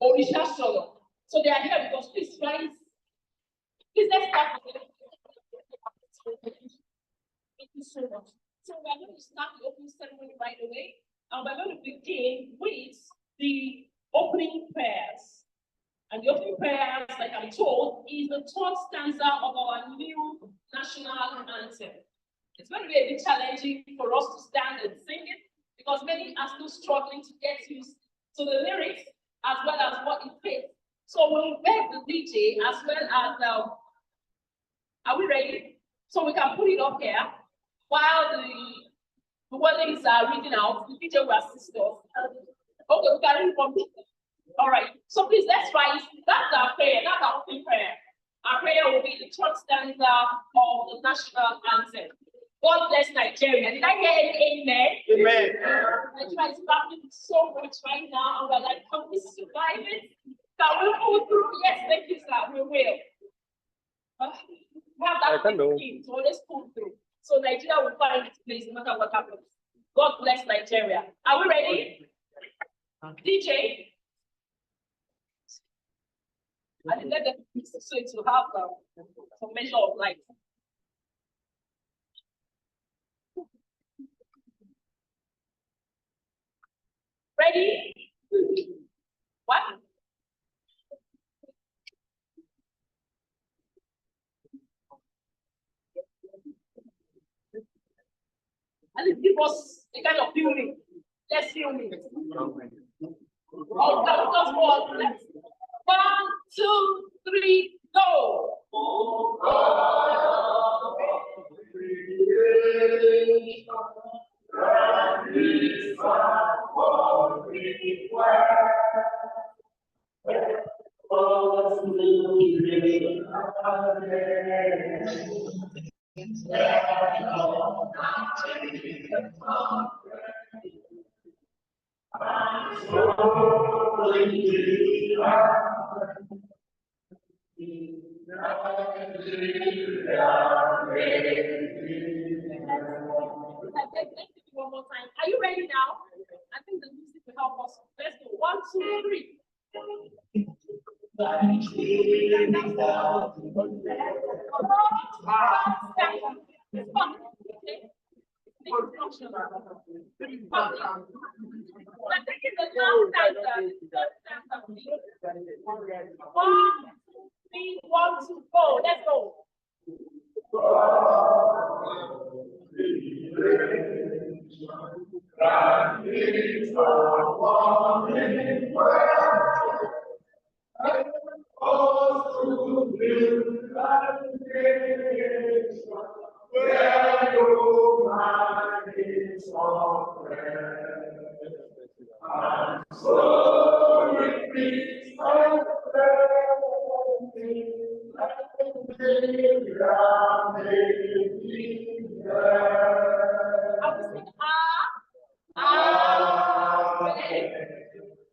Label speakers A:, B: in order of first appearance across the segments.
A: Orisha Solo. So they are here because please rise. Please let's start with it. Thank you so much. So we're going to start the opening ceremony right away. And we're going to begin with the opening prayers. And the opening prayers, like I'm told, is the third stanza of our new national anthem. It's going to be a bit challenging for us to stand and sing it because many are still struggling to get used to the lyrics as well as what it takes. So we'll beg the DJ as well as, are we ready? So we can put it up here while the wordings are reading out. The DJ will assist us. Okay, we can read from this. All right, so please let's rise. That's our prayer, that's our opening prayer. Our prayer will be the third stanza of the national anthem. God bless Nigeria. Did I hear an amen?
B: Amen.
A: Nigeria is battling so much right now, and we're like, can we survive it? Can we pull through? Yes, thank you, sir. We will. We have that scheme to always pull through. So Nigeria will find its place no matter what happens. God bless Nigeria. Are we ready? DJ? I let them so it will have some measure of light. Ready? What? And give us a kind of feeling. Let's feel it. Oh, that was one. Let's 1, 2, 3, go. One more time. Are you ready now? I think the music will help us. Let's go. 1, 2, 3. One, two, go. Let's go.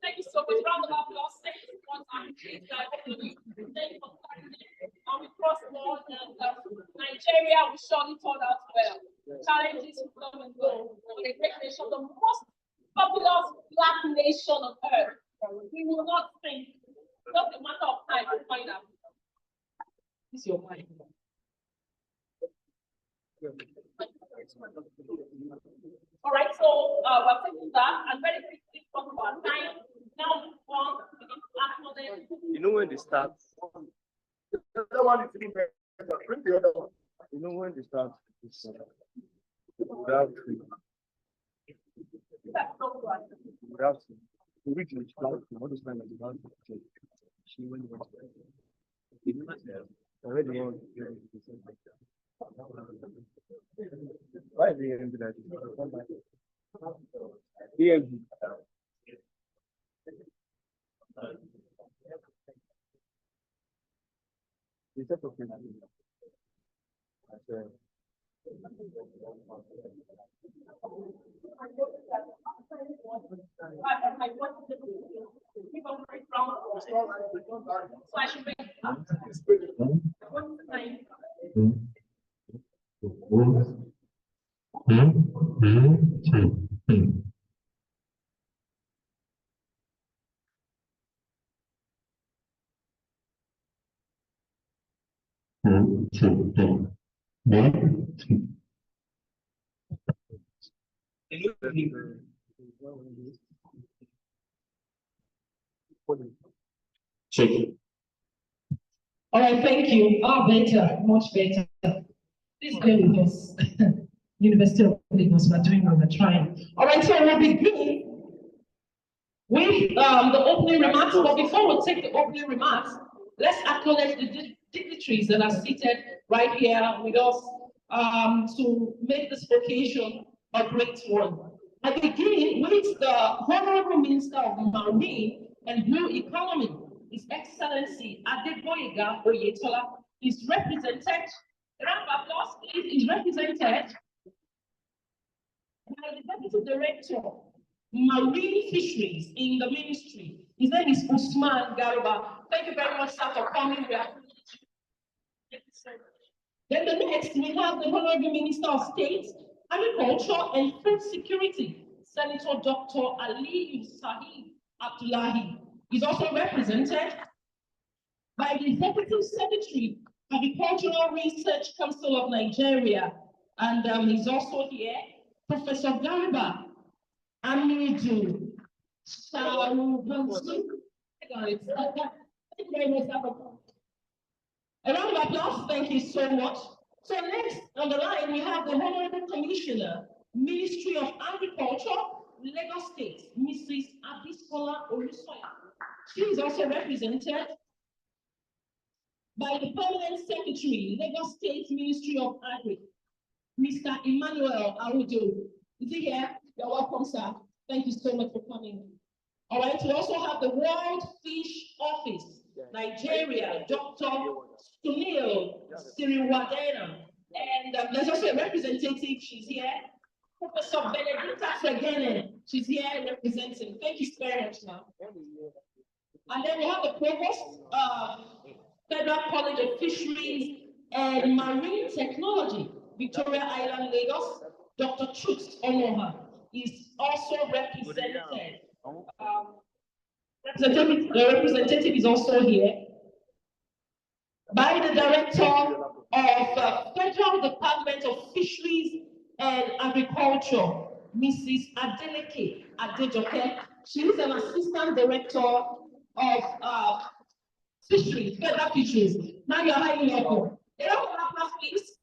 A: Thank you so much. Round of applause. Thank you for and we crossed more than Nigeria. We surely turned out well. Challenges will come and go. We're a great nation, the most populous black nation on earth. We will not think. It's just a matter of time to find out. This is your mind. All right, so we're taking that and very quickly talk about time. Now,
B: you know when they start? The other one is even better. Bring the other one. You know when they start? Without originally, what is time about? She went already on. Why is he into that? Is that okay?
C: Check it.
A: All right, thank you. Better, much better. Please bear with us. University of Lagos, we're doing what we're trying. All right, so we'll begin with the opening remarks. But before we take the opening remarks, let's acknowledge the dignitaries that are seated right here with us to make this occasion a great one. I begin with the Honorable Minister of Marine and Blue Economy, His Excellency Adeboyega Oyetola, is represented. A round of applause, please. Is represented by the Deputy Director, Marine Fisheries in the Ministry. His name is Usman Garba. Thank you very much, sir, for coming. We appreciate you. Thank you so much. Then the next, we have the Honorable Minister of State, Agriculture and Food Security, Senator Dr. Ali Sahib Abdullahi. He's also represented by the Executive Secretary, Agricultural Research Council of Nigeria, and he's also here, Professor Garba Amidu Sharubansu. Thank you very much, sir. A round of applause, thank you so much. So next on the line, we have the Honorable Commissioner, Ministry of Agriculture, Lagos State, Mrs. Abisola Olusoya. She is also represented by the Permanent Secretary, Lagos State Ministry of Agri, Mr. Emmanuel Arudo. Is he here? You're welcome, sir. Thank you so much for coming. All right, we also have the World Fish Office, Nigeria, Dr. Sunil Siriwadena. And there's also a representative, she's here, Professor Benedicta Fregene. She's here representing. Thank you very much, ma'am. And then we have the Provost, Federal College of Fisheries and Marine Technology, Victoria Island, Lagos, Dr. Chooks Onoha is also represented. The representative is also here by the Director of Federal Department of Fisheries and Agriculture, Mrs. Adeleke Adejoke. She is an Assistant Director of Fisheries, Federal Fisheries. Now you're highly welcome. A round of applause, please.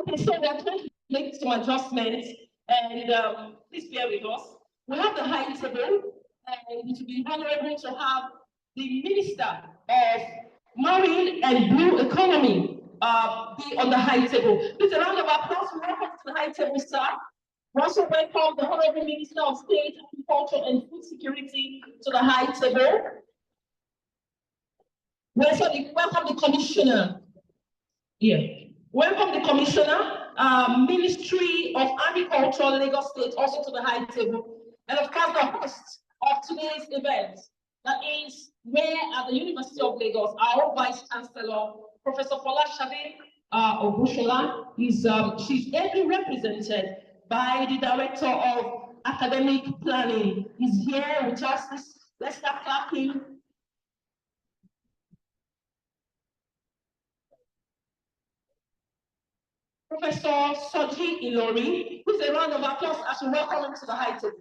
A: Okay, so we are trying to make some adjustments, and please bear with us. We have the high table, and it will be honorable to have the Minister of Marine and Blue Economy be on the high table. Please, a round of applause. Welcome to the high table, sir. We also welcome the Honorable Minister of State, Agriculture and Food Security to the high table. We also welcome the Commissioner. Yeah. Welcome the Commissioner, Ministry of Agriculture, Lagos State, also to the high table. And of course, the host of today's event, that is where at the University of Lagos, our Vice Chancellor, Professor Folashade Ogushola, she's ably represented by the Director of Academic Planning. He's here with us. Let's start clapping. Professor Soji Ilori, please a round of applause as we welcome him to the high table.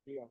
B: Yeah.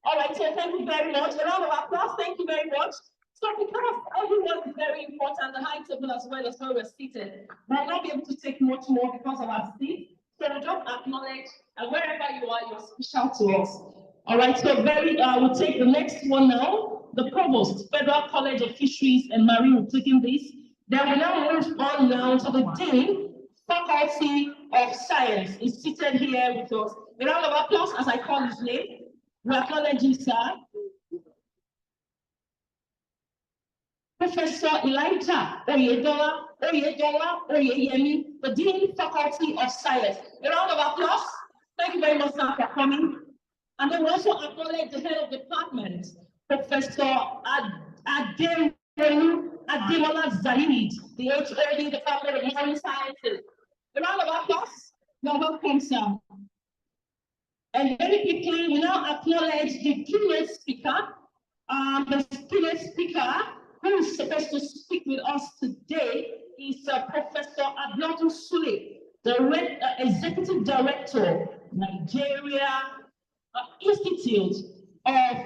A: All right, so thank you very much. A round of applause. Thank you very much. So because everyone is very important, the high table as well as where we're seated, we'll not be able to take much more because of our seat. So we just acknowledge wherever you are, you're special to us. All right, so we'll take the next one now. The Provost, Federal College of Fisheries and Marine, will take in this. Then we now move on now to the Dean, Faculty of Science, is seated here with us. A round of applause as I call his name. We acknowledge you, sir. Professor Elijah Oyeyemi, the Dean Faculty of Science. A round of applause. Thank you very much, sir, for coming. And then we also acknowledge the head of the department, Professor Ademola Zaid, the HOD Department of Marine Sciences. A round of applause. You're welcome, sir. And very quickly, we now acknowledge the keynote speaker. The keynote speaker who is supposed to speak with us today is Professor Abiodun Sule, the Executive Director, Nigeria Institute of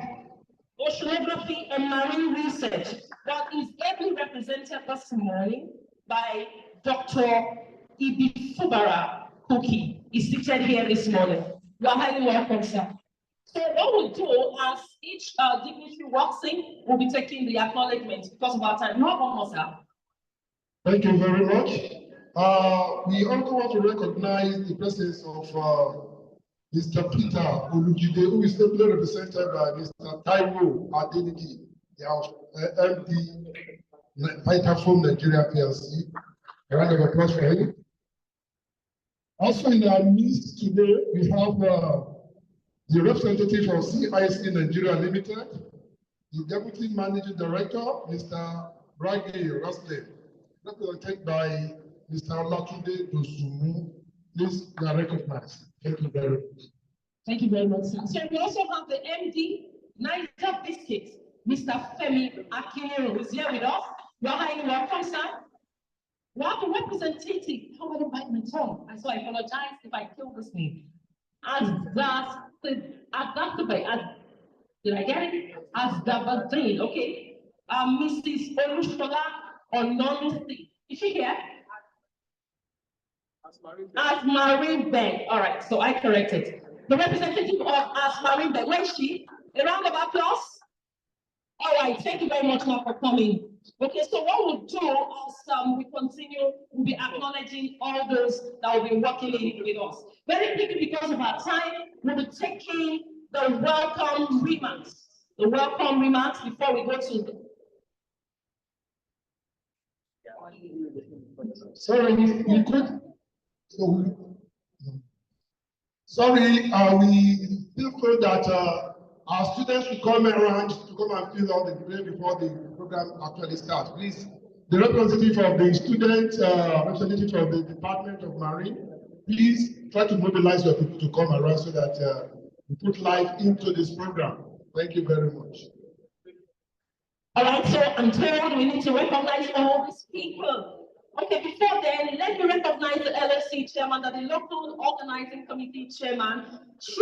A: Oceanography and Marine Research, that is ably represented this morning by Dr. Ibi Fubara Kuki. He's seated here this morning. You are highly welcome, sir. So what we'll do, as each dignitary walks in, we'll be taking the acknowledgement because of our time. No more, sir.
C: Thank you very much. We also want to recognize the presence of Mr. Peter Olujide, who is ably represented by Mr. Taiwo Adeniji, the MD, Vitafoam Nigeria PLC. A round of applause for him. Also in our midst today, we have the representative of CIC Nigeria Limited, the Deputy Managing Director, Mr. Bragi Rasle, represented by Mr. Olatunde Dosumu. Please, you are recognized. Thank you very much.
A: Thank you very much, sir. So we also have the MD, Niger Biscuits, Mr. Femi Akinero, who is here with us. You are highly welcome, sir. We have a representative. How about bite my tongue? So I apologize if I kill this name. As that, did I get it? As Dabadin, okay. Mrs. Olushola Ononusi. Is she here? As Marine Bank. All right, so I corrected. The representative of As Marine Bank. Where is she? A round of applause. All right, thank you very much now for coming. Okay, so what we'll do as we continue, we'll be acknowledging all those that will be working in with us. Very quickly, because of our time, we'll be taking the welcome remarks. The welcome remarks before we go to the...
C: Sorry, we could. Sorry, we still feel that our students will come around to come and fill out the debate before the program actually starts. Please, the representative of the student, representative of the Department of Marine, please try to mobilize your people to come around so that we put life into this program. Thank you very much.
A: All right, so I'm told we need to recognize all these people. Okay, before then, let me recognize the LFC chairman, that the local organizing committee chairman. She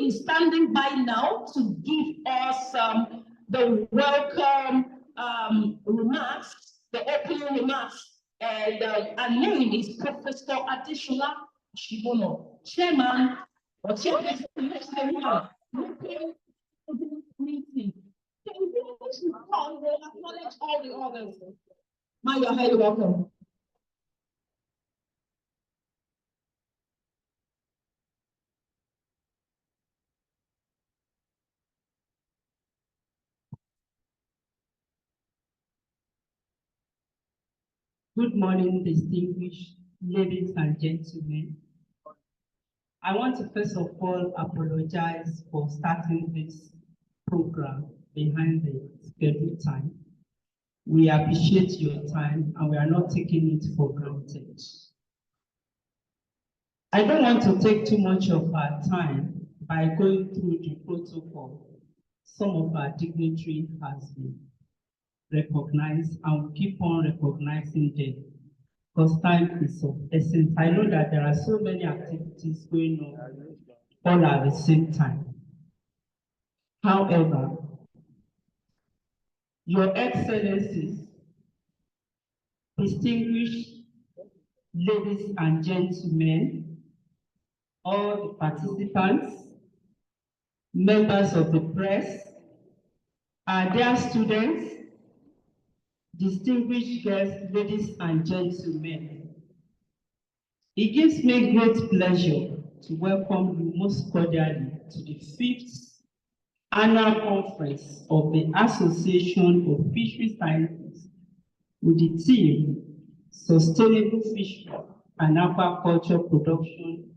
A: is standing by now to give us the welcome remarks, the opening remarks. And her name is Professor Adeshola Shibono, chairman or chairman meeting. Will acknowledge all the others. Ma, you're highly welcome.
D: Good morning, distinguished ladies and gentlemen. I want to first of all apologize for starting this program behind the scheduled time. We appreciate your time and we are not taking it for granted. I don't want to take too much of our time by going through the protocol. Some of our dignitaries has been recognized and we keep on recognizing them because time is of essence. I know that there are so many activities going on all at the same time. However, Your Excellencies, distinguished ladies and gentlemen, all the participants, members of the press, our dear students, distinguished guests, ladies and gentlemen. It gives me great pleasure to welcome you most cordially to the 5th annual conference of the Association of Fishery Scientists with the theme Sustainable Fishery and Aquaculture Production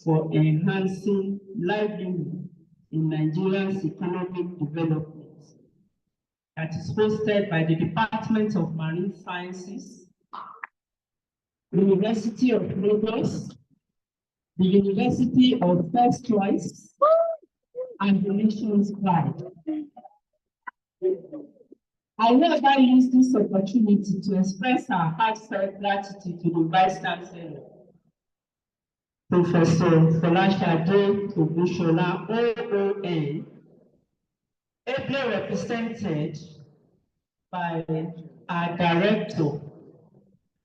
D: for Enhancing Livelihood in Nigeria's Economic Development. That is hosted by the Department of Marine Sciences, University of Lagos, the University of First Choice, and the nation's pride. I hereby use this opportunity to express our heartfelt gratitude to the Vice Chancellor, Professor Folashade Ogunsola, OON, ably represented by our Director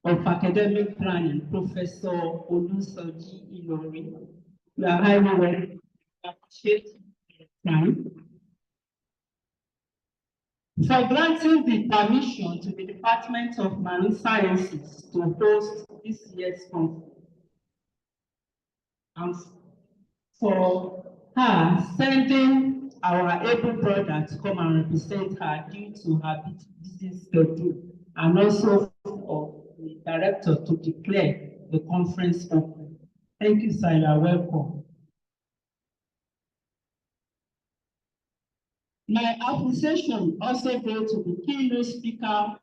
D: of Academic Planning, Professor Olusoji Ilori. We are highly welcome. Appreciate your time. For granting the permission to the Department of Marine Sciences to host this year's conference, and for her sending our able brother to come and represent her due to her busy schedule, and also for the director to declare the conference open. Thank you, sir. You are welcome. My appreciation also goes to the keynote speaker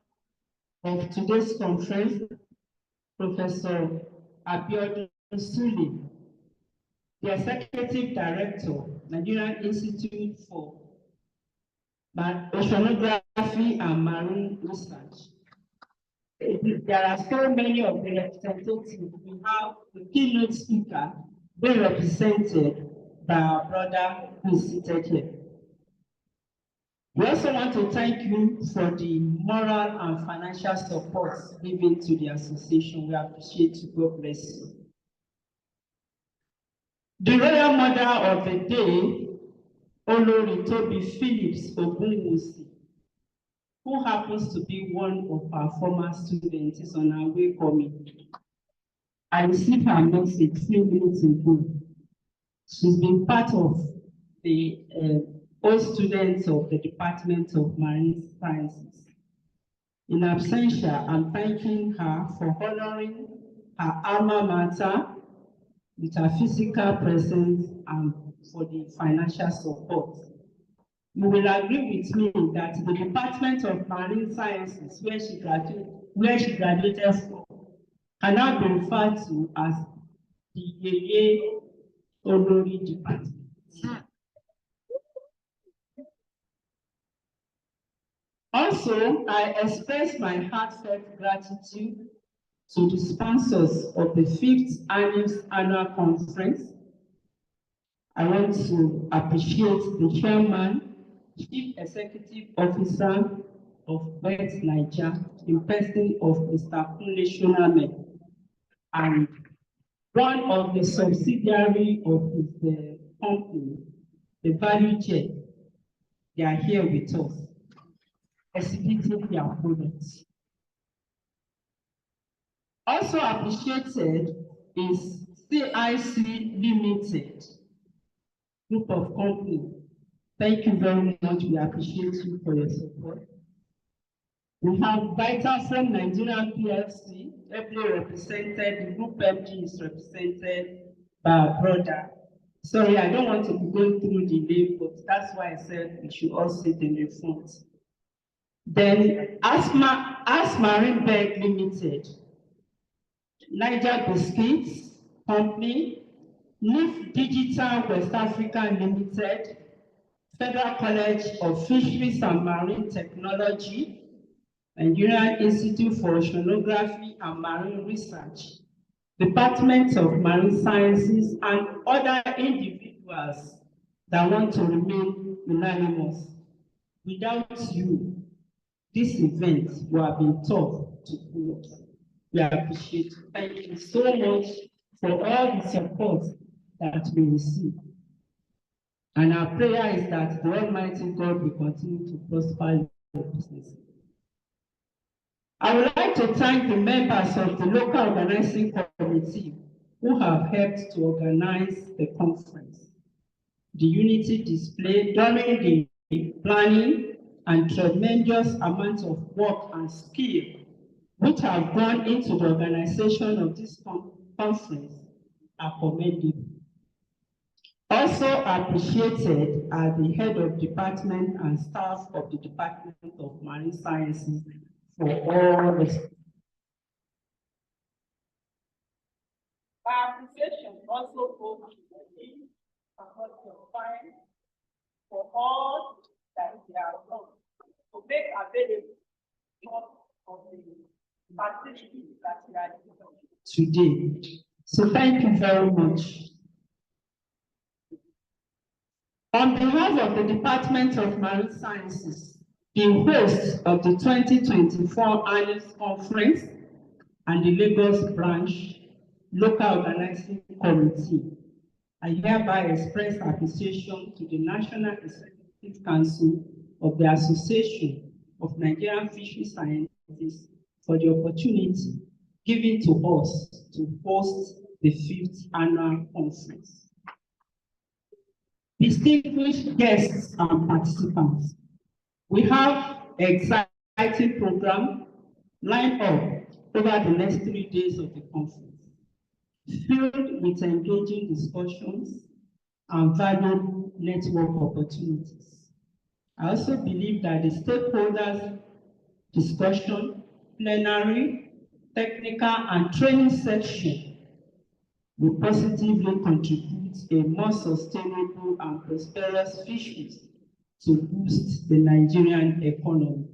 D: of today's conference, Professor Abiodun Sule, the Executive Director, Nigerian Institute for Oceanography and Marine Research. There are so many of the representatives. We have the keynote speaker being represented by our brother who is seated here. We also want to thank you for the moral and financial support given to the association. We appreciate you. God bless you. The Royal Mother of the Day, Olori Toby Phillips Ogunwusi, who happens to be one of our former students, is on our way coming. I received her message a few minutes ago. She's been part of the all students of the Department of Marine Sciences. In absentia, I'm thanking her for honoring her alma mater with her physical presence and for the financial support. You will agree with me that the Department of Marine Sciences, where she graduated from, can now be referred to as the Yeye Olori Department. Also, I express my heartfelt gratitude to the sponsors of the 5th Anifs Annual Conference. I want to appreciate the Chairman, Chief Executive Officer of West Niger, in person of Mr. Kunle Shoname, and one of the subsidiary of his company, the Value Jet. They are here with us, exhibiting their products. Also appreciated is CIC Limited group of companies. Thank you very much. We appreciate you for your support. We have Vital from Nigeria PLC, ably represented. The group MD is represented by our brother. Sorry, I don't want to be going through the name, but that's why I said we should all sit in the front. Then Asmarine Beg Limited, Niger Biscuits Company, NIF Digital West Africa Limited, Federal College of Fisheries and Marine Technology, Nigerian Institute for Oceanography and Marine Research, Department of Marine Sciences, and other individuals that want to remain anonymous. Without you, this event would have been tough to pull off. We appreciate you. Thank you so much for all the support that we receive. And our prayer is that the Almighty God will continue to prosper your business. I would like to thank the members of the local organizing committee who have helped to organize the conference. The unity display during the planning and tremendous amount of work and skill which have gone into the organization of this conference are commendable. Also appreciated are the head of department and staff of the Department of Marine Sciences for all this.
A: Our appreciation also goes to the team and also fine for all that they have done to make available of the facilities that we are
D: doing today. So thank you very much. On behalf of the Department of Marine Sciences, the host of the 2024 Anifs Conference and the Lagos Branch Local Organizing Committee, I hereby express appreciation to the National Executive Council of the Association of Nigerian Fisheries Scientists for the opportunity given to us to host the 5th annual conference. Distinguished guests and participants, we have an exciting program lined up over the next 3 days of the conference, filled with engaging discussions and valuable network opportunities. I also believe that the stakeholders' discussion, plenary, technical, and training section will positively contribute a more sustainable and prosperous fisheries to boost the Nigerian economy.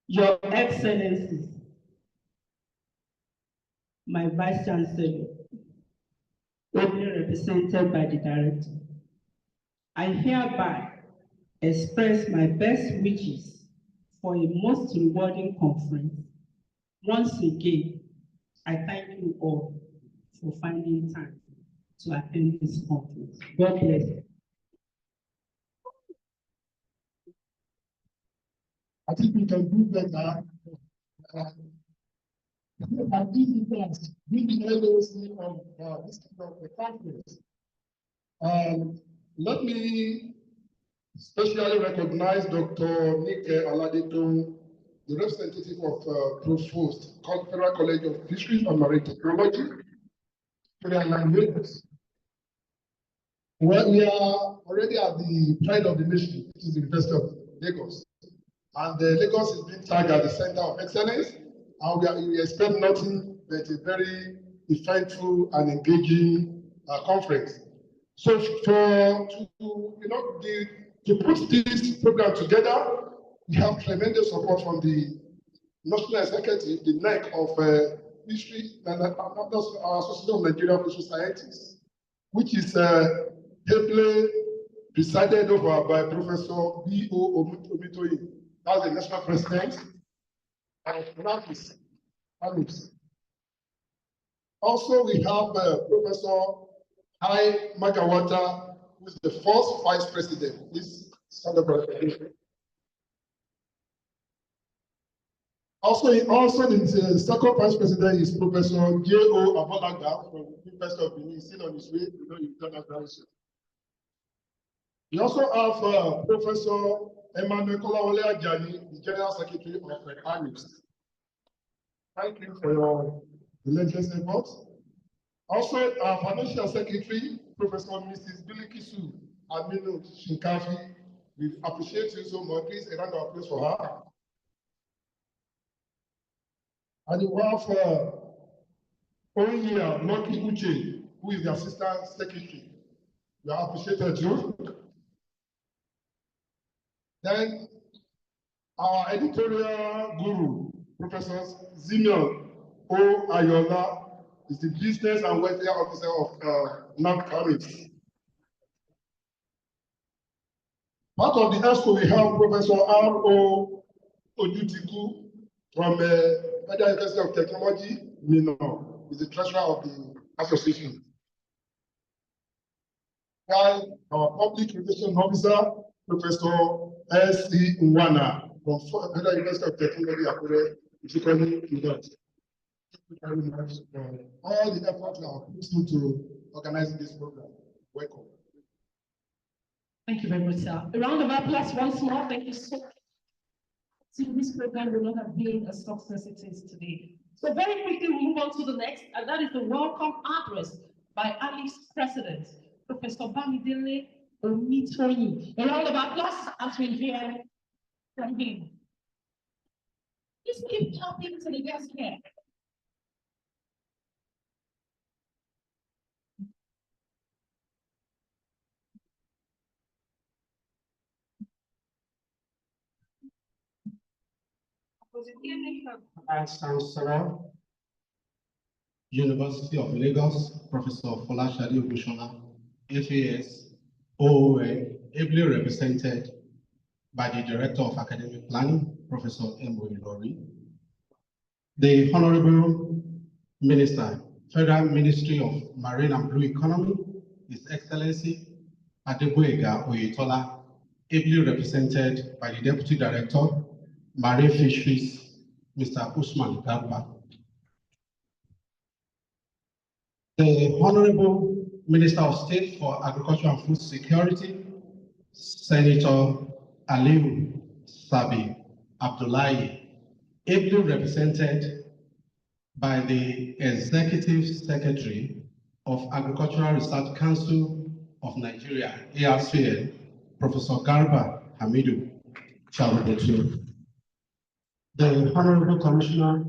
D: Your Excellencies, my Vice Chancellor, ably represented by the Director, I hereby express my best wishes for a most rewarding conference. Once again, I thank you all for finding time to attend this conference. God bless you.
C: I think we can do better. And these events, we the LOC of this kind of the conference. Let me especially recognize Dr. Nick Aladito, the representative of Provost, Federal College of Fisheries and Marine Technology, Lagos. Well, we are already at the pride of the nation, which is the University of Lagos. And Lagos is being tagged as the center of excellence, and we expect nothing but a very eventful and engaging conference. So to put this program together, we have tremendous support from the National Executive, the NEC of Fishery, and our Association of Nigerian Fishery Scientists, which is ably presided over by Professor B.O. Omitoyi. That's the national president of Anifs. Also, we have Professor Hai Magawata, who is the first vice president. Please stand up. Also, the second vice president is Professor J.O. Abolaga from the University of Benin. He's still on his way. You know, you've done that very soon. We also have Professor Emmanuel Kolawole Ajani, the General Secretary of Anifs. Thank you for your relentless efforts. Also, our Financial Secretary, Professor Mrs. Bilikisu Aminu Shinkafi, we appreciate you so much. Please, a round of applause for her. And you have Onya Loki Uche, who is the Assistant Secretary. You are appreciated too. Then our editorial guru, Professor Zimion O. Ayola, is the Business and Welfare Officer of NAC. Part of the ESCO, we have Professor R.O. Odutiku from Federal University of Technology, Minor, is the treasurer of the association. While our public relations officer, Professor S.C. Nwana from Federal University of Technology, Akure, is equally with us. Thank you very much for all the efforts that are put into organizing this program. Welcome.
A: Thank you very much, sir. A round of applause once more. Thank you so much. See, this program will not have been a success it is today. So very quickly, we move on to the next, and that is the welcome address by Anifs President, Professor Bamidele Omitoyi. A round of applause as we hear from him. Just keep talking to the guests here.
E: Vice Chancellor, University of Lagos, Professor Folashade Ogunshola, FAS, OON, ably represented by the Director of Academic Planning, Professor M. Lori, the Honorable Minister, Federal Ministry of Marine and Blue Economy, His Excellency Adeboyega Oyetola, ably represented by the Deputy Director, Marine Fisheries, Mr. Usman Garba. The Honorable Minister of State for Agriculture and Food Security, Senator Aliu Sabi Abdullahi, ably represented by the Executive Secretary of Agricultural Research Council of Nigeria, ARCN, Professor Garba Hamidu Chalubutu. The Honorable Commissioner,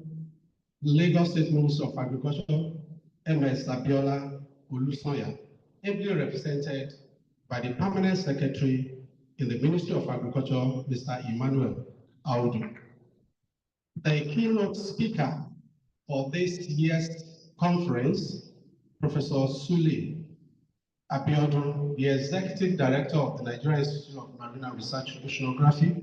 E: Lagos State Minister of Agriculture, MS Abiola Olusanya, ably represented by the Permanent Secretary in the Ministry of Agriculture, Mr. Emmanuel Audu. The keynote speaker for this year's conference, Professor Sule Abiodun, the Executive Director of the Nigerian Institute of Marine and Research Oceanography,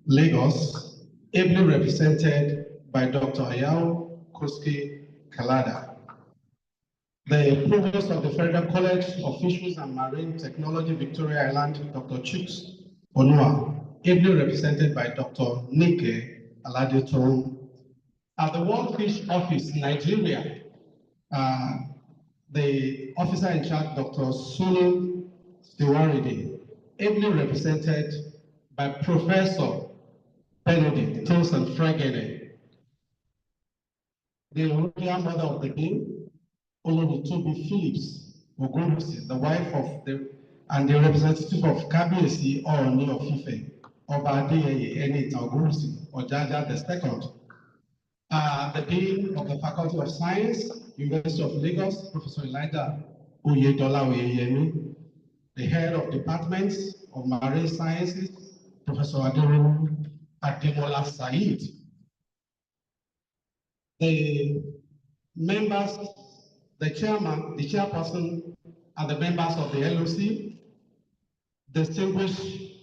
E: Lagos, ably represented by Dr. Ayao Koske Kalada. The Provost of the Federal College of Fisheries and Marine Technology, Victoria Island, Dr. Chuks Onua, ably represented by Dr. Nike Aladeton. At the World Fish Office, Nigeria, the officer in charge, Dr. Sulu Stiwaridi, ably represented by Professor Benedict Tosin Fregede, the royal mother of the king, Oloritobi Phillips Ogunwusi, the wife of and the representative of Kabiyesi Ooni of Ife, Oba Adeyeye Enita Ogunwusi Ojaja II, the Dean of the Faculty of Science, University of Lagos, Professor Elijah Oyedola Oyeyemi, the Head of Departments of Marine Sciences, Professor Ademola Said, the members, the chairman, the chairperson, and the members of the LOC, distinguished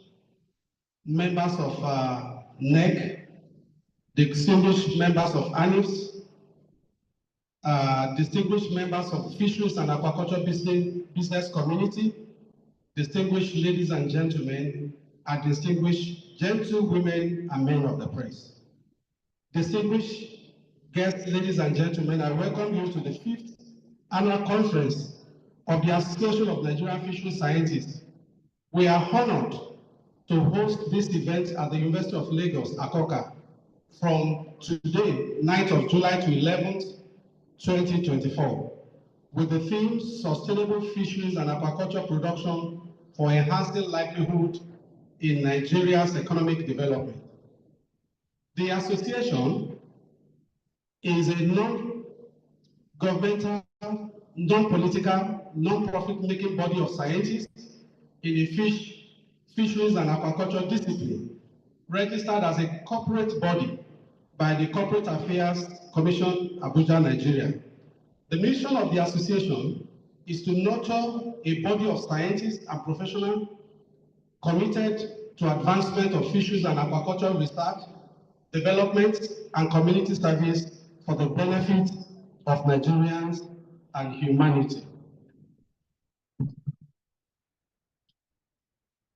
E: members of NEC, distinguished members of Anifs, distinguished members of Fisheries and Aquaculture business community, distinguished ladies and gentlemen, and distinguished gentlewomen and men of the press. Distinguished guests, ladies and gentlemen, I welcome you to the 5th annual conference of the Association of Nigerian Fisheries Scientists. We are honored to host this event at the University of Lagos, Akoka, from today, 9th of July to 11th, 2024, with the theme Sustainable Fisheries and Aquaculture Production for Enhancing Livelihood in Nigeria's Economic Development. The association is a non-governmental, non-political, non-profit making body of scientists in the fisheries and aquaculture discipline, registered as a corporate body by the Corporate Affairs Commission, Abuja, Nigeria. The mission of the association is to nurture a body of scientists and professionals committed to advancement of fisheries and aquaculture research, development, and community service for the benefit of Nigerians and humanity.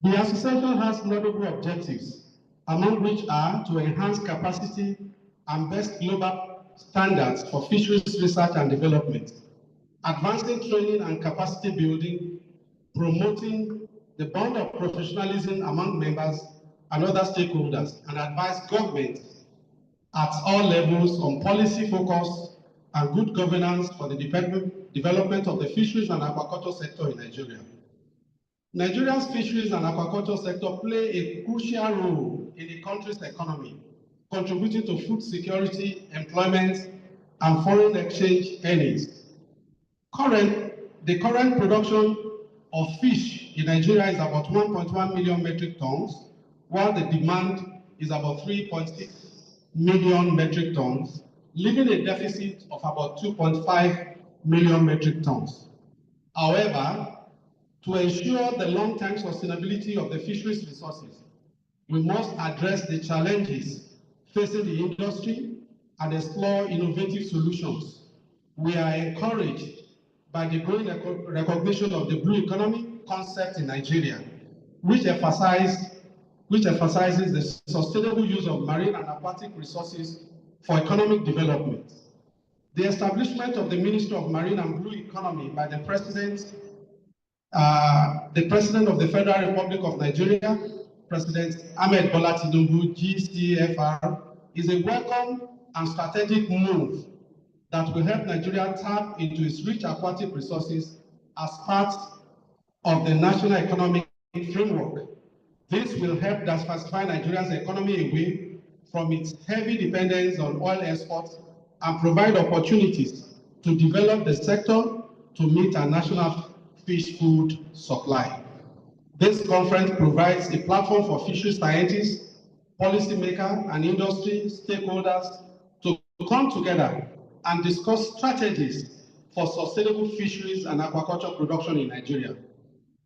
E: The association has notable objectives, among which are to enhance capacity and best global standards for fisheries research and development, advancing training and capacity building, promoting the bond of professionalism among members and other stakeholders, and advise government at all levels on policy focus and good governance for the development of the fisheries and aquaculture sector in Nigeria. Nigeria's fisheries and aquaculture sector play a crucial role in the country's economy, contributing to food security, employment, and foreign exchange earnings. The current production of fish in Nigeria is about 1.1 million metric tons, while the demand is about 3.6 million metric tons, leaving a deficit of about 2.5 million metric tons. However, to ensure the long-term sustainability of the fisheries resources, we must address the challenges facing the industry and explore innovative solutions. We are encouraged by the growing recognition of the blue economy concept in Nigeria, which emphasizes the sustainable use of marine and aquatic resources for economic development. The establishment of the Ministry of Marine and Blue Economy by the President of the Federal Republic of Nigeria, President Ahmed Bola Tinubu, GCFR, is a welcome and strategic move that will help Nigeria tap into its rich aquatic resources as part of the national economic framework. This will help diversify Nigeria's economy away from its heavy dependence on oil exports and provide opportunities to develop the sector to meet our national fish food supply. This conference provides a platform for fisheries scientists, policymakers, and industry stakeholders to come together and discuss strategies for sustainable fisheries and aquaculture production in Nigeria.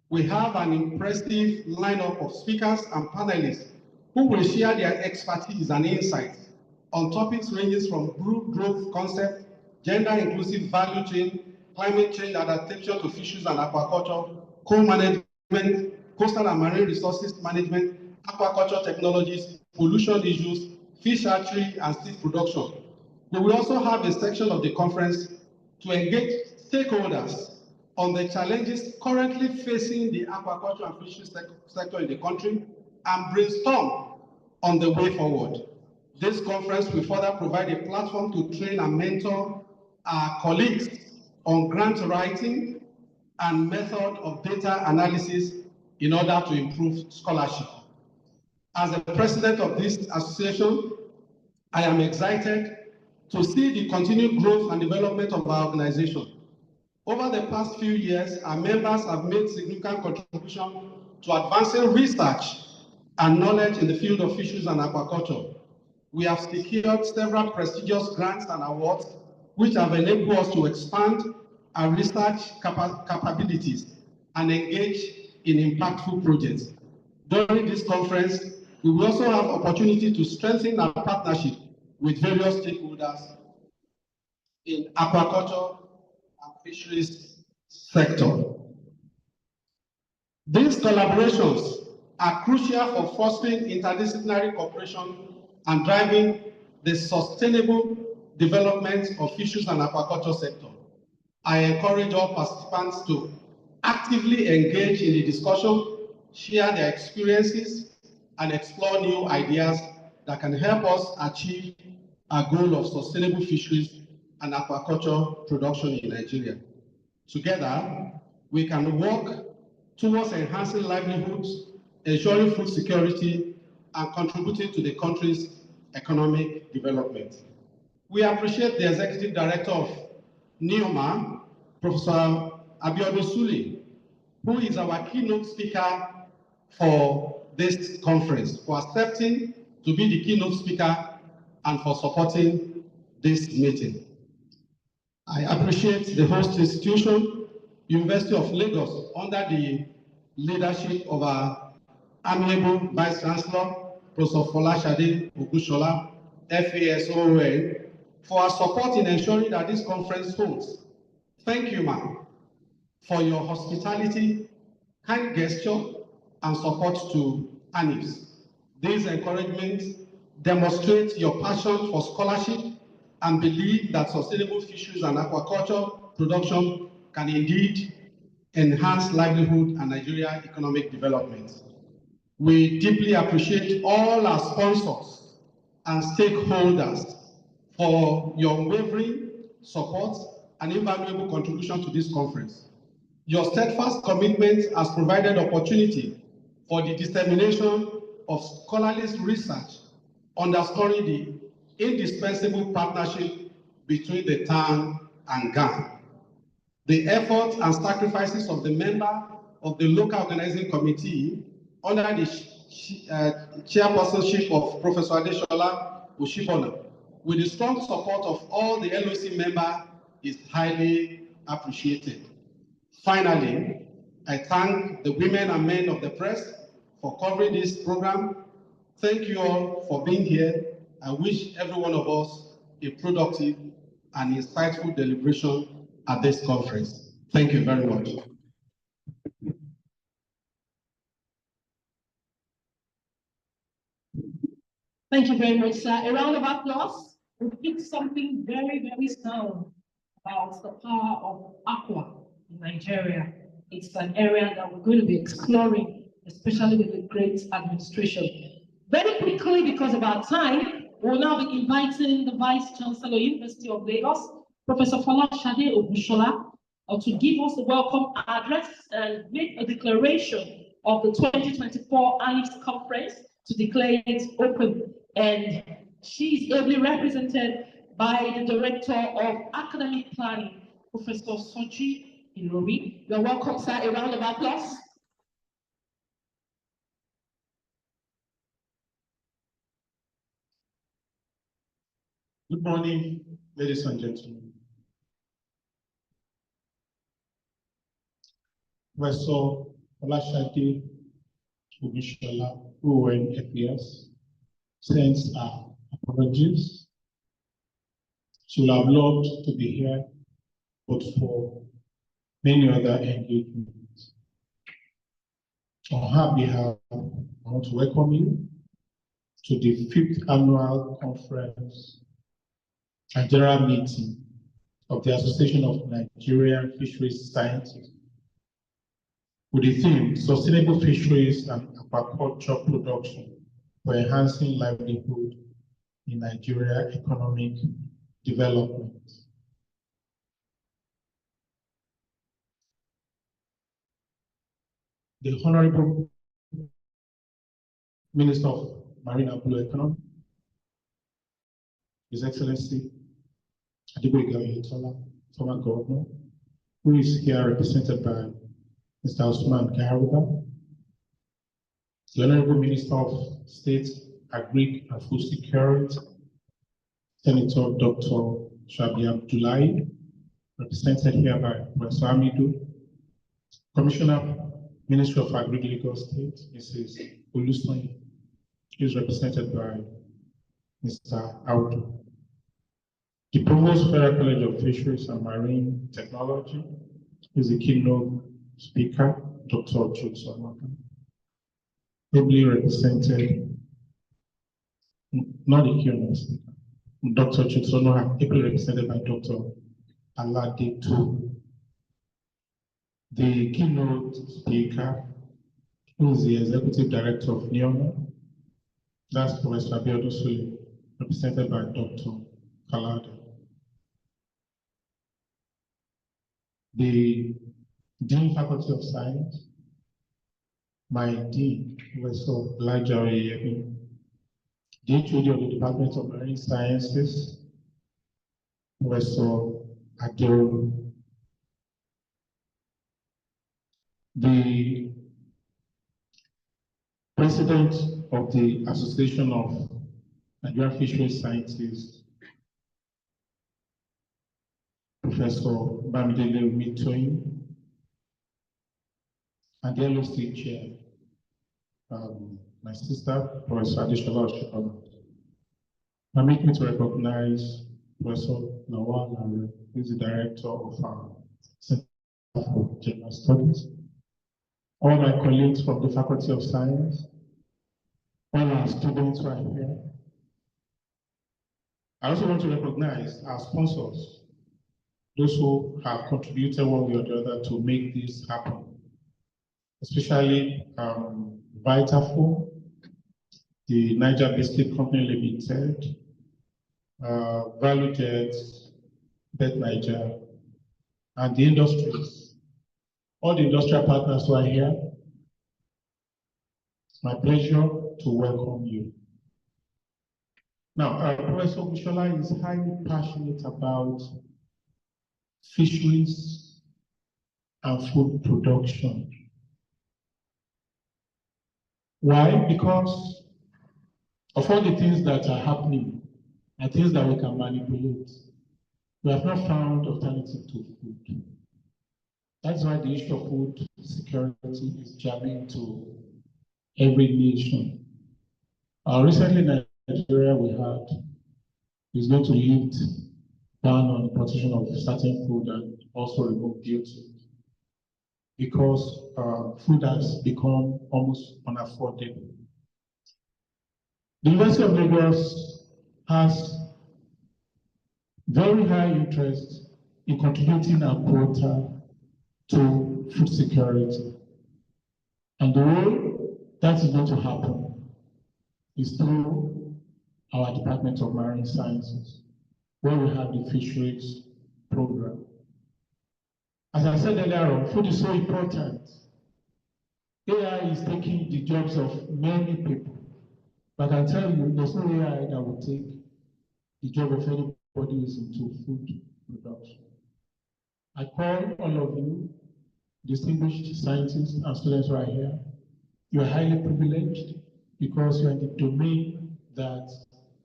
E: We have an impressive lineup of speakers and panelists who will share their expertise and insights on topics ranging from blue growth concept, gender-inclusive value chain, climate change adaptation to fisheries and aquaculture, co-management, coastal and marine resources management, aquaculture technologies, pollution issues, fish hatchery, and seed production. We will also have a section of the conference to engage stakeholders on the challenges currently facing the aquaculture and fisheries sector in the country and brainstorm on the way forward. This conference will further provide a platform to train and mentor our colleagues on grant writing and method of data analysis in order to improve scholarship. As the president of this association, I am excited to see the continued growth and development of our organization. Over the past few years, our members have made significant contribution to advancing research and knowledge in the field of fisheries and aquaculture. We have secured several prestigious grants and awards which have enabled us to expand our research capabilities and engage in impactful projects. During this conference, we will also have opportunity to strengthen our partnership with various stakeholders in aquaculture and fisheries sector. These collaborations are crucial for fostering interdisciplinary cooperation and driving the sustainable development of fisheries and aquaculture sector. I encourage all participants to actively engage in the discussion, share their experiences, and explore new ideas that can help us achieve our goal of sustainable fisheries and aquaculture production in Nigeria. Together, we can work towards enhancing livelihoods, ensuring food security, and contributing to the country's economic development. We appreciate the Executive Director of NEOMA, Professor Abiodun Sule, who is our keynote speaker for this conference, for accepting to be the keynote speaker and for supporting this meeting. I appreciate the host institution, University of Lagos, under the leadership of our amiable Vice Chancellor, Professor Folashade Ogushola, FASON, for our support in ensuring that this conference holds. Thank you, ma'am, for your hospitality, kind gesture, and support to Anifs. These encouragements demonstrate your passion for scholarship and believe that sustainable fisheries and aquaculture production can indeed enhance livelihood and Nigeria economic development. We deeply appreciate all our sponsors and stakeholders for your unwavering support and invaluable contribution to this conference. Your steadfast commitment has provided opportunity for the dissemination of scholarly research, underscoring the indispensable partnership between the TAN and GAN. The efforts and sacrifices of the member of the local organizing committee under the chairpersonship of Professor Adeshola Oshibona, with the strong support of all the LOC members, is highly appreciated. Finally, I thank the women and men of the press for covering this program. Thank you all for being here. I wish every one of us a productive and insightful deliberation at this conference. Thank you very much.
A: Thank you very much, sir. A round of applause. We picked something very, very sound about the power of aqua in Nigeria. It's an area that we're going to be exploring, especially with the great administration. Very quickly, because of our time, we'll now be inviting the Vice Chancellor, University of Lagos, Professor Folashade Ogushola, to give us a welcome address and make a declaration of the 2024 Anifs Conference to declare it open. And she is ably represented by the Director of Academic Planning, Professor Soji Ilori. You're welcome, sir. A round of applause.
F: Good morning, ladies and gentlemen. Professor Folashade Ogushola, who were in FES, sends our apologies. She would have loved to be here, but for many other engagements. On her behalf, I want to welcome you to the 5th Annual Conference and General Meeting of the Association of Nigerian Fisheries Scientists, with the theme Sustainable Fisheries and Aquaculture Production for Enhancing Livelihood in Nigeria Economic Development. The Honorable Minister of Marine and Blue Economy, His Excellency Adeboyega Oyetola, former governor, who is here represented by Mr. Usman Garuba, the Honorable Minister of State, Agric and Food Security, Senator Dr. Shabi Abdullahi, represented here by Professor Amidu, Commissioner, Ministry of Agric, Lagos State, Mrs. Olusoyin, who is represented by Mr. Audu. The Provost Federal College of Fisheries and Marine Technology is the keynote speaker, Dr. Chutsono, ably represented, not the keynote speaker, Dr. Chutsono, ably represented by Dr. Alade Tu. The keynote speaker, who is the Executive Director of NEOMA, That's Professor Abiodun Sule, represented by Dr. Kalada. The Dean Faculty of Science, my Dean, Professor Elijah Oyeyemi, the HOD of the Department of Marine Sciences, Professor Adeolu, the President of the Association of Nigerian Fisheries Scientists, Professor Bamidele Mitoyin, and the LOC Chair, my sister, Professor Adeshola Oshikoma. Permit me to recognize Professor Lawal Lare, who is the Director of our Center for Gender Studies, all my colleagues from the Faculty of Science, all our students who are here. I also want to recognize our sponsors, those who have contributed one way or the other to make this happen, especially Vitafoam, the Niger Biscuit Company Limited, ValueJet, Bet Niger, and the industries, all the industrial partners who are here. It's my pleasure to welcome you. Now, Professor Bushola is highly passionate about fisheries and food production. Why? Because of all the things that are happening and things that we can manipulate, we have not found alternative to food. That's why the issue of food security is jamming to every nation. Recently in Nigeria, we had is going to lift ban on importation of certain food and also remove duty because food has become almost unaffordable. The University of Lagos has very high interest in contributing a quota to food security. And the way that is going to happen is through our Department of Marine Sciences, where we have the fisheries program. As I said earlier on, food is so important. AI is taking the jobs of many people. But I tell you, there's no AI that will take the job of anybody who is into food production. I call all of you, distinguished scientists and students who are here. You are highly privileged because you are in the domain that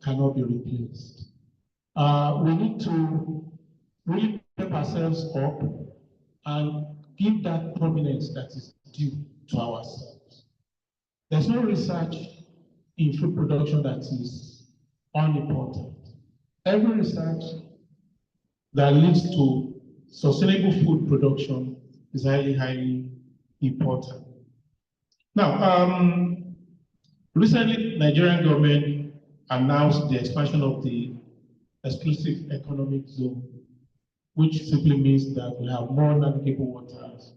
F: cannot be replaced. We need to really prep ourselves up and give that prominence that is due to ourselves. There's no research in food production that is unimportant. Every research that leads to sustainable food production is highly, highly important. Now, recently, Nigerian government announced the expansion of the exclusive economic zone, which simply means that we have more navigable waters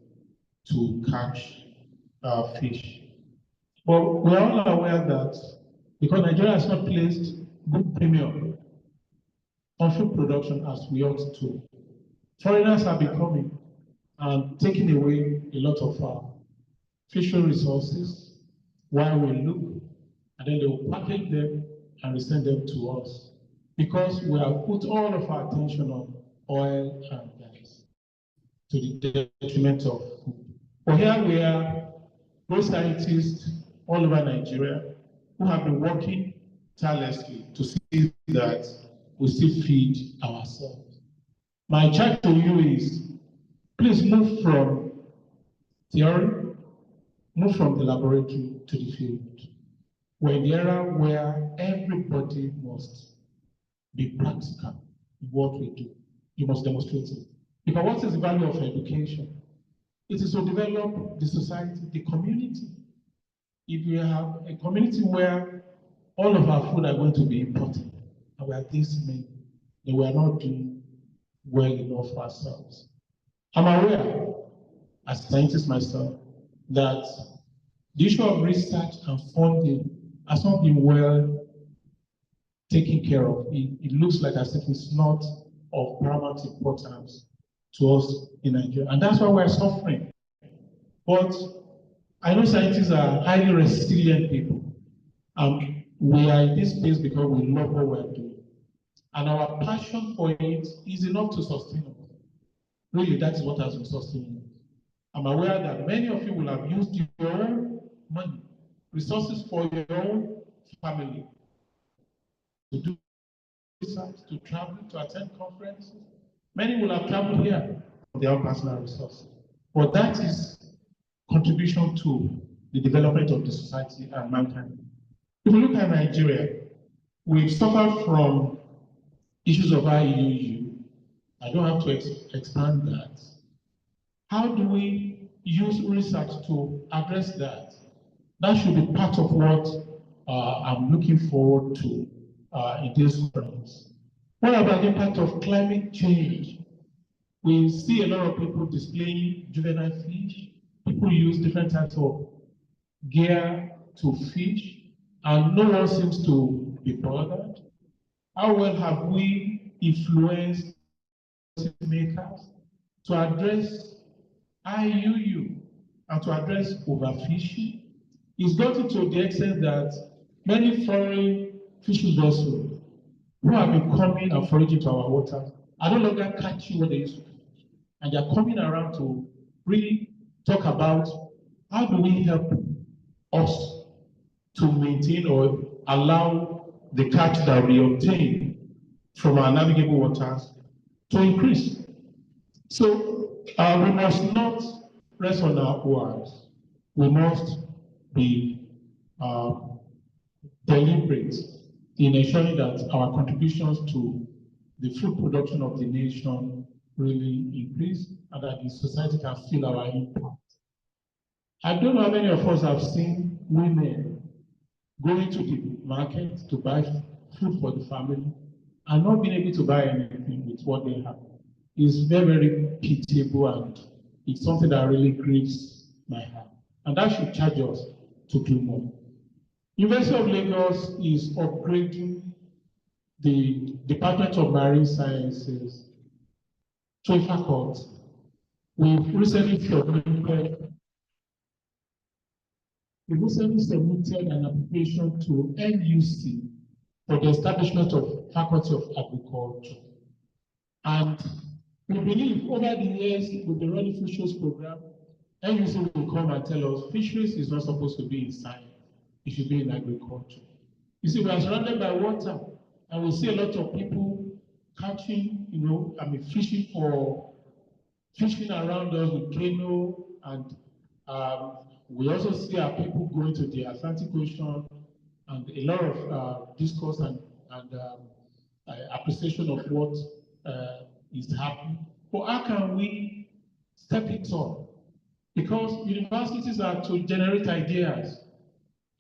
F: to catch fish. But we are all aware that because Nigeria has not placed good premium on food production as we ought to, foreigners are becoming and taking away a lot of our fishery resources while we look, and then they will package them and resend them to us because we have put all of our attention on oil and gas to the detriment of food. But here we are, those scientists all over Nigeria who have been working tirelessly to see that we still feed ourselves. My charge to you is, please move from theory, move from the laboratory to the field. We're in the era where everybody must be practical in what we do. You must demonstrate it. Because what is the value of education? It is to develop the society, the community. If you have a community where all of our food are going to be imported, and we are this many, then we are not doing well enough for ourselves. I'm aware, as a scientist myself, that the issue of research and funding has not been well taken care of. It looks like as if it's not of paramount importance to us in Nigeria. And that's why we're suffering. But I know scientists are highly resilient people. We are in this space because we love what we're doing. And our passion for it is enough to sustain us. Really, that is what has been sustaining us. I'm aware that many of you will have used your own money, resources for your own family, to do research, to travel, to attend conferences. Many will have traveled here for their own personal resources. But that is contribution to the development of the society and mankind. If you look at Nigeria, we've suffered from issues of IUU. I don't have to expand that. How do we use research to address that? That should be part of what I'm looking forward to in this conference. What about the impact of climate change? We see a lot of people displaying juvenile fish. People use different types of gear to fish, and no one seems to be bothered. How well have we influenced makers to address IUU and to address overfishing? It's gotten to the extent that many foreign fishing vessels who have been coming and foraging to our waters are no longer catching what they used to catch. And they're coming around to really talk about how do we help us to maintain or allow the catch that we obtain from our navigable waters to increase. So we must not rest on our oars. We must be deliberate in ensuring that our contributions to the food production of the nation really increase and that the society can feel our impact. I don't know how many of us have seen women going to the market to buy food for the family and not being able to buy anything with what they have. It's very, very pitiable, and it's something that really grieves my heart. And that should charge us to do more. University of Lagos is upgrading the Department of Marine Sciences to a faculty. We've recently submitted an application to NUC for the establishment of Faculty of Agriculture. And we believe over the years with the running fisheries program, NUC will come and tell us fisheries is not supposed to be in science, it should be in agriculture. You see, we are surrounded by water, and we see a lot of people catching, fishing around us with canoe, and we also see our people going to the Atlantic Ocean, and a lot of discourse and appreciation of what is happening. But how can we step it up? Because universities are to generate ideas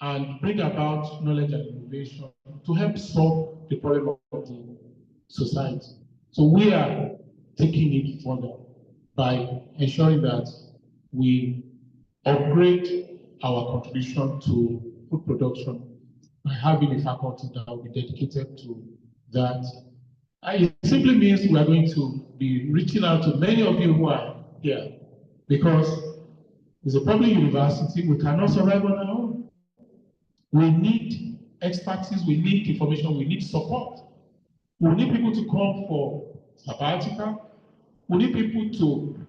F: and bring about knowledge and innovation to help solve the problem of the society. So we are taking it further by ensuring that we upgrade our contribution to food production by having a faculty that will be dedicated to that. It simply means we are going to be reaching out to many of you who are here, because it's a public university, we cannot survive on our own. We need expertise, we need information, we need support. We need people to come for sabbatical. We need people to,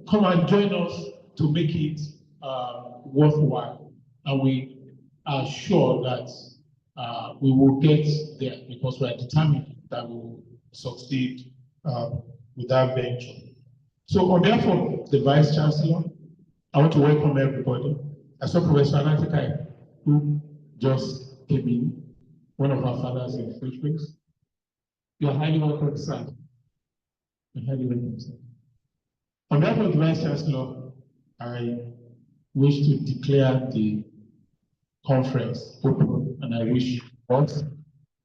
F: come and join us to make it worthwhile. And we are sure that we will get there, because we are determined that we will succeed with that venture. So on behalf of the Vice Chancellor, I want to welcome everybody. I saw Professor Anatika, who just came in, one of our fathers in fisheries. You are highly welcome, sir. You're highly welcome, sir. On behalf of the Vice Chancellor, I wish to declare the conference open, and I wish us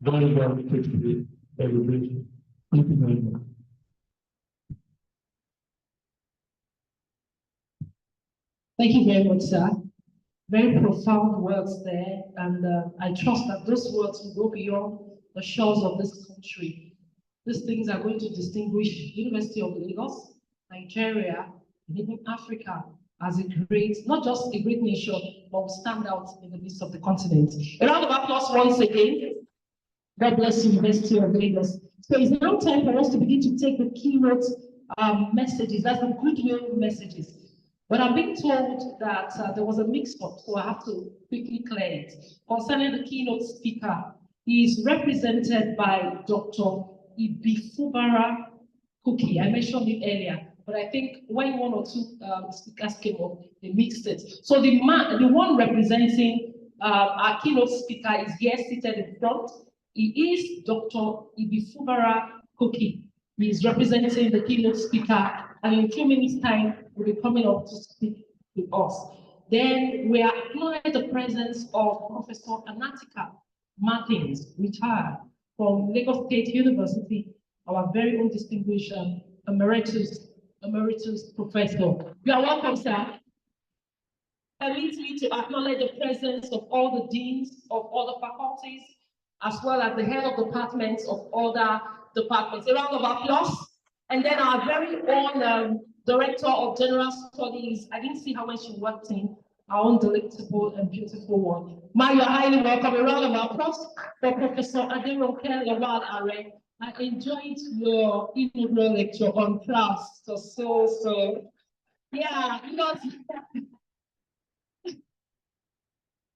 F: very, very quickly everybody. Thank you very much.
G: Thank you very much, sir. Very profound words there, and I trust that those words will go beyond the shores of this country. These things are going to distinguish University of Lagos, Nigeria, and even Africa as a great, not just a great nation, but will stand out in the midst of the continent. A round of applause once again. God bless University of Lagos. So it's now time for us to begin to take the keynote messages, that's the goodwill messages. But I'm being told that there was a mix-up, so I have to quickly clear it. Concerning the keynote speaker, he is represented by Dr. Ibifubara Cookie. I mentioned it earlier, but I think when one or two speakers came up, they mixed it. So the one representing our keynote speaker is here seated in front. He is Dr. Ibifubara Cookie. He is representing the keynote speaker, and in a few minutes' time, will be coming up to speak with us. Then we acknowledge the presence of Professor Anatika Martins, retired from Lagos State University, our very own distinguished emeritus professor. You are welcome, sir. Permit me to acknowledge the presence of all the deans of other faculties, as well as the head of departments of other departments. A round of applause. And then our very own Director of General Studies. I didn't see how much she worked in, our own delectable and beautiful one. Ma, you're highly welcome. A round of applause for Professor Aderonke Lawal Are. I enjoyed your inaugural lecture on class. So, yeah, because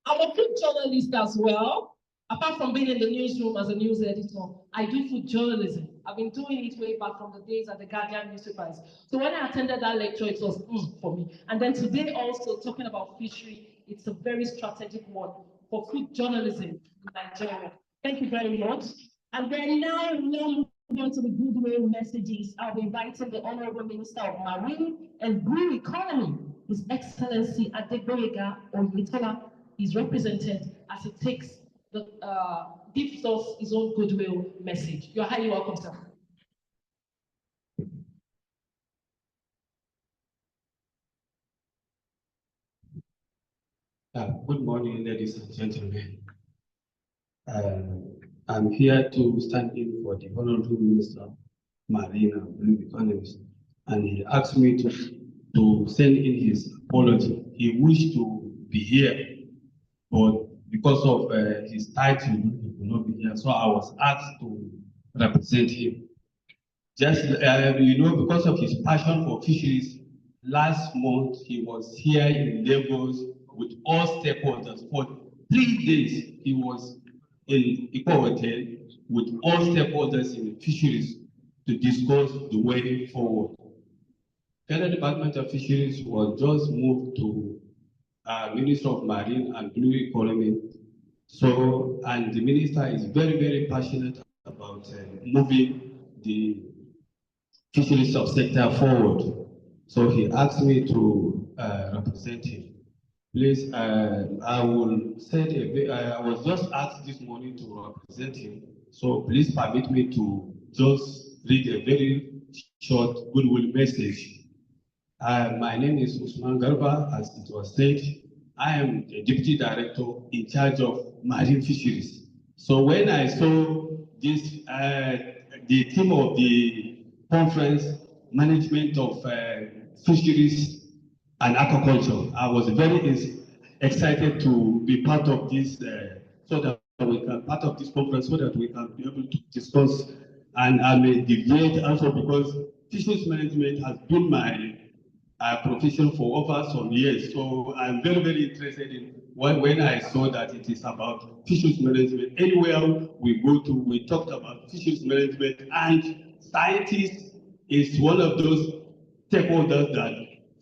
G: I'm a food journalist as well. Apart from being in the newsroom as a news editor, I do food journalism. I've been doing it way back from the days at the Guardian newspapers. So when I attended that lecture, it was for me. And then today also talking about fishery, it's a very strategic one for food journalism in Nigeria. Thank you very much. And then now moving on to the goodwill messages, I'll be inviting the Honorable Minister of Marine and Blue Economy, His Excellency Adegboyega Oyetola, is represented as he takes gives us his own goodwill message. You're highly welcome, sir.
H: Good morning, ladies and gentlemen. I'm here to stand in for the Honorable Minister of Marine and Blue Economy, and he asked me to send in his apology. He wished to be here, but because of his title, he could not be here. So I was asked to represent him. Just, because of his passion for fisheries, last month he was here in Lagos with all stakeholders. For 3 days, he was in Eco Hotel with all stakeholders in fisheries to discuss the way forward. Federal Department of Fisheries was just moved to Minister of Marine and Blue Economy. So, and the minister is very, very passionate about moving the fisheries subsector forward. So he asked me to represent him. Please, I will say, I was just asked this morning to represent him. So please permit me to just read a very short goodwill message. My name is Usman Garba, as it was said. I am the Deputy Director in charge of marine fisheries. So when I saw this, the theme of the conference, management of fisheries and aquaculture, I was very excited to be part of this, so that we can part of this conference, so that we can be able to discuss. And I may deviate also because fisheries management has been my profession for over some years. So I'm very, very interested in when I saw that it is about fisheries management. Anywhere we go to, we talked about fisheries management, and scientists is one of those stakeholders that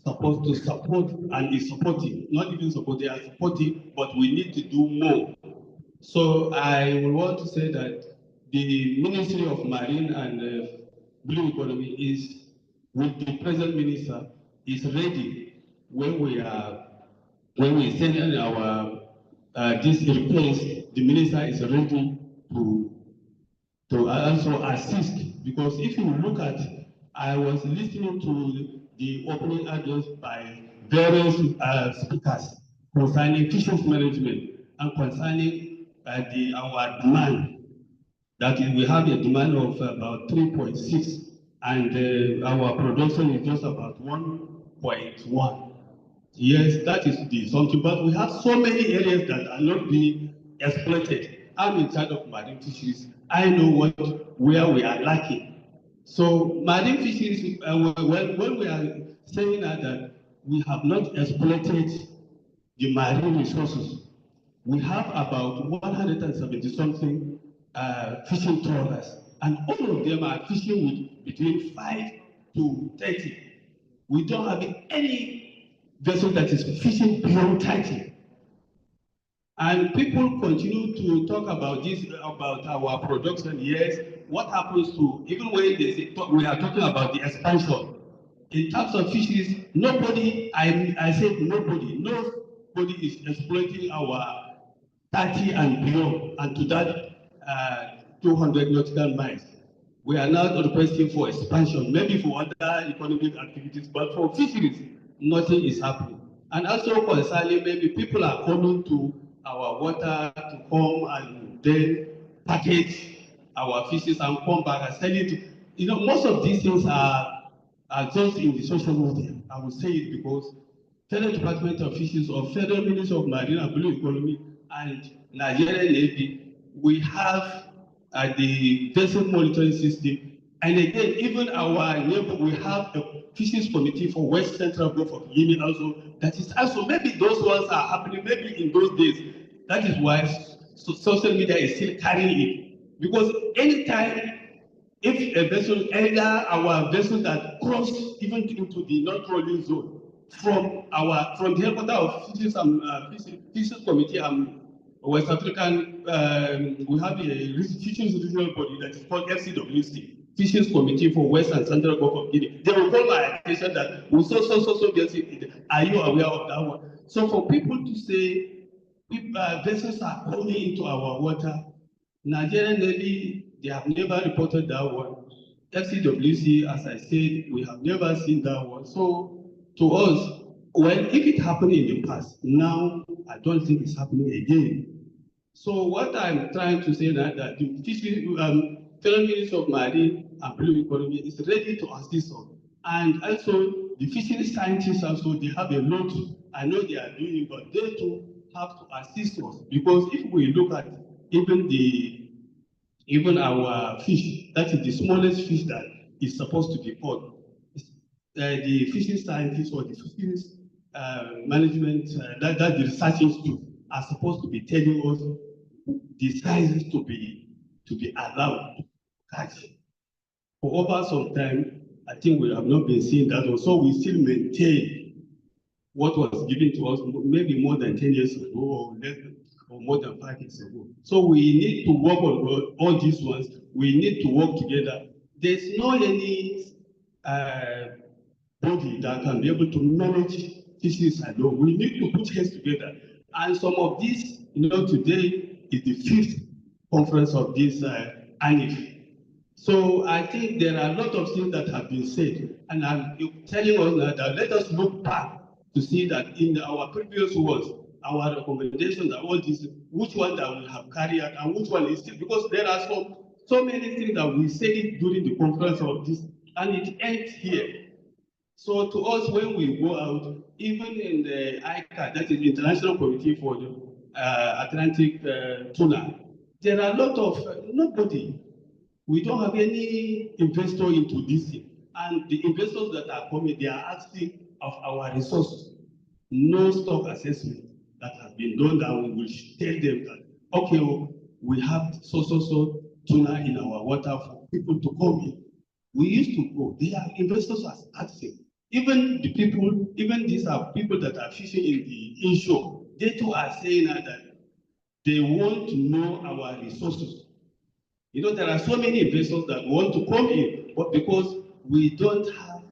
H: supposed to support and is supporting, not even support, they are supporting, but we need to do more. So I will want to say that the Ministry of Marine and Blue Economy is, with the present minister, is ready when we send in our this request. The minister is ready to also assist, because if you look at, I was listening to the opening address by various speakers concerning fisheries management and concerning our demand. That is, we have a demand of about 3.6, and our production is just about 1.1. Yes, that is the something, but we have so many areas that are not being exploited. I'm in charge of marine fisheries. I know where we are lacking. So marine fisheries, when we are saying that we have not exploited the marine resources, we have about 170 something fishing trawlers, and all of them are fishing with between 5 to 30. We don't have any vessel that is fishing beyond 30. And people continue to talk about this, about our production. Yes, what happens to, even when they say, we are talking about the expansion. In terms of fisheries, nobody, I said nobody is exploiting our 30 and beyond, and to that 200 nautical miles. We are now requesting for expansion, maybe for other economic activities, but for fisheries, nothing is happening. And also concerning, maybe people are coming to our water to come and then package our fishes and come back and sell it. You know, most of these things are just in the social media. I will say it because Federal Department of Fisheries or Federal Ministry of Marine and Blue Economy and Nigerian Navy, we have the vessel monitoring system. And again, even our neighbor, we have a fisheries committee for West Central Gulf of Guinea also. That is also, maybe those ones are happening, maybe in those days. That is why social media is still carrying it. Because anytime, if a vessel, either our vessel that cross even into the non-trawling zone, from the headquarters of Fisheries Committee and West African, we have a fisheries regional body that is called FCWC, Fisheries Committee for West and Central Gulf of Guinea. They will call my attention that we so are you aware of that one? So for people to say vessels are coming into our water, Nigerian Navy, they have never reported that one. FCWC, as I said, we have never seen that one. So to us, well, if it happened in the past, now I don't think it's happening again. So what I'm trying to say now that the Federal Ministry of Marine and Blue Economy is ready to assist us. And also the fishery scientists also, they have a lot, I know they are doing it, but they too have to assist us. Because if we look at even our fish, that is the smallest fish that is supposed to be caught, the fishing scientists or the fisheries management, that the research institute are supposed to be telling us the sizes to be allowed to catch. For over some time, I think we have not been seeing that, so we still maintain what was given to us maybe more than 10 years ago or less, or more than 5 years ago. So we need to work on all these ones. We need to work together. There's no any body that can be able to manage fisheries alone. We need to put heads together. And some of these, today is the 5th conference of this Anifs. So I think there are a lot of things that have been said. And I'm telling us now that let us look back to see that in our previous words, our recommendations are all these, which one that we have carried out and which one is still, because there are so many things that we said during the conference of this, and it ends here. So to us, when we go out, even in the ICA, that is the International Committee for the Atlantic Tuna, there are a lot of, nobody, we don't have any investor into this thing. And the investors that are coming, they are asking of our resources. No stock assessment that has been done, that we will tell them that, okay, we have so tuna in our water for people to come in. We used to go, they are investors are asking. Even these are people that are fishing in the inshore, they too are saying that they want to know our resources. There are so many investors that want to come in, but because we don't have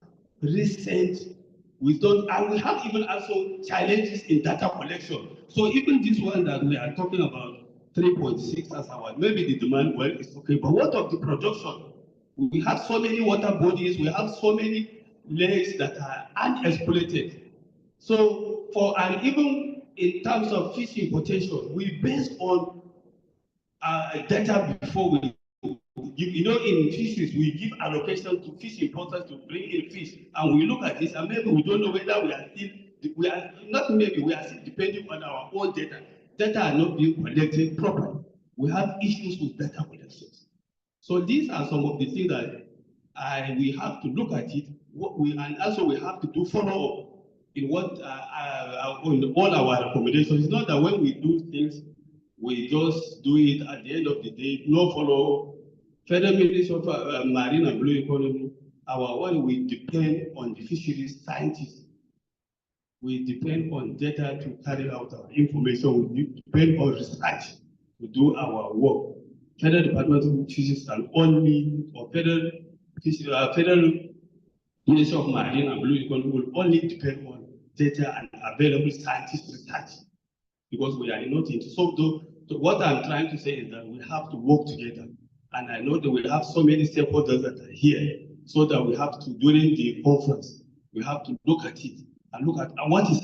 H: and we have even also challenges in data collection. So even this one that we are talking about, 3.6 as our, maybe the demand, well, it's okay, but what of the production? We have so many water bodies, we have so many lakes that are unexploited. So and even in terms of fishing potential, we based on data before we give, in fisheries, we give allocation to fish importers to bring in fish, and we look at this, and maybe we don't know whether we are still depending on our own data. Data are not being collected properly. We have issues with data collections. So these are some of the things that we have to look at it. And also we have to do follow up in what in all our recommendations. It's not that when we do things, we just do it at the end of the day, no follow up. Federal Ministry of Marine and Blue Economy, our one, we depend on the fisheries scientists. We depend on data to carry out our information. We depend on research to do our work. Federal Department of Fisheries can only, or Federal Ministry of Marine and Blue Economy will only depend on data and available scientific research, because we are not into. So what I'm trying to say is that we have to work together. And I know that we have so many stakeholders that are here, so that we have to, during the conference, we have to look at it and look at what is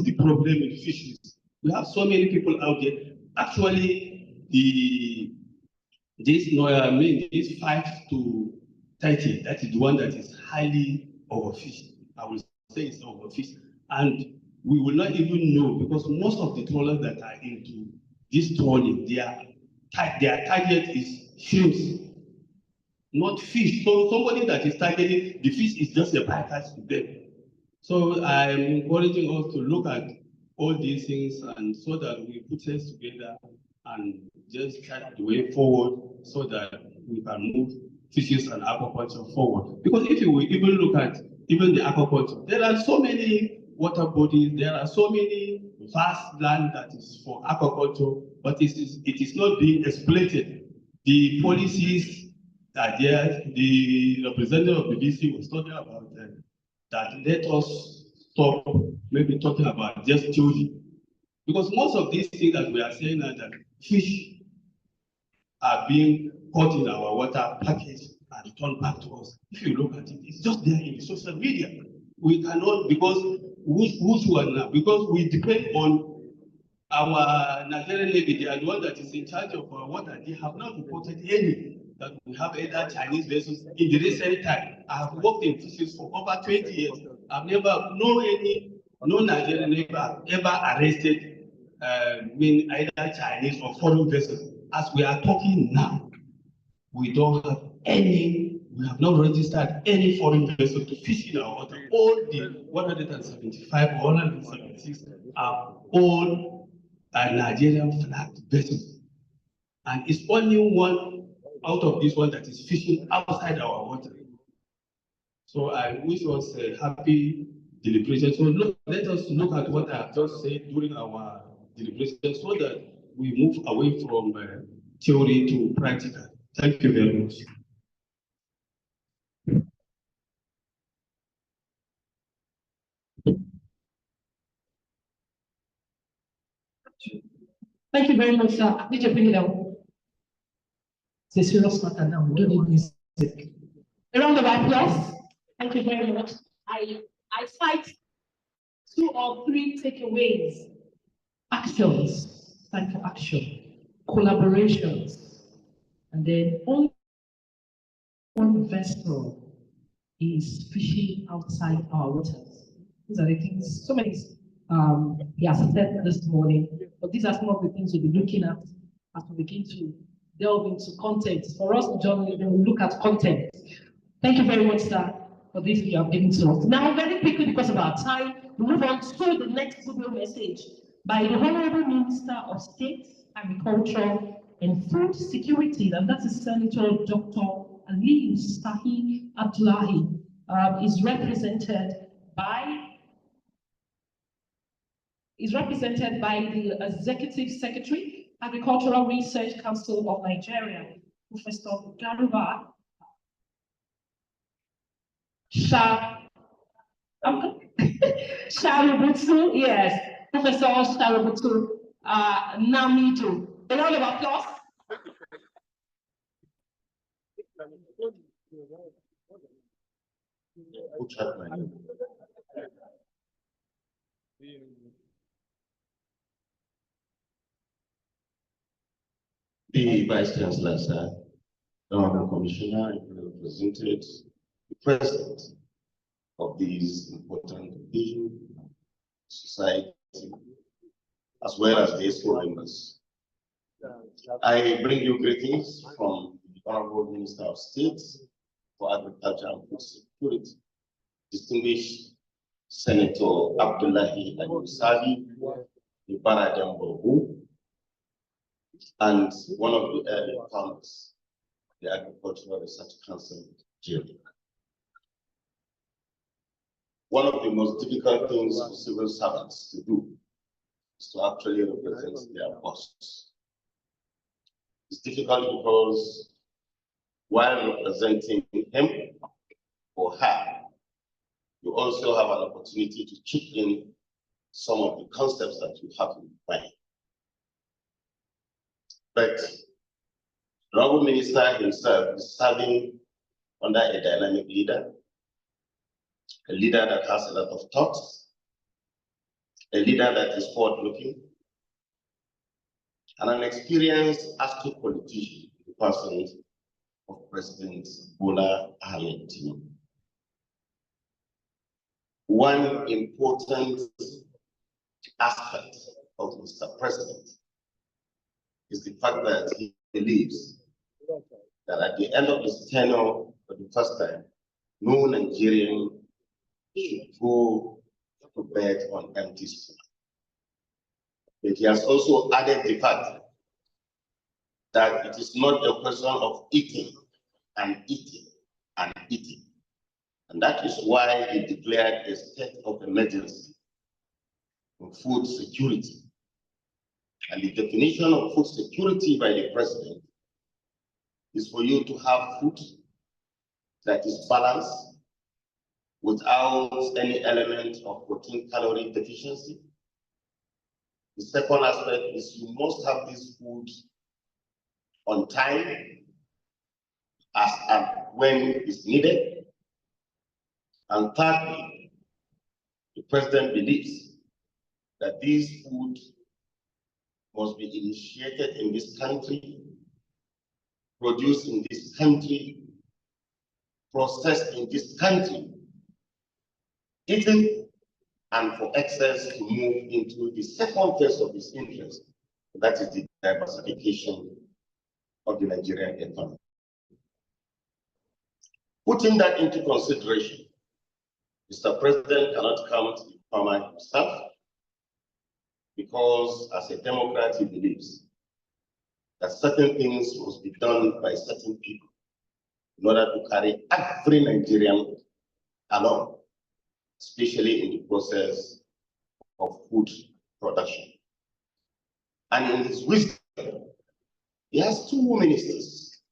H: the problem in fisheries. We have so many people out there. Actually, this 5 to 30, that is the one that is highly overfished. I will say it's overfished. And we will not even know, because most of the trawlers that are into this trawling, their target is shrimps, not fish. So somebody that is targeting the fish is just a bypass to them. So I'm encouraging us to look at all these things, and so that we put heads together and just chart the way forward, so that we can move fisheries and aquaculture forward. Because if you will even look at even the aquaculture, there are so many water bodies, there are so many vast land that is for aquaculture, but it is not being exploited. The policies are there. The representative of the DC was talking about that. Let us stop maybe talking about just theory. Because most of these things that we are saying are that fish are being caught in our water, packaged and returned back to us. If you look at it, it's just there in the social media. We cannot, because which one now? Because we depend on our Nigerian Navy. They are the one that is in charge of our water. They have not reported any that we have either Chinese vessels in the recent time. I have worked in fisheries for over 20 years. I've never no Nigerian Navy ever arrested either Chinese or foreign vessels. As we are talking now, we don't have any, we have not registered any foreign vessel to fish in our water. All the 175 or 176 are all Nigerian flagged vessels. And it's only one out of this one that is fishing outside our water. So I wish us a happy deliberation. So let us look at what I have just said during our deliberation, so that we move away from theory to practical. Thank you very much.
G: Thank you very much, sir. DJ Pinidao. It's a serious matter now. We don't need music. A round of applause. Thank you very much. I cite 2 or 3 takeaways. Actions. Time for action. Collaborations. And then only one vessel is fishing outside our waters. These are the things, so many he has said this morning, but these are some of the things we'll be looking at as we begin to delve into content. For us, journalists, we look at content. Thank you very much, sir, for this you have given to us. Now, very quickly, because of our time, we move on to the next video message by the Honorable Minister of State, Agriculture and Food Security, and that is Senator Dr. Ali Sahi Abdullahi, is represented by the Executive Secretary, Agricultural Research Council of Nigeria, Professor Garuba Sharubutu, yes, Professor Sharubutu Namidu. A round of applause.
I: The Vice Chancellor, sir, the Honorable Commissioner, represented the President of these important division, society, as well as the school members. I bring you greetings from the Honorable Minister of State for Agriculture and Food Security, distinguished Senator Abdullahi Al-Musavi, the Baradambo, and one of the early founders, the Agricultural Research Council, Unilag. One of the most difficult things for civil servants to do is to actually represent their boss. It's difficult because while representing him or her, you also have an opportunity to chip in some of the concepts that you have in mind. But the Honorable Minister himself is serving under a dynamic leader, a leader that has a lot of thoughts, a leader that is forward-looking, and an experienced, astute politician, the person of President Bola Ahmed Tinubu. One important aspect of Mr. President is the fact that he believes that at the end of his tenure, for the first time, no Nigerian should go to bed on empty stomach. But he has also added the fact that it is not a question of eating and eating and eating. And that is why he declared a state of emergency on food security. And the definition of food security by the president is for you to have food that is balanced without any element of protein calorie deficiency. The second aspect is you must have this food on time as and when it's needed. And thirdly, the president believes that this food must be initiated in this country, produced in this country, processed in this country, eaten, and for excess to move into the second phase of his interest, that is the diversification of the Nigerian economy. Putting that into consideration, Mr. President cannot come to the farmer himself because as a Democrat, he believes that certain things must be done by certain people in order to carry every Nigerian along, especially in the process of food production. And in his wisdom, he has two ministers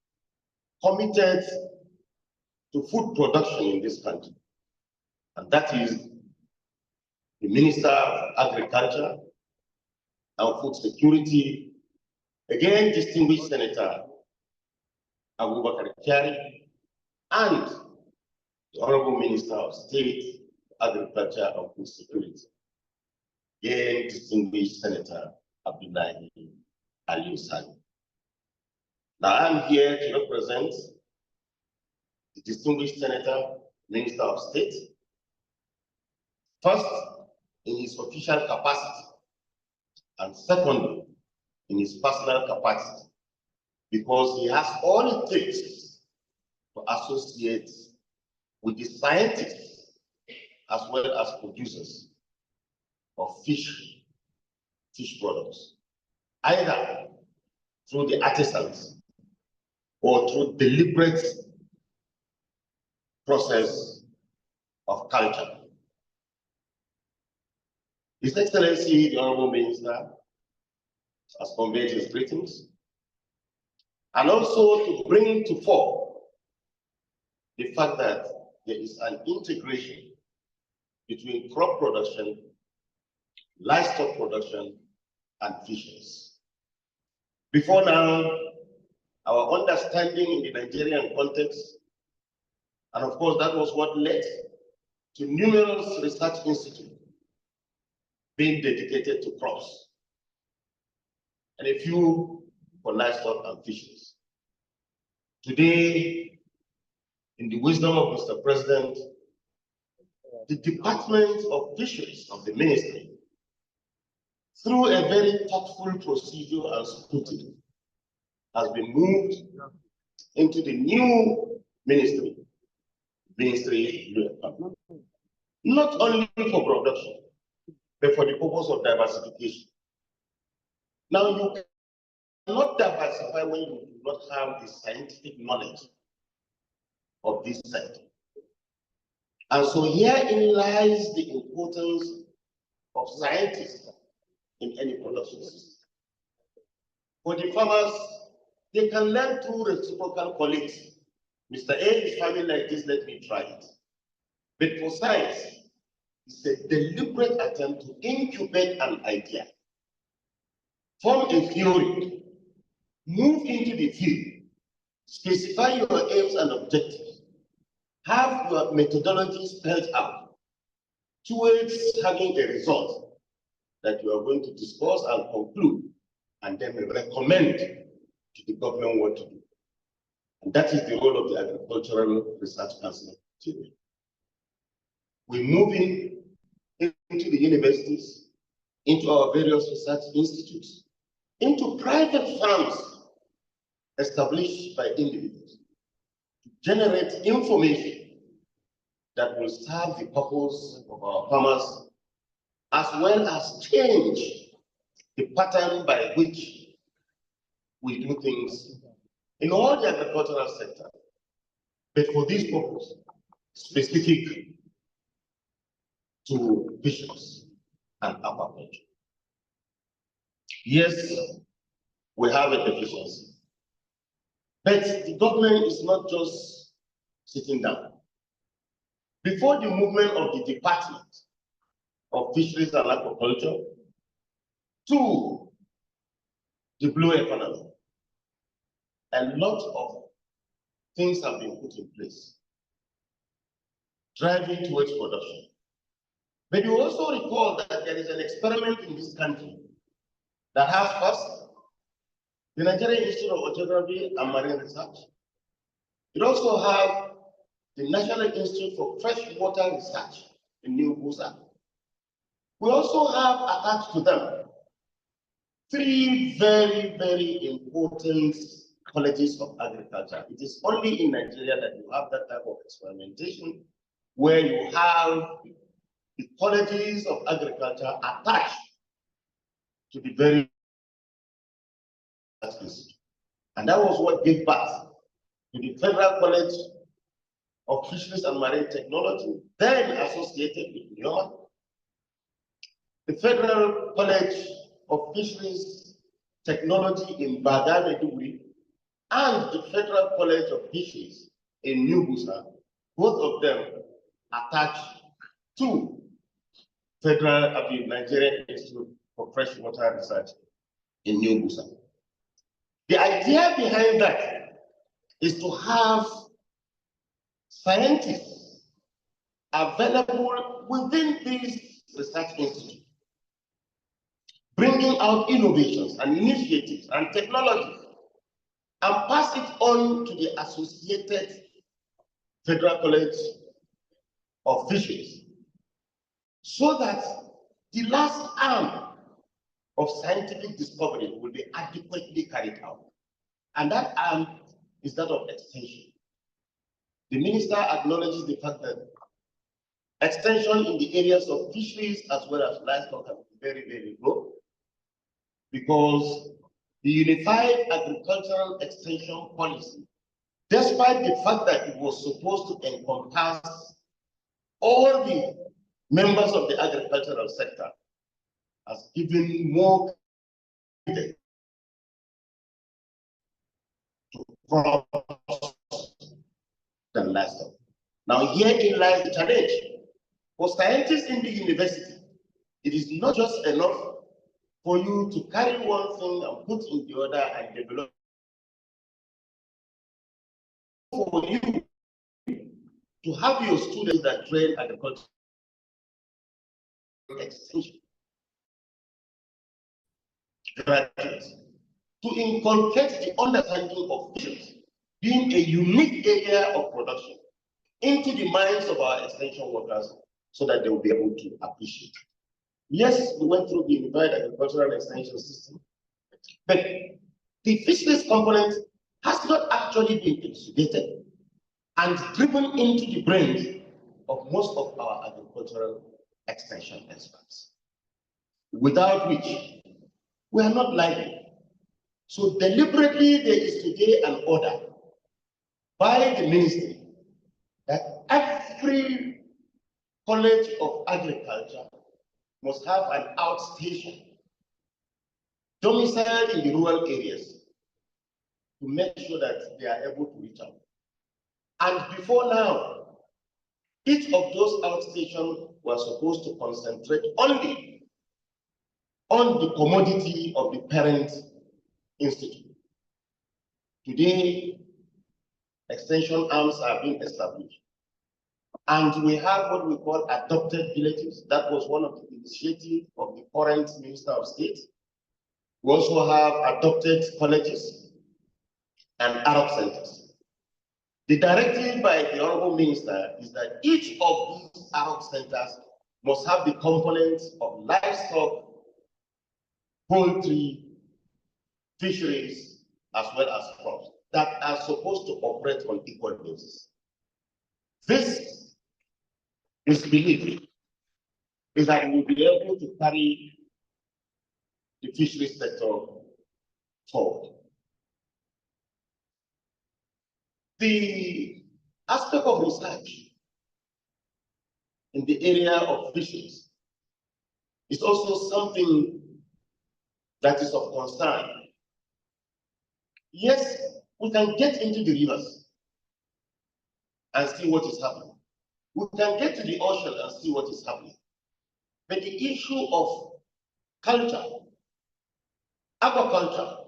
I: committed to food production in this country. And that is the Minister of Agriculture and Food Security, again distinguished Senator Abubakar Kyari, and the Honorable Minister of State, Agriculture and Food Security, again distinguished Senator Abdullahi Al-Musavi. Now I'm here to represent the distinguished Senator, Minister of State, first in his official capacity, and secondly in his personal capacity, because he has all it takes to associate with the scientists as well as producers of fish products, either through the artisans or through deliberate process of culture. His Excellency, the Honorable Minister, has conveyed his greetings, and also to bring to fore the fact that there is an integration between crop production, livestock production, and fisheries. Before now, our understanding in the Nigerian context, and of course that was what led to numerous research institutes being dedicated to crops, and a few for livestock and fisheries. Today, in the wisdom of Mr. President, the Department of Fisheries of the Ministry, through a very thoughtful procedure and scrutiny, has been moved into the new ministry, not only for production, but for the purpose of diversification. Now, you cannot diversify when you do not have the scientific knowledge of this sector. And so herein lies the importance of scientists in any production system. For the farmers, they can learn through reciprocal colleagues. Mr. A is farming like this, let me try it. But for science, it's a deliberate attempt to incubate an idea, form a theory, move into the field, specify your aims and objectives, have your methodology spelled out towards having a result that you are going to discuss and conclude, and then recommend to the government what to do. And that is the role of the Agricultural Research Council today. We move into the universities, into our various research institutes, into private farms established by individuals to generate information that will serve the purpose of our farmers, as well as change the pattern by which we do things in all the agricultural sector, but for this purpose, specific to fisheries and aquaculture. Yes, we have a deficiency, but the government is not just sitting down. Before the movement of the Department of Fisheries and Aquaculture to the blue economy, a lot of things have been put in place, driving towards production. But you also recall that there is an experiment in this country that has first the Nigerian Institute of Oceanography and Marine Research. It also has the National Institute for Freshwater Research in New Busa. We also have attached to them three very, very important colleges of agriculture. It is only in Nigeria that you have that type of experimentation, where you have the colleges of agriculture attached to the very institute. And that was what gave birth to the Federal College of Fisheries and Marine Technology, then associated with NIOMA, the Federal College of Fisheries Technology in Badagry, and the Federal College of Fisheries in New Busa, both of them attached to Nigerian Institute for Freshwater Research in New Busa. The idea behind that is to have scientists available within these research institutes, bringing out innovations and initiatives and technologies, and pass it on to the associated Federal College of Fisheries, so that the last arm of scientific discovery will be adequately carried out. And that arm is that of extension. The minister acknowledges the fact that extension in the areas of fisheries as well as livestock have been very, very low, because the Unified Agricultural Extension Policy, despite the fact that it was supposed to encompass all the members of the agricultural sector, has given more credit to crops than livestock. Now, herein lies the challenge. For scientists in the university, it is not just enough for you to carry one thing and put in the other and develop. For you to have your students that train agriculture extension, graduates to inculcate the understanding of fisheries being a unique area of production into the minds of our extension workers so that they will be able to appreciate it. Yes, we went through the unified agricultural extension system, but the fisheries component has not actually been elucidated and driven into the brains of most of our agricultural extension experts, without which we are not likely. So deliberately there is today an order by the ministry that every college of agriculture must have an outstation domiciled in the rural areas to make sure that they are able to reach out. And before now, each of those outstations were supposed to concentrate only on the commodity of the parent institute. Today, extension arms are being established. And we have what we call adopted villages. That was one of the initiatives of the current Minister of State. We also have adopted colleges and Arab centers. The directive by the Honorable Minister is that each of these Arab centers must have the components of livestock, poultry, fisheries, as well as crops that are supposed to operate on equal basis. This is believed is that we will be able to carry the fisheries sector forward. The aspect of research in the area of fisheries is also something that is of concern. Yes, we can get into the rivers and see what is happening. We can get to the ocean and see what is happening. But the issue of culture, aquaculture,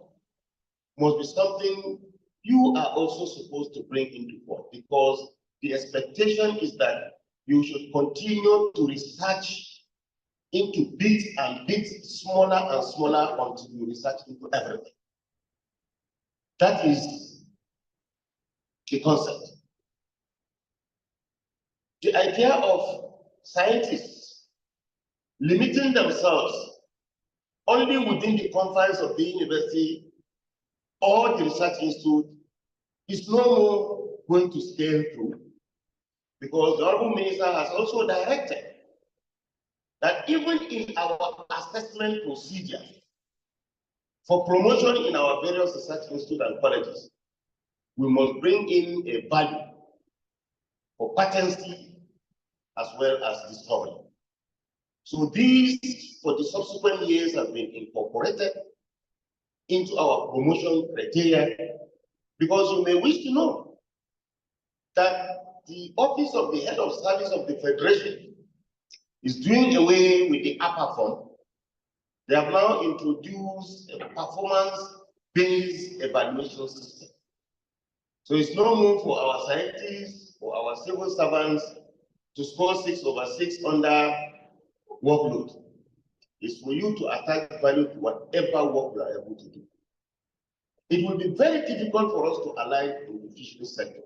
I: must be something you are also supposed to bring into force, because the expectation is that you should continue to research into bits and bits, smaller and smaller, until you research into everything. That is the concept. The idea of scientists limiting themselves only within the confines of the university or the research institute is no more going to scale through, because the Honorable Minister has also directed that even in our assessment procedure for promotion in our various research institutes and colleges, we must bring in a value for patency as well as discovery. So these, for the subsequent years, have been incorporated into our promotion criteria, because you may wish to know that the Office of the Head of Service of the Federation is doing away with the upper form. They have now introduced a performance-based evaluation system. So it's no more for our scientists or our civil servants to score 6/6 under workload. It's for you to attach value to whatever work you are able to do. It will be very difficult for us to align in the fisheries sector.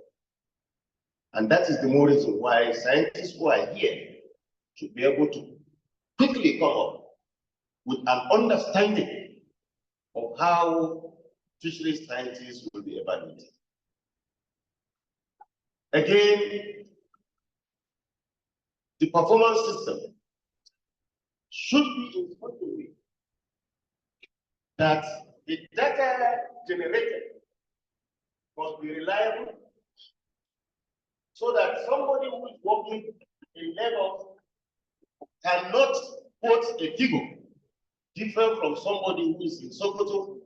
I: And that is the more reason why scientists who are here should be able to quickly come up with an understanding of how fisheries scientists will be evaluated. Again, the performance system should be in such a way that the data generated must be reliable, so that somebody who is working in Lagos cannot quote a figure different from somebody who is in Sokoto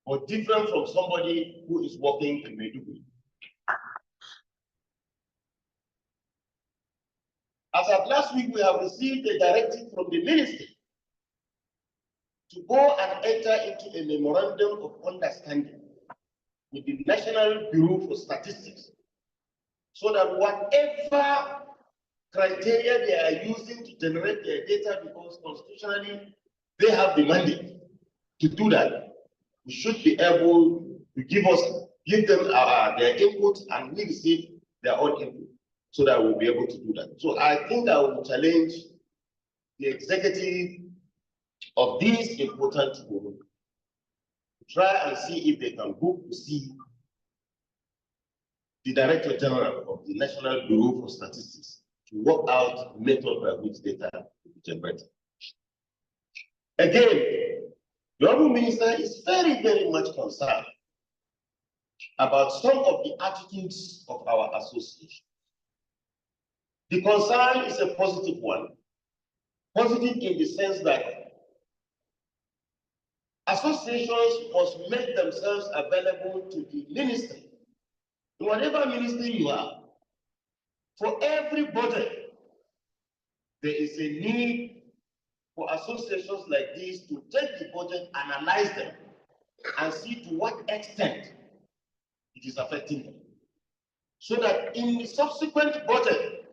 I: or different from somebody who is working in Maiduguri. As of last week, we have received a directive from the ministry to go and enter into a memorandum of understanding with the National Bureau for Statistics, so that whatever criteria they are using to generate their data, because constitutionally they have the mandate to do that, we should be able to give them their input, and we receive their own input, so that we'll be able to do that. So I think I will challenge the executive of these important women to try and see if they can book to see the Director General of the National Bureau for Statistics to work out the method by which data will be generated. Again, the Honorable Minister is very, very much concerned about some of the attitudes of our association. The concern is a positive one. Positive in the sense that associations must make themselves available to the ministry. In whatever ministry you are, for every budget, there is a need for associations like this to take the budget, analyze them, and see to what extent it is affecting them. So that in the subsequent budget,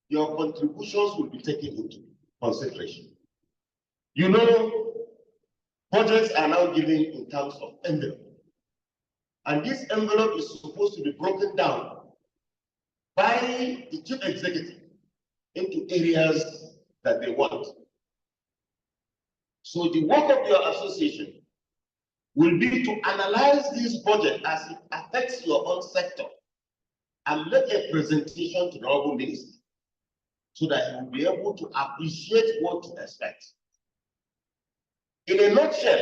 I: your contributions will be taken into consideration. You know, budgets are now given in terms of envelope. And this envelope is supposed to be broken down by the chief executive into areas that they want. So the work of your association will be to analyze this budget as it affects your own sector and make a presentation to the Honorable Minister so that he will be able to appreciate what to expect. In a nutshell,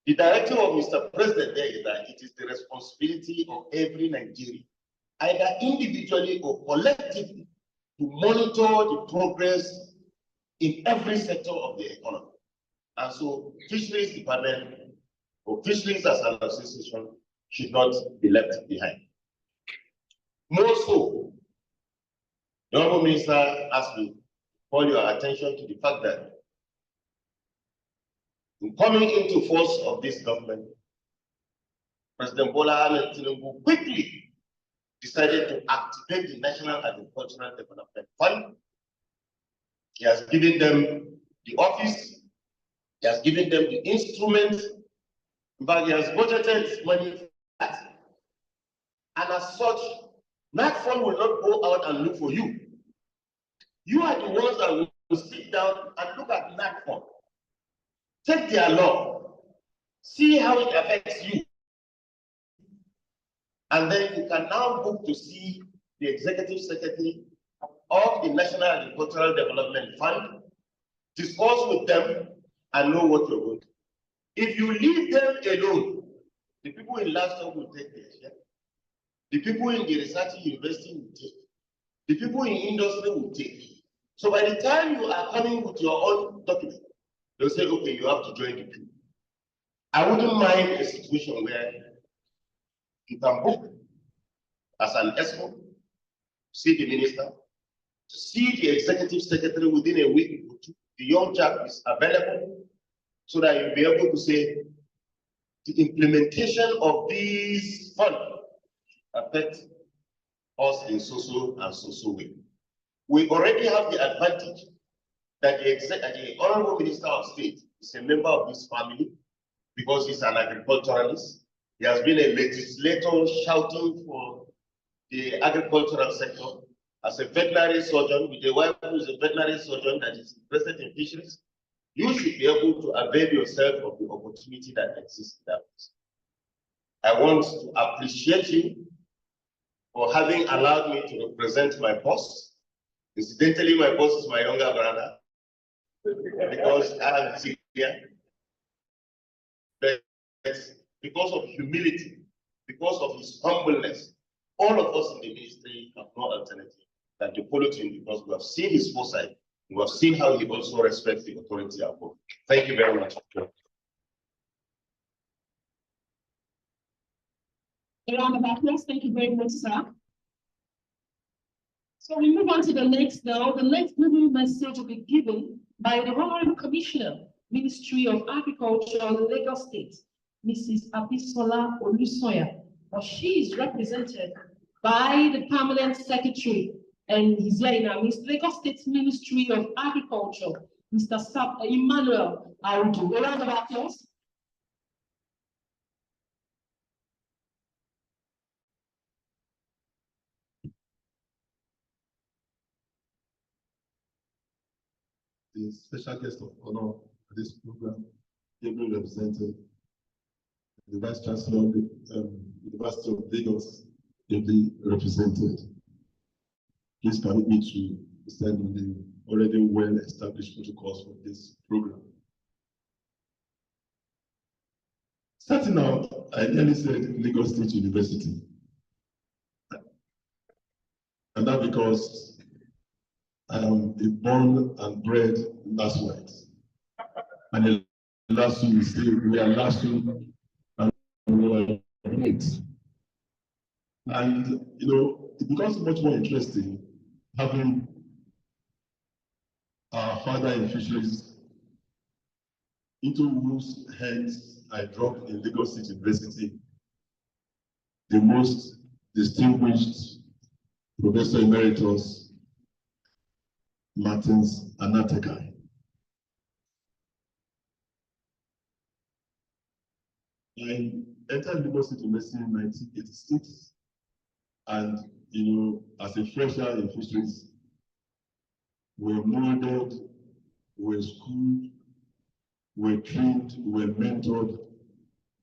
I: the directive of Mr. President there is that it is the responsibility of every Nigerian, either individually or collectively, to monitor the progress in every sector of the economy. And so Fisheries Department or Fisheries as an association should not be left behind. More so, the Honorable Minister asked me to call your attention to the fact that in coming into force of this government, President Bola Ahmed Tinubu quickly decided to activate the National Agricultural Development Fund. He has given them the office, he has given them the instrument, but he has budgeted money for that. And as such, that fund will not go out and look for you. You are the ones that will sit down and look at that fund. Take their law, see how it affects you. And then you can now book to see the executive secretary of the National Agricultural Development Fund, discuss with them, and know what you're going to do. If you leave them alone, the people in livestock will take their share. The people in the research university will take. The people in industry will take. So by the time you are coming with your own document, they'll say, okay, you have to join the queue. I wouldn't mind a situation where you can book as an escort, see the minister, to see the executive secretary within a week or two. The young chap is available so that you'll be able to say the implementation of these funds affect us in so and so way. We already have the advantage that the Honorable Minister of State is a member of this family because he's an agriculturalist. He has been a legislator shouting for the agricultural sector as a veterinary surgeon with a wife who is a veterinary surgeon that is interested in fisheries. You should be able to avail yourself of the opportunity that exists in that place. I want to appreciate you for having allowed me to represent my boss. Incidentally, my boss is my younger brother because I am senior. But because of humility, because of his humbleness, all of us in the ministry have no alternative than to follow him because we have seen his foresight. We have seen how he also respects the authority above. Thank you very much.
G: A round of applause. Thank you very much, sir. So we move on to the next now. The next message will be given by the Honorable Commissioner, Ministry of Agriculture, Lagos State, Mrs. Abisola Olusoya. She is represented by the Permanent Secretary, and he's here in our Lagos State Ministry of Agriculture, Mr. Emmanuel Arudu. A round of applause.
C: the special guest of honor for this program, ably represented, the Vice Chancellor of the University of Lagos, ably represented. Please permit me to stand on the already well-established protocols for this program. Starting out, I nearly said Lagos State University. And that because I am a born and bred LASUite. And a LASU will say we are LASU and we are great. And it becomes much more interesting having our father in fisheries, into whose hands I dropped in Lagos State University, the most distinguished Professor Emeritus Martins Anatekai. I entered Lagos State University in 1986, and as a fresher in fisheries, we're molded, we're schooled, we're trained, we're mentored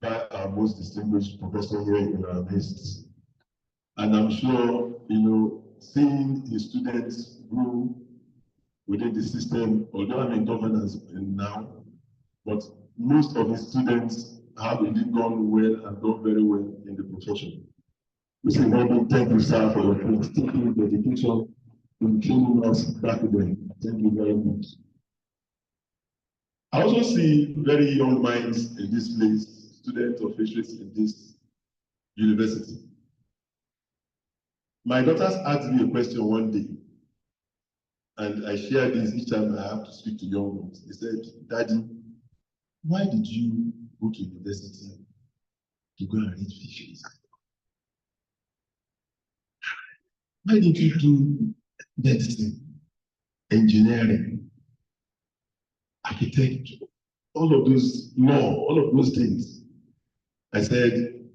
C: by our most distinguished professor here in our midst. And I'm sure, seeing the students grow within the system, although I'm in governance now, but most of the students have indeed gone well and done very well in the profession. We say, thank you, sir, for your painstaking dedication in training us back then. Thank you very much. I also see very young minds in this place, students of fisheries in this university. My daughters asked me a question one day, and I share this each time I have to speak to young ones. They said, Daddy, why did you go to university to go and read fisheries? Why didn't you do medicine, engineering, architecture, all of those law, all of those things? I said,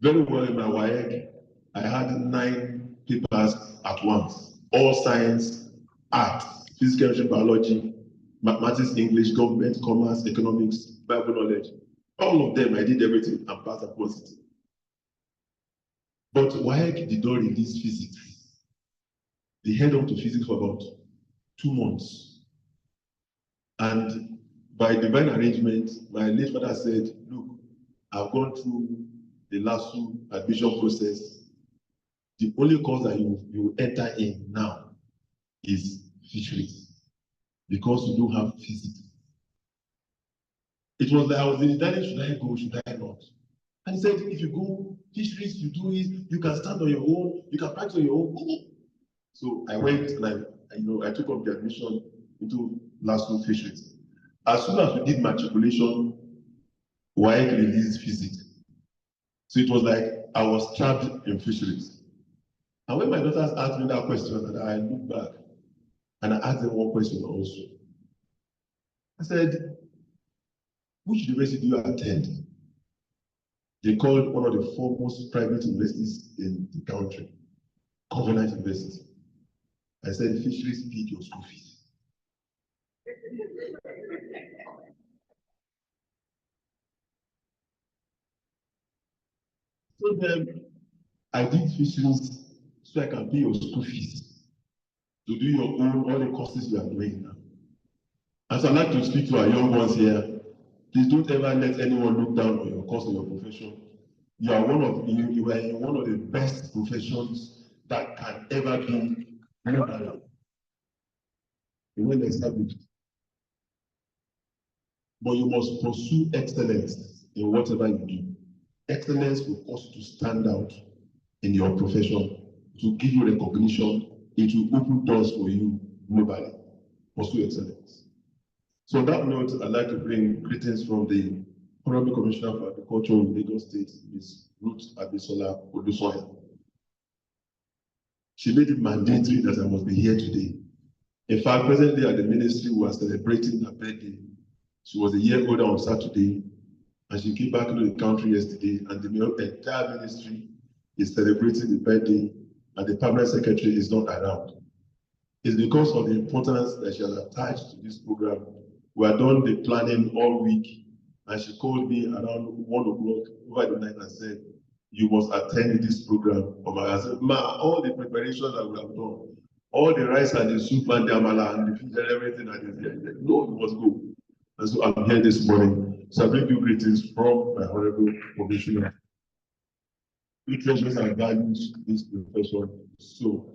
C: very well in my WAEC, I had 9 papers at once, all science, arts, physics, chemistry, biology, mathematics, English, government, commerce, economics, Bible knowledge. All of them, I did everything and passed at positive. But WAEC did not release physics. They held on to physics for about 2 months. And by divine arrangement, my late father said, look, I've gone through the LASU admission process. The only course that you enter in now is fisheries, because you don't have physics. It was like I was in the should I go, should I not? And he said, if you go fisheries, you do it, you can stand on your own, you can practice on your own. So I went and I took up the admission into LASU fisheries. As soon as we did matriculation, WAEC released physics. So it was like I was trapped in fisheries. And when my daughters asked me that question, and I looked back and I asked them one question also. I said, which university do you attend? They called one of the foremost private universities in the country, Covenant University. I said, fisheries paid your school fees. So then I did fisheries so I can pay your school fees to do your own, all the courses you are doing now. And so I'd like to speak to our young ones here. Please don't ever let anyone look down on your course or your profession. You are you are in one of the best professions that can ever be well established. But you must pursue excellence in whatever you do. Excellence will cause you to stand out in your profession, to give you recognition. It will open doors for you globally. Pursue excellence. So on that note, I'd like to bring greetings from the Honorable Commissioner for Agriculture in Lagos State, Ms. Ruth Abisola Odusoya. She made it mandatory that I must be here today. In fact, presently at the ministry, we are celebrating her birthday. She was a year older on Saturday, and she came back into the country yesterday, and the entire ministry is celebrating the birthday, and the permanent secretary is not around.
J: It's because of the importance that she has attached to this program. We had done the planning all week, and she called me around 1 o'clock over the night and said, "You must attend this program." I said, "Ma, all the preparations that we have done, all the rice and the soup and the amala and the fish and everything that is here, no, you must go." And so I'm here this morning. So I bring you greetings from my honorable commissioner. Who treasures and values this profession so.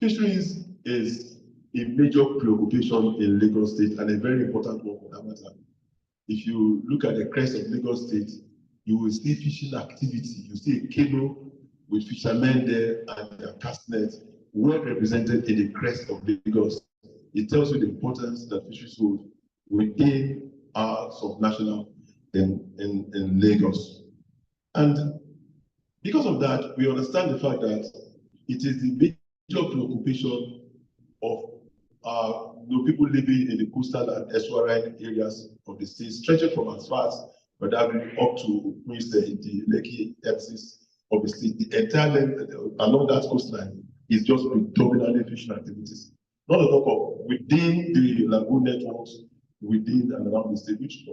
J: Fisheries is a major preoccupation in Lagos State and a very important one for that matter. If you look at the crest of Lagos State, you will see fishing activity. You see a canoe with fishermen there and their cast nets well represented in the crest of Lagos. It tells you the importance that fisheries hold within our subnational in Lagos. And because of that, we understand the fact that it is the major preoccupation of people living in the coastal and estuarine areas of the state, stretching from as far as Badagry up to the Lekki axis of the state. The entire length along that coastline is just predominantly fishing activities. Not to talk of within the lagoon networks, within and around the state, which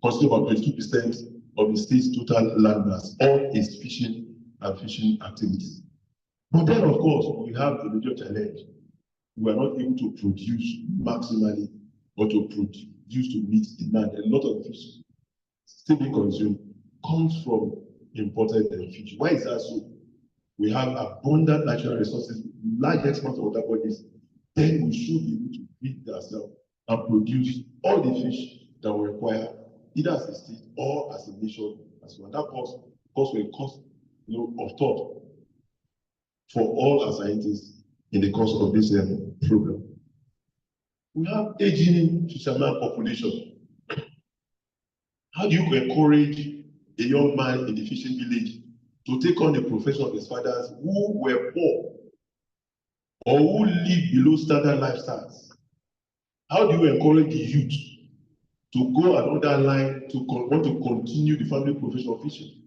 J: constitute about 22% of the state's total land mass. All is fishing and fishing activities. But then, of course, we have a major challenge. We are not able to produce maximally or to produce to meet demand. A lot of fish still being consumed comes from imported fish. Why is that so? We have abundant natural resources, large exports of water bodies. Then we should be able to feed ourselves and produce all the fish that we require, either as a state or as a nation as well. That calls for a cost of thought for all our scientists in the course of this program. We have aging fisherman population. How do you encourage a young man in the fishing village to take on the profession of his fathers who were poor or who live below standard lifestyles? How do you encourage the youth to go another line to want to continue the family profession of fishing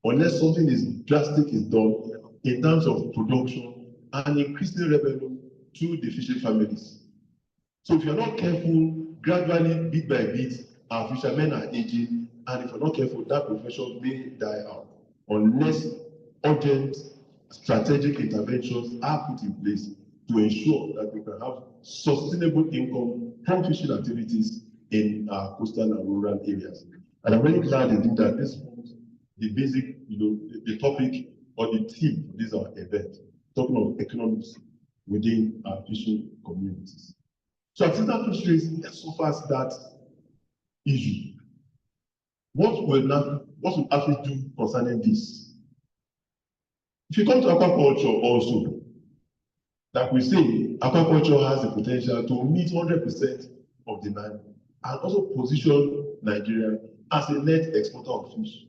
J: unless something is drastic is done in terms of production and increasing revenue to the fishing families? So if you're not careful, gradually, bit by bit, our fishermen are aging, and if you're not careful, that profession may die out unless urgent strategic interventions are put in place to ensure that we can have sustainable income from fishing activities in our coastal and rural areas. And I'm very glad indeed that this was the basic, the topic or the theme for this our event, talking of economics within our fishing communities. So artisanal fisheries suffers that issue. What will actually do concerning this? If you come to aquaculture also, like we say, aquaculture has the potential to meet 100% of demand and also position Nigeria as a net exporter of fish.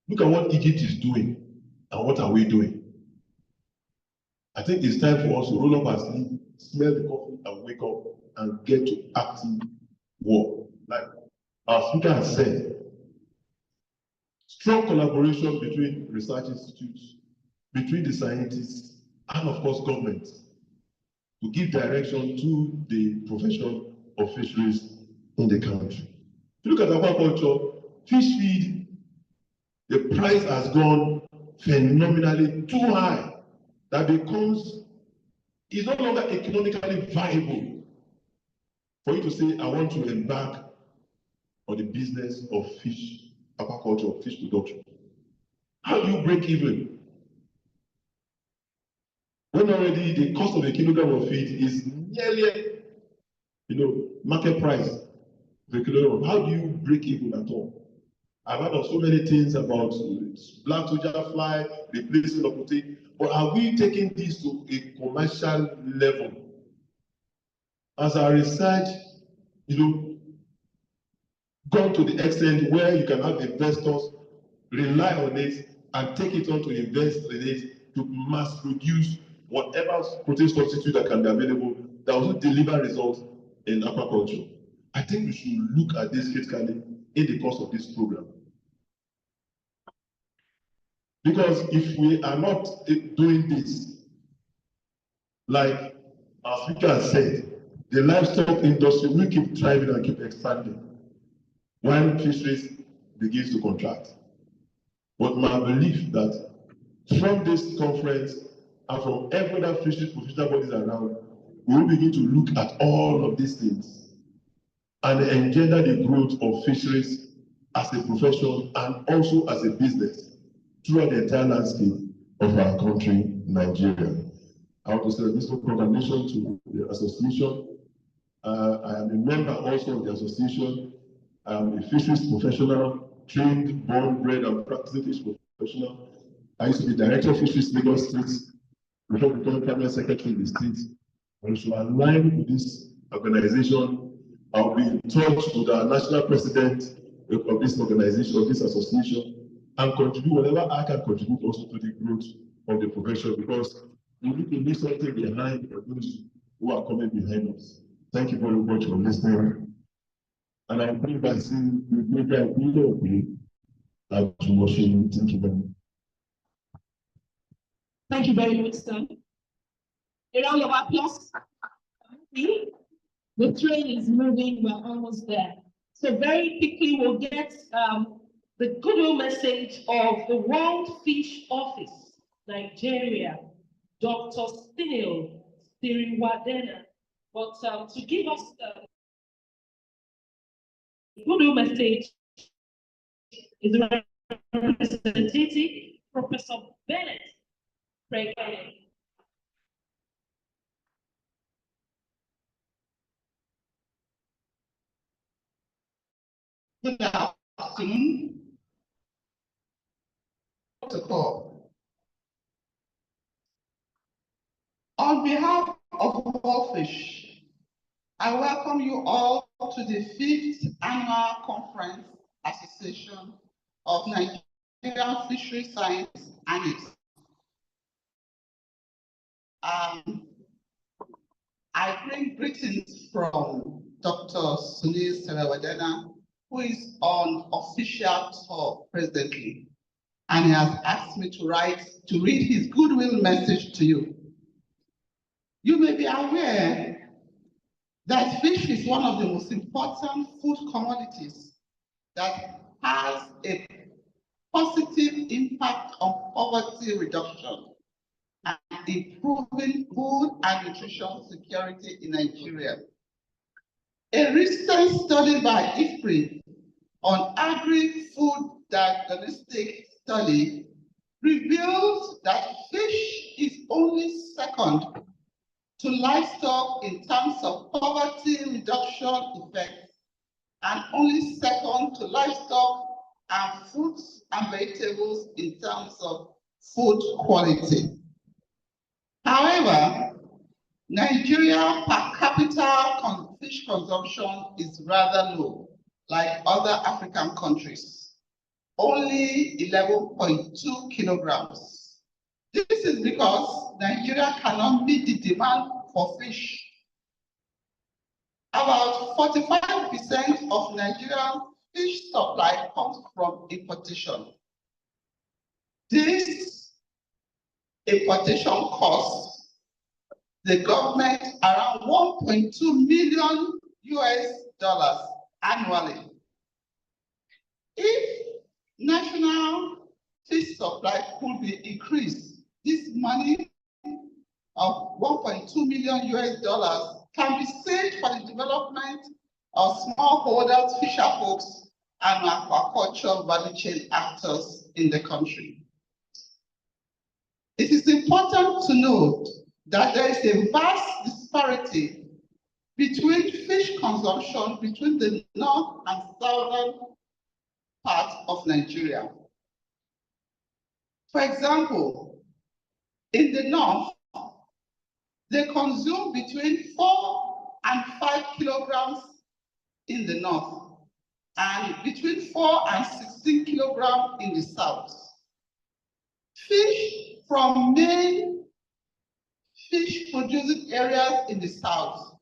J: Look at what Egypt is doing and what are we doing? I think it's time for us to roll up our sleeve, smell the coffee and wake up and get to active work. Like our speaker has said, strong collaboration between research institutes, between the scientists, and of course government to give direction to the profession of fisheries in the country. If you look at aquaculture, fish feed, the price has gone phenomenally too high that it's no longer economically viable for you to say, I want to embark on the business of fish, aquaculture, fish production. How do you break even? When already the cost of a kilogram of feed is nearly, market price of a kilogram. How do you break even at all? I've heard of so many things about black soldier fly, replacing of protein, but are we taking this to a commercial level? As our research, gone to the extent where you can have investors rely on it and take it on to invest in it to mass produce whatever protein substitute that can be available that will deliver results in aquaculture. I think we should look at this critically in the course of this program. Because if we are not doing this, like Our speaker has said, the livestock industry will keep thriving and keep expanding when fisheries begins to contract. But my belief that from this conference and from every other fisheries professional bodies around, we will begin to look at all of these things and engender the growth of fisheries as a profession and also as a business throughout the entire landscape of our country, Nigeria. I want to say this congratulations to the association. I am a member also of the association. I am a fisheries professional, trained, born, bred, and practicing fisheries professional. I used to be director of fisheries Lagos State, before becoming permanent secretary in the state. And to align with this organization, I'll be in touch with our national president of this organization, of this association, and contribute whatever I can contribute also to the growth of the profession, because we need to leave something behind for those who are coming behind us. Thank you very much for listening. And I bring back saying, we make a video of you. Thank you very much.
A: Thank you very much, sir. A round of applause. The train is moving, we're almost there. So very quickly, we'll get the goodwill message of the World Fish Office, Nigeria, Dr. Steel Siriwadena. But to give us the goodwill message is the representative, Professor Bennett. Pray again.
K: Good afternoon. Protocol. On behalf of Wallfish, I welcome you all to the 5th Annual Conference Association of Nigerian Fishery Science, Anifs. I bring greetings from Dr. Sunil Siriwadena, who is on official tour presently, and he has asked me to read his goodwill message to you. You may be aware that fish is one of the most important food commodities that has a positive impact on poverty reduction and improving food and nutrition security in Nigeria. A recent study by IFPRI on agri-food diagnostic study reveals that fish is only second to livestock in terms of poverty reduction effects and only second to livestock and fruits and vegetables in terms of food quality. However, Nigeria per capita fish consumption is rather low, like other African countries, only 11.2 kilograms. This is because Nigeria cannot meet the demand for fish. About 45% of Nigerian fish supply comes from importation. This importation costs the government around $1.2 million annually. If national fish supply could be increased, this money of $1.2 million can be saved for the development of smallholders, fisher folks, and aquaculture value chain actors in the country. It is important to note that there is a vast disparity between fish consumption between the north and southern part of Nigeria. For example, in the north, they consume between 4 and 5 kilograms in the north, and between 4 and 16 kilograms in the south. Fish from main fish producing areas in the south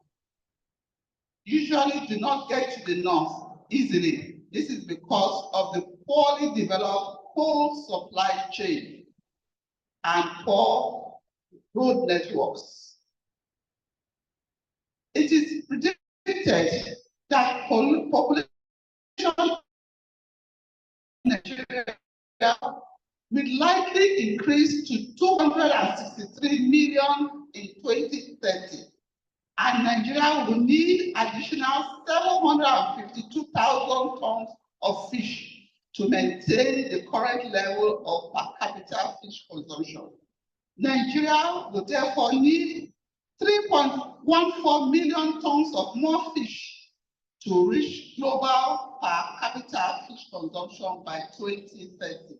K: usually do not get to the north easily. This is because of the poorly developed cold supply chain and poor road networks. It is predicted that population in Nigeria will likely increase to 263 million in 2030, and Nigeria will need additional 752,000 tons of fish to maintain the current level of per capita fish consumption. Nigeria will therefore need 3.14 million tons of more fish to reach global per capita fish consumption by 2030.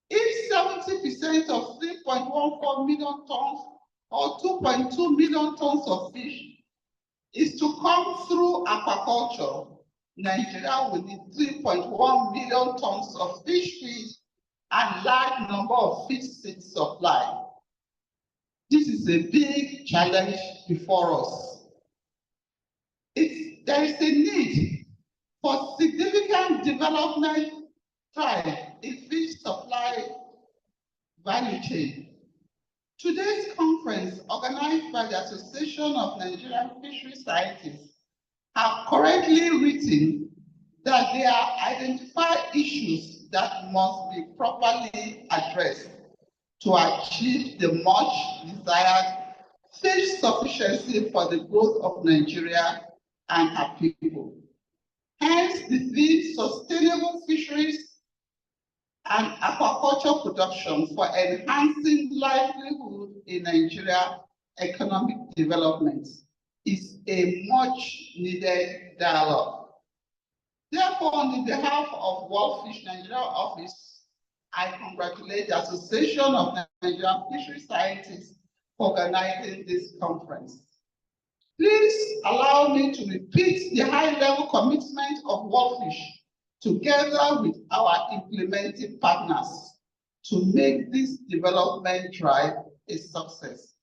K: If 70% of 3.14 million tons or 2.2 million tons of fish is to come through aquaculture, Nigeria will need 3.1 million tons of fish feed and large number of fish seed supply. This is a big challenge before us. There is a need for significant development drive in fish supply value chain. Today's conference, organized by the Association of Nigerian Fishery Scientists, have correctly written that there are identified issues that must be properly addressed to achieve the much desired fish sufficiency for the growth of Nigeria and her people. Hence, the theme sustainable fisheries and aquaculture production for enhancing livelihood in Nigeria economic development is a much needed dialogue. Therefore, on behalf of World Fish Nigeria Office, I congratulate the Association of Nigerian Fishery Scientists for organizing this conference. Please allow me to repeat the high-level commitment of World Fish together with our implementing partners to make this development drive a success.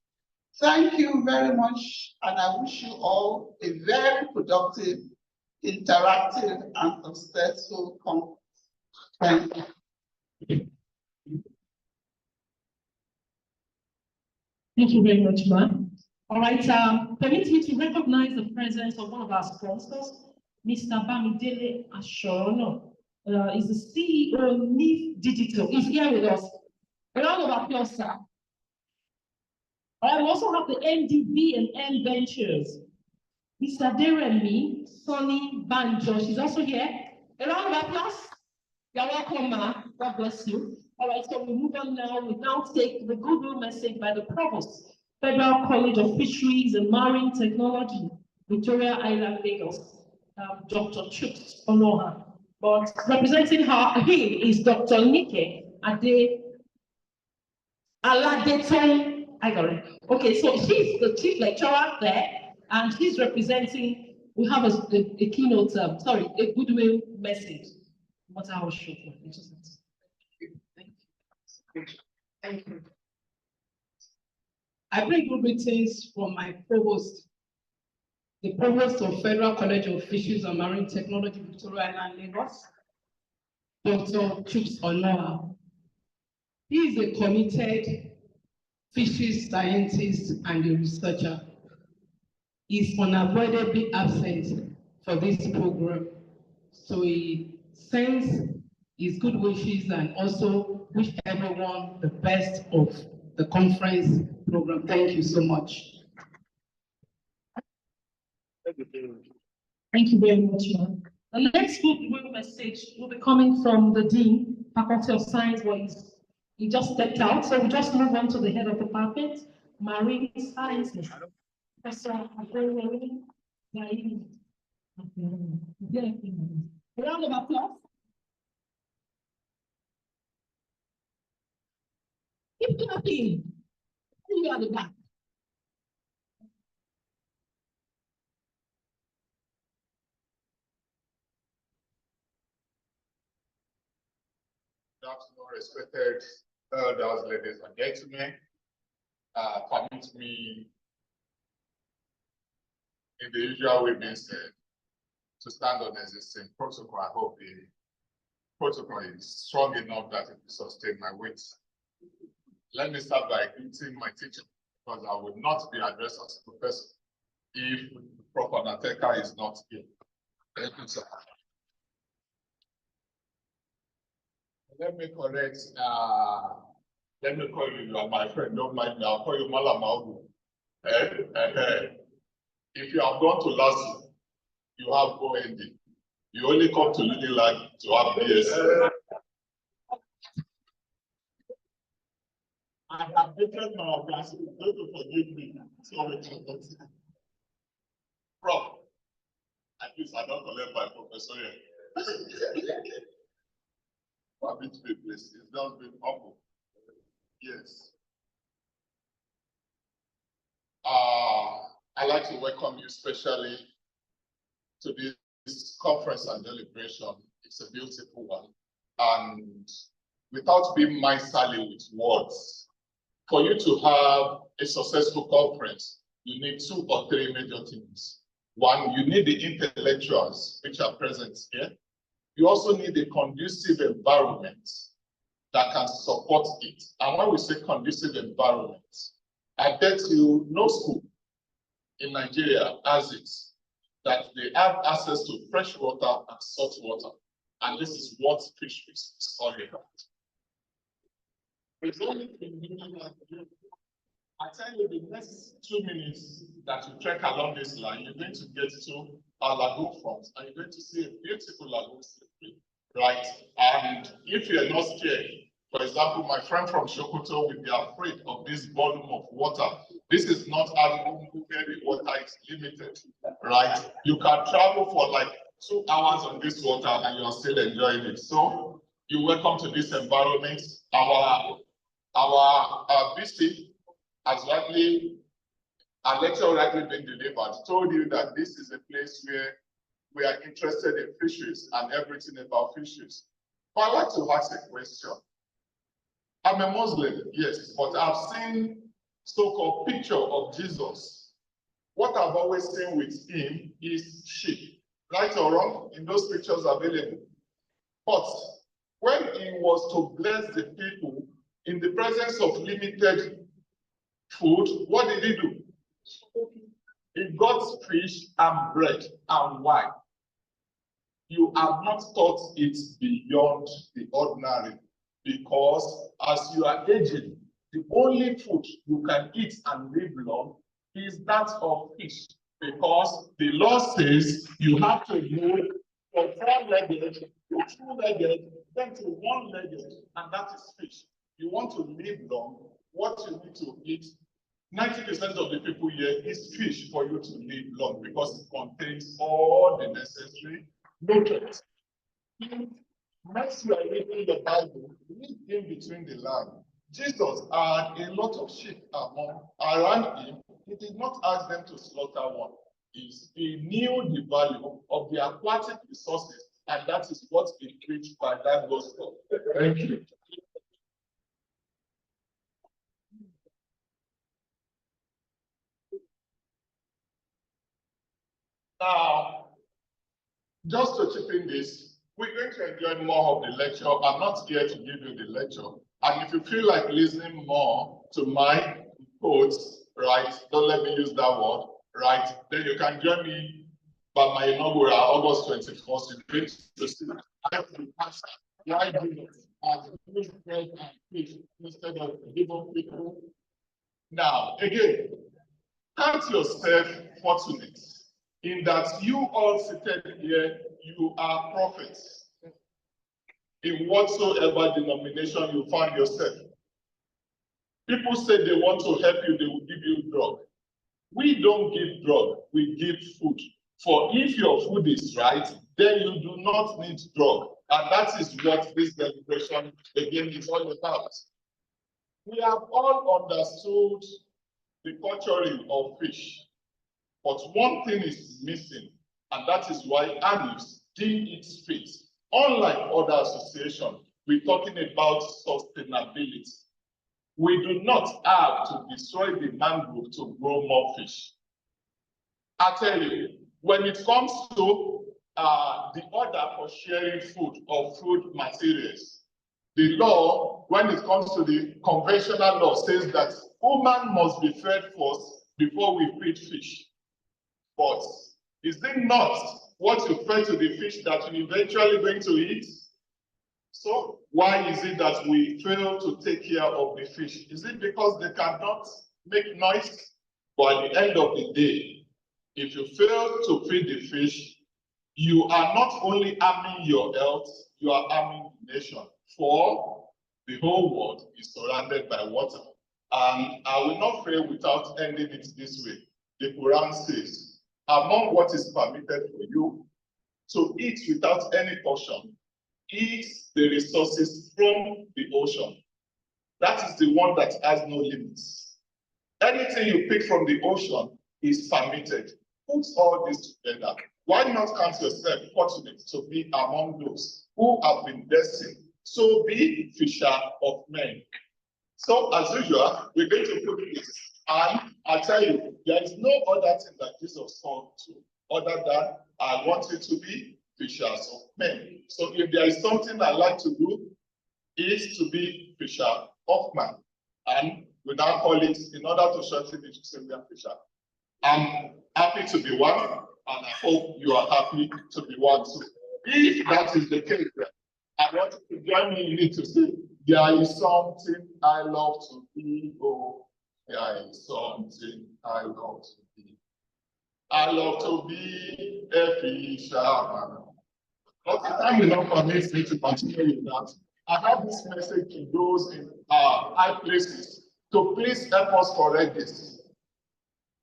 K: Thank you very much, and I wish you all a very productive, interactive, and successful conference. Thank you.
G: Thank you very much, ma'am. All right, permit me to recognize the presence of one of our sponsors, Mr. Bamidele Ashorono. Is the CEO of Anifs Digital. He's here with us. A round of applause, sir. All right, we also have the MDB and M Ventures. Mr. Deremi Sonny Banjo, she's also here. A round of applause. You're welcome, ma. God bless you. All right, so we move on now. We now take the goodwill message by the Provost, Federal College of Fisheries and Marine Technology, Victoria Island, Lagos, Dr. Chuks Onoha. But representing him is Dr. Nike Ade Aladeton. I got it. Okay, so she's the chief lecturer there, and she's representing. We have a keynote, a goodwill message. What I was short for.
L: Thank you. I bring you greetings from my provost, the Provost of Federal College of Fisheries and Marine Technology, Victoria Island, Lagos, Dr. Chuks Onoha. He is a committed fisheries scientist and a researcher. He is unavoidably absent for this program, so he sends his good wishes and also wish everyone the best of the conference program. Thank you so much.
G: Thank you very much, ma'am. The next goodwill message will be coming from the Dean, Faculty of Science, but he just stepped out, so we just move on to the head of the department, Marine Sciences. Professor Aderoyi Zaidi. A round of applause. Keep clapping. You are the back.
M: Good afternoon, respected elders, ladies and gentlemen. Permit me, in the usual way being said, to stand on existing protocol. I hope the protocol is strong enough that it will sustain my weight. Let me start by greeting my teacher, because I would not be addressed as a professor if Prof. Nateka is not here. Thank you, sir. Let me correct, let me call you, you are my friend, don't mind me, I'll call you Malamaudu. If you have gone to LASU, you have OND. You only come to Unilag to have BS. I have taken my organization, don't forgive me. Sorry. Prof, at least I don't collect my professor here. Permit me, please. It's just been awful. Yes. I'd like to welcome you specially to this conference and deliberation. It's a beautiful one. And without being miserly with words, for you to have a successful conference, you need 2 or 3 major things. One, you need the intellectuals which are present here. You also need a conducive environment that can support it. And when we say conducive environment, I bet you no school in Nigeria has it, that they have access to fresh water and salt water. And this is what fish is all about. It's only I tell you, the next 2 minutes that you trek along this line, you're going to get to our lagoon front, and you're going to see a beautiful lagoon slippery, right? And if you're not scared, for example, my friend from Sokoto will be afraid of this volume of water. This is not how the water is limited, right? You can travel for like 2 hours on this water and you are still enjoying it. So you're welcome to this environment. Our VC has rightly, our lecture rightly been delivered, told you that this is a place where we are interested in fisheries and everything about fisheries. But I'd like to ask a question. I'm a Muslim, yes, but I've seen so-called picture of Jesus. What I've always seen with him is sheep, right or wrong, in those pictures available. But when he was to bless the people in the presence of limited food, what did he do? He got fish and bread and wine. You have not taught it beyond the ordinary, because as you are aging, the only food you can eat and live long is that of fish, because the law says you have to move from 4-legged to 2-legged, then to 1-legged, and that is fish. You want to live long, what you need to eat, 90% of the people here is fish for you to live long, because it contains all the necessary nutrients. Once you are reading the Bible, read in between the lines. Jesus had a lot of sheep around him. He did not ask them to slaughter one. He knew the value of the aquatic resources, and that is what he preached by that gospel. Thank you. Now, just to chip in this, we're going to enjoy more of the lecture. I'm not here to give you the lecture. And if you feel like listening more to my quotes, right, don't let me use that word, right, then you can join me by my inaugural August 21st. You're going to see why Jesus has used bread and fish instead of giving people. Now, again, count yourself fortunate in that you all seated here, you are prophets in whatsoever denomination you find yourself. People say they want to help you, they will give you drug. We don't give drug, we give food. For if your food is right, then you do not need drug. And that is what this deliberation again is all about. We have all understood the culturing of fish. But one thing is missing, and that is why Anifs deemed it fit. Unlike other associations, we're talking about sustainability. We do not have to destroy the mangrove to grow more fish. I tell you, when it comes to the order for sharing food or food materials, the law, when it comes to the conventional law, says that woman must be fed first before we feed fish. But is it not what you fed to the fish that you eventually going to eat? So why is it that we fail to take care of the fish? Is it because they cannot make noise? But at the end of the day, if you fail to feed the fish, you are not only harming your health, you are harming the nation. For the whole world is surrounded by water. And I will not fail without ending it this way. The Quran says, among what is permitted for you to eat without any portion, eat the resources from the ocean. That is the one that has no limits. Anything you pick from the ocean is permitted. Put all this together. Why not count yourself fortunate to be among those who have been destined? So be fisher of men. So as usual, we're going to put this. And I tell you, there is no other thing that Jesus called to other than I want you to be fishers of men. So if there is something I like to do, is to be fisher of man. And we now call it, in order to shorten it, to say we are fisher. I'm happy to be one, and I hope you are happy to be one too. If that is the case, I want you to join me in it to say, there is something I love to be. Oh, there is something I love to be. I love to be a fisherman. But the time will not permit me to continue with that. I have this message to those in high places to please help us correct this.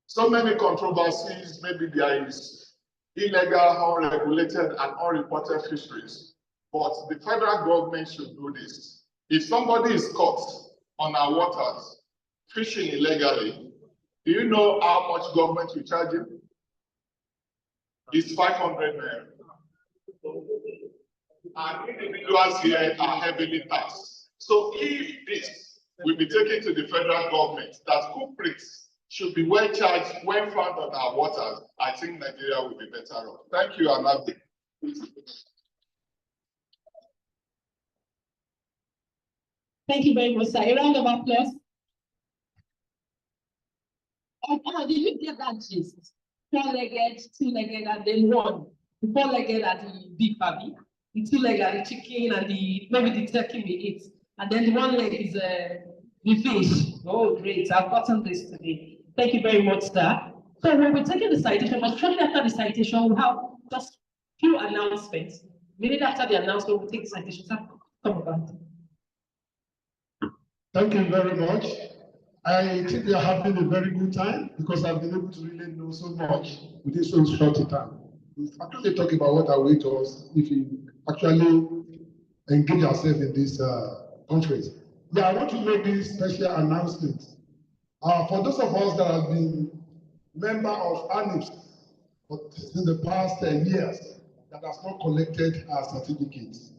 M: So many controversies, maybe there is illegal, unregulated, and unreported fisheries. But the federal government should do this. If somebody is caught on our waters fishing illegally, do you know how much government will charge him? It's 500 naira. And individuals here are heavily taxed. So if this will be taken to the federal government, that culprits should be well charged when found on our waters, I think Nigeria will be better off. Thank you, Anifs.
L: Thank you very much, sir. A round of applause. Did you get that gist? 4-legged, 2-legged, and then one. The 4-legged are the big baby, the 2-legged are the chicken, and maybe the turkey we eat. And then the 1 leg is the fish. Oh, great. I've gotten this today. Thank you very much, sir. So when we're taking the citation, but shortly after the citation, we'll have just few announcements. Immediately after the announcement, we'll take the citation. Sir, come about.
C: Thank you very much. I think we are having a very good time because I've been able to really know so much within so short a time. We actually talk about what awaits us if we actually engage ourselves in this conference. Yeah, I want to make this special announcement. For those of us that have been member of Anifs in the past 10 years that has not collected our certificates,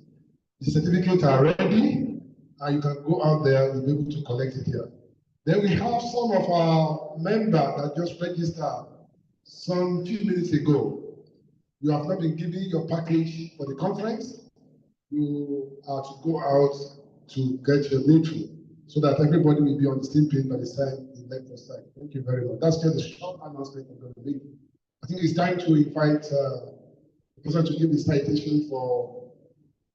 C: the certificates are ready and you can go out there and be able to collect it here. Then we have some of our members that just registered some few minutes ago. You have not been given your package for the conference. You are to go out to get your notary so that everybody will be on the same page by the time the lecture starts. Thank you very much. That's just a short announcement I'm going to make. I think it's time to invite the person to give the citation for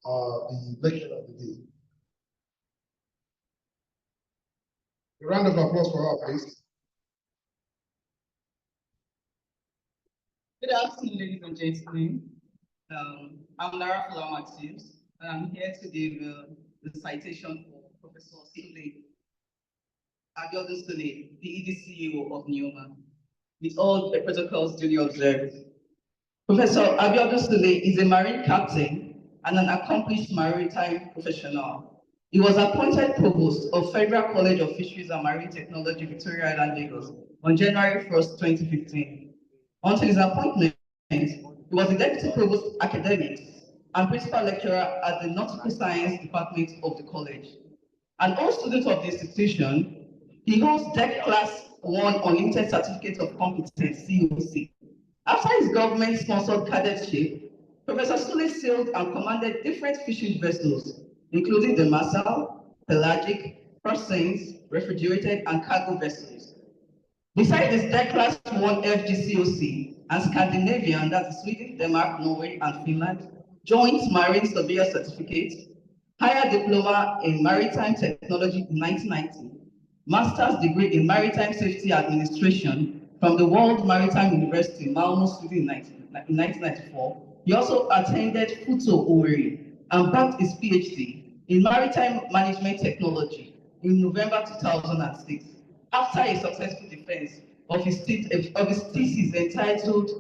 C: the lecture of the day. A round of applause for her, please.
K: Good afternoon, ladies and gentlemen. I'm Lara Matthews, and I'm here to give the citation for Professor Abiodun Sule, the EDCEO of NEOMA, with all the protocols duly observed. Professor Abiodun Sule is a marine captain and an accomplished maritime professional. He was appointed Provost of Federal College of Fisheries and Marine Technology, Victoria Island, Lagos, on January 1st, 2015. Until his appointment, he was the Deputy Provost Academics and Principal Lecturer at the Nautical Science Department of the college. An old student of the institution, he holds Deck Class 1 Unlimited Certificate of Competence, COC. After his government-sponsored cadetship, Professor Sule sailed and commanded different fishing vessels, including the demersal, pelagic, crossings, refrigerated, and cargo vessels. Besides this Deck Class 1 FGCOC, and Scandinavian, that's Sweden, Denmark, Norway, and Finland, Joint Marine Surveyor Certificate, Higher Diploma in Maritime Technology in 1990, Master's degree in Maritime Safety Administration from the World Maritime University, Malmo, Sweden in 1994. He also attended Futo Owerri and backed his PhD in Maritime Management Technology in November 2006 after a successful defense of his thesis entitled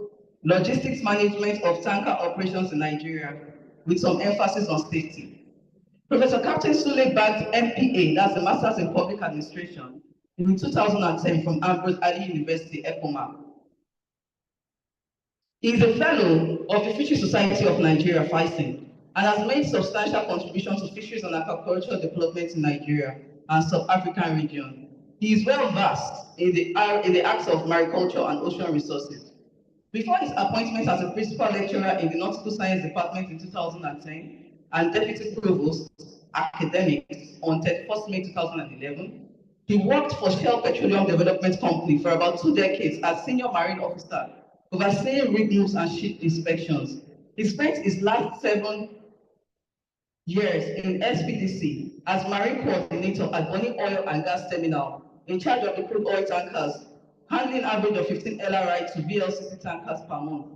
K: Logistics Management of Tanker Operations in Nigeria, with some emphasis on safety. Professor Captain Sule bagged MPA, that's the Masters in Public Administration, in 2010 from Ambrose Ali University, ECOMA. He is a fellow of the Fisheries Society of Nigeria, FISIN, and has made substantial contributions to fisheries and aquaculture development in Nigeria and Sub-African region. He is well versed in the acts of mariculture and ocean resources. Before his appointment as a principal lecturer in the Nautical Science Department in 2010 and deputy provost academics on 31st May 2011, he worked for Shell Petroleum Development Company for about 2 decades as senior marine officer, overseeing rig moves and ship inspections. He spent his last 7 years in SPDC as marine coordinator at Bonny Oil and Gas Terminal, in charge of the crude oil tankers, handling an average of 15 LRI to VLCC tankers per month.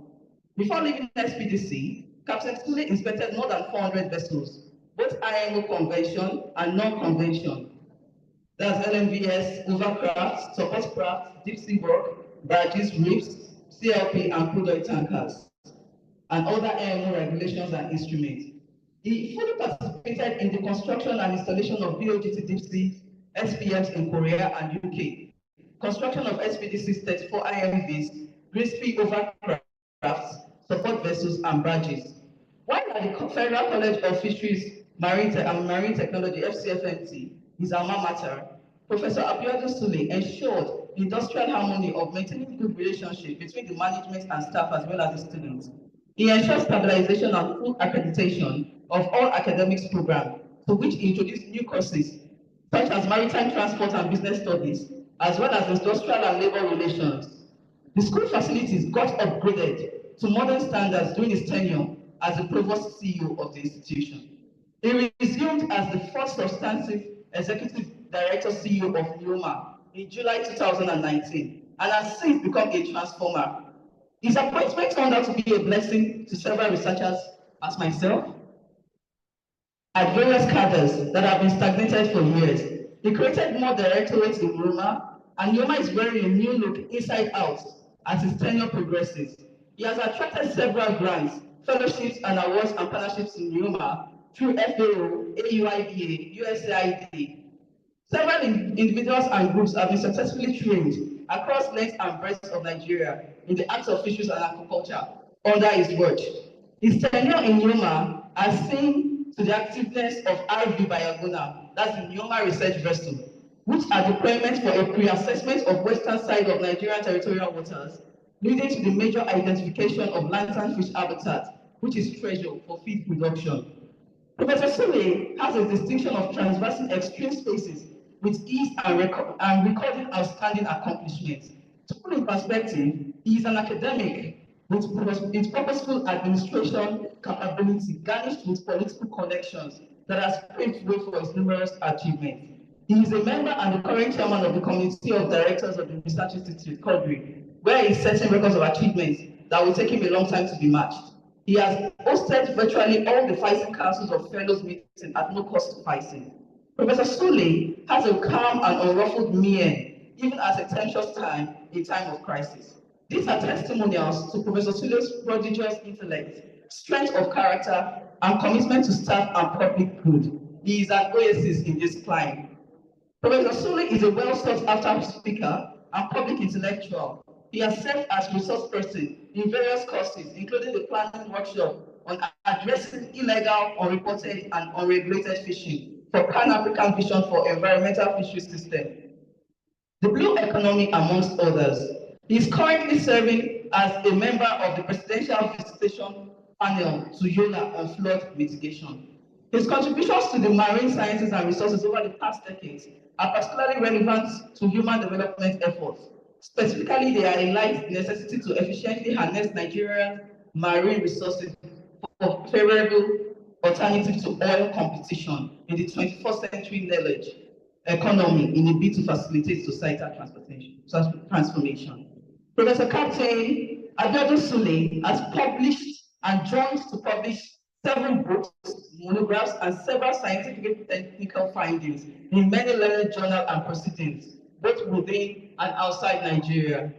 K: Before leaving SPDC, Captain Sule inspected more than 400 vessels, both IMO convention and non-convention. That's LMVS, overcraft, support craft, deep sea work, barges, reefs, CLP, and crude oil tankers, and other IMO regulations and instruments. He fully participated in the construction and installation of BOGT deep sea SPMs in Korea and UK, construction of SPDC's 34 IMVs, Grisby overcrafts, support vessels, and barges. While at the Federal College of Fisheries and Marine Technology, FCFMT, his alma mater, Professor Abiodun Sule ensured the industrial harmony of maintaining good relationship between the management and staff as well as the students. He ensured stabilization and full accreditation of all academics programs, to which he introduced new courses such as maritime transport and business studies, as well as industrial and labor relations. The school facilities got upgraded to modern standards during his tenure as the provost CEO of the institution. He resumed as the first substantive executive director CEO of NEOMA in July 2019 and has since become a transformer. His appointment turned out to be a blessing to several researchers as myself at various cadres that have been stagnated for years. He created more directorates in NEOMA, and NEOMA is wearing a new look inside out as his tenure progresses. He has attracted several grants, fellowships, and awards and partnerships in NEOMA through FAO, AUIBA, USAID. Several individuals and groups have been successfully trained across length and breadth of Nigeria in the acts of fisheries and aquaculture under his watch. His tenure in NEOMA has seen to the activeness of RV Bayagona, that's the NEOMA research vessel, which are deployment for a pre-assessment of western side of Nigerian territorial waters, leading to the major identification of lanternfish habitat, which is treasure for feed production. Professor Sule has a distinction of traversing extreme spaces with ease and recording outstanding accomplishments. To put in perspective, he is an academic with purposeful administration capability garnished with political connections that has paved way for his numerous achievements. He is a member and the current chairman of the Committee of Directors of the Research Institute, CODRI, where he is setting records of achievements that will take him a long time to be matched. He has hosted virtually all the FISIN councils of fellows meetings at no cost to FISIN. Professor Sule has a calm and unruffled mien, even at a tensious time, a time of crisis. These are testimonials to Professor Sule's prodigious intellect, strength of character, and commitment to staff and public good. He is an oasis in this climb. Professor Sule is a well-sought-after speaker and public intellectual. He has served as resource person in various courses, including the planning workshop on addressing illegal, unreported, and unregulated fishing for Pan-African Vision for Environmental Fisheries System, the Blue Economy, amongst others. He is currently serving as a member of the Presidential Visitation Panel to YOLA on flood mitigation. His contributions to the marine sciences and resources over the past decades are particularly relevant to human development efforts.
L: Specifically, they highlight the necessity to efficiently harness Nigerian marine resources for favorable alternative to oil competition in the 21st century knowledge economy in a bid to facilitate societal transformation. Professor Captain Abiodun Sule has published and joins to publish 7 books, monographs, and several scientific and technical findings in many learned journals and proceedings, both within and outside Nigeria.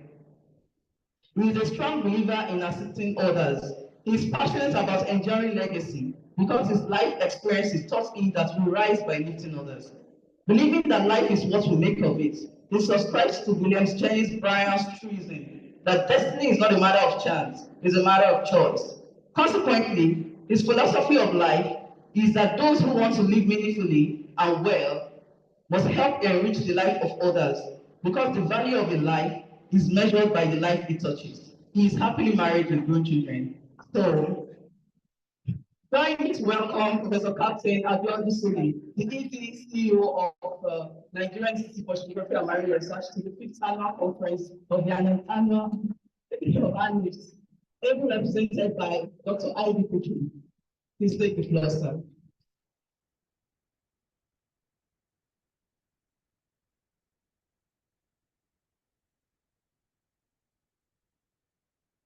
L: He is a strong believer in assisting others. He is passionate about enduring legacy because his life experiences taught him that we rise by lifting others. Believing that life is what we make of it, he subscribes to William Jennings Bryan's truism that destiny is not a matter of chance, it's a matter of choice. Consequently, his philosophy of life is that those who want to live meaningfully and well must help enrich the life of others because the value of a life is measured by the life it touches. He is happily married with grown children. So, join me to welcome Professor Captain Abiodun Sule, the ED CEO of Nigerian Institute for Geography and Marine Research, to the 5th annual conference of the annual of Anifs, able represented by Dr. Ivy Kuki. Please take the floor, sir.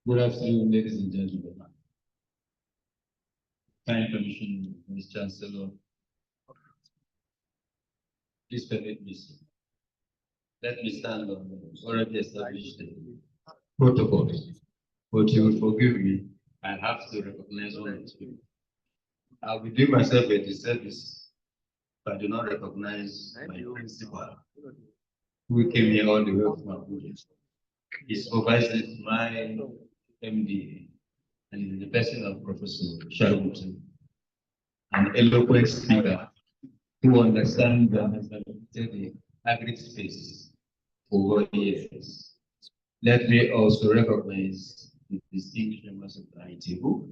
N: Good afternoon, ladies and gentlemen. Kind Commission, Vice Chancellor, please permit me. Let me stand on the already established protocols, but you will forgive me, I have to recognize one or two. I will do myself a disservice if I do not recognize my principal, who came here all the way from Abuja. He supervises my MD, and the person of Professor Sharubutu, an eloquent speaker who understands and has navigated the agri space for over years. Let me also recognize the distinguished members of the ITU,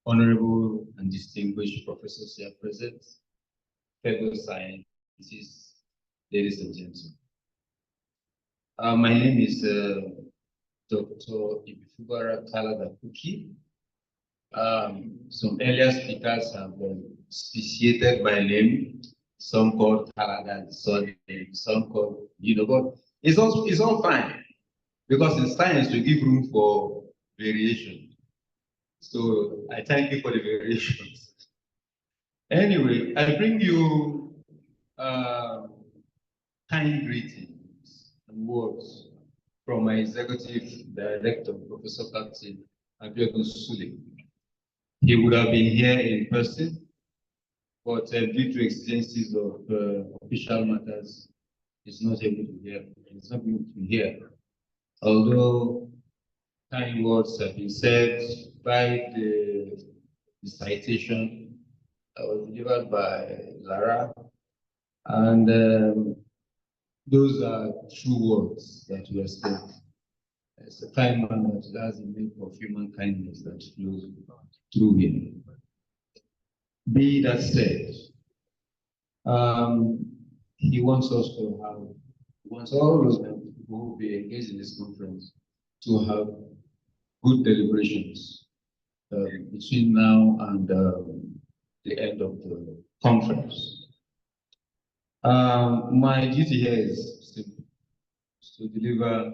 N: honorable and distinguished professors here present, fellow scientists, ladies and gentlemen. My name is Dr. Ibifubara Kaladakuki. Some earlier speakers have speciated my name, some called Kalada, some called, but it's all fine because in science we give room for variation. So I thank you for the variations. Anyway, I bring you kind greetings and words from my executive director, Professor Captain Abiodun Sule. He would have been here in person, but due to exigencies of official matters, he's not able to hear. He's not able to hear. Although kind words have been said by the citation that was delivered by Lara, and those are true words that were said. It's a kind man that has a milk of human kindness that flows through him. Be that said, he wants us to have, he wants all those people who will be engaged in this conference to have good deliberations between now and the end of the conference. My duty here is simple, to deliver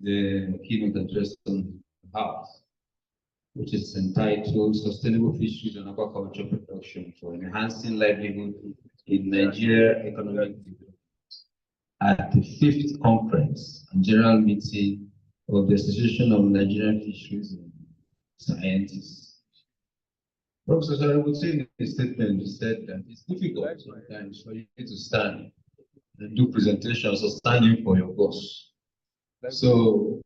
N: the keynote address on the House, which is entitled Sustainable Fisheries and Aquaculture Production for Enhancing Livelihood in Nigeria Economic Development, at the 5th Conference and General Meeting of the Association of Nigerian Fisheries and Scientists. Professor Sharubutu in his statement said that it's difficult sometimes for you to stand and do presentations or standing for your boss. So,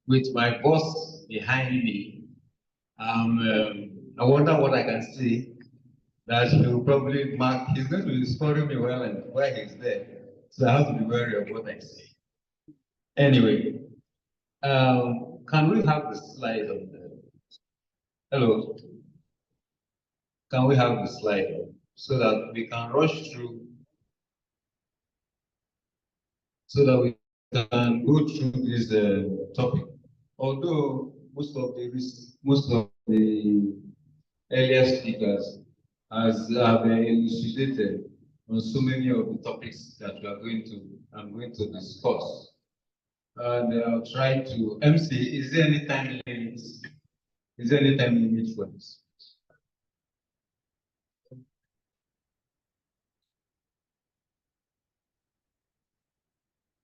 N: with my boss behind me, I wonder what I can see that he will probably mark. He's going to be scoring me well and while he's there. So I have to be wary of what I say. Anyway, can we have the slide on the, hello? Can we have the slide on so that we can rush through, so that we can go through this topic. Although most of the earlier speakers have elucidated on so many of the topics that I'm going to discuss. And I'll try to MC. Is there any time limit? Is there any time limit for this?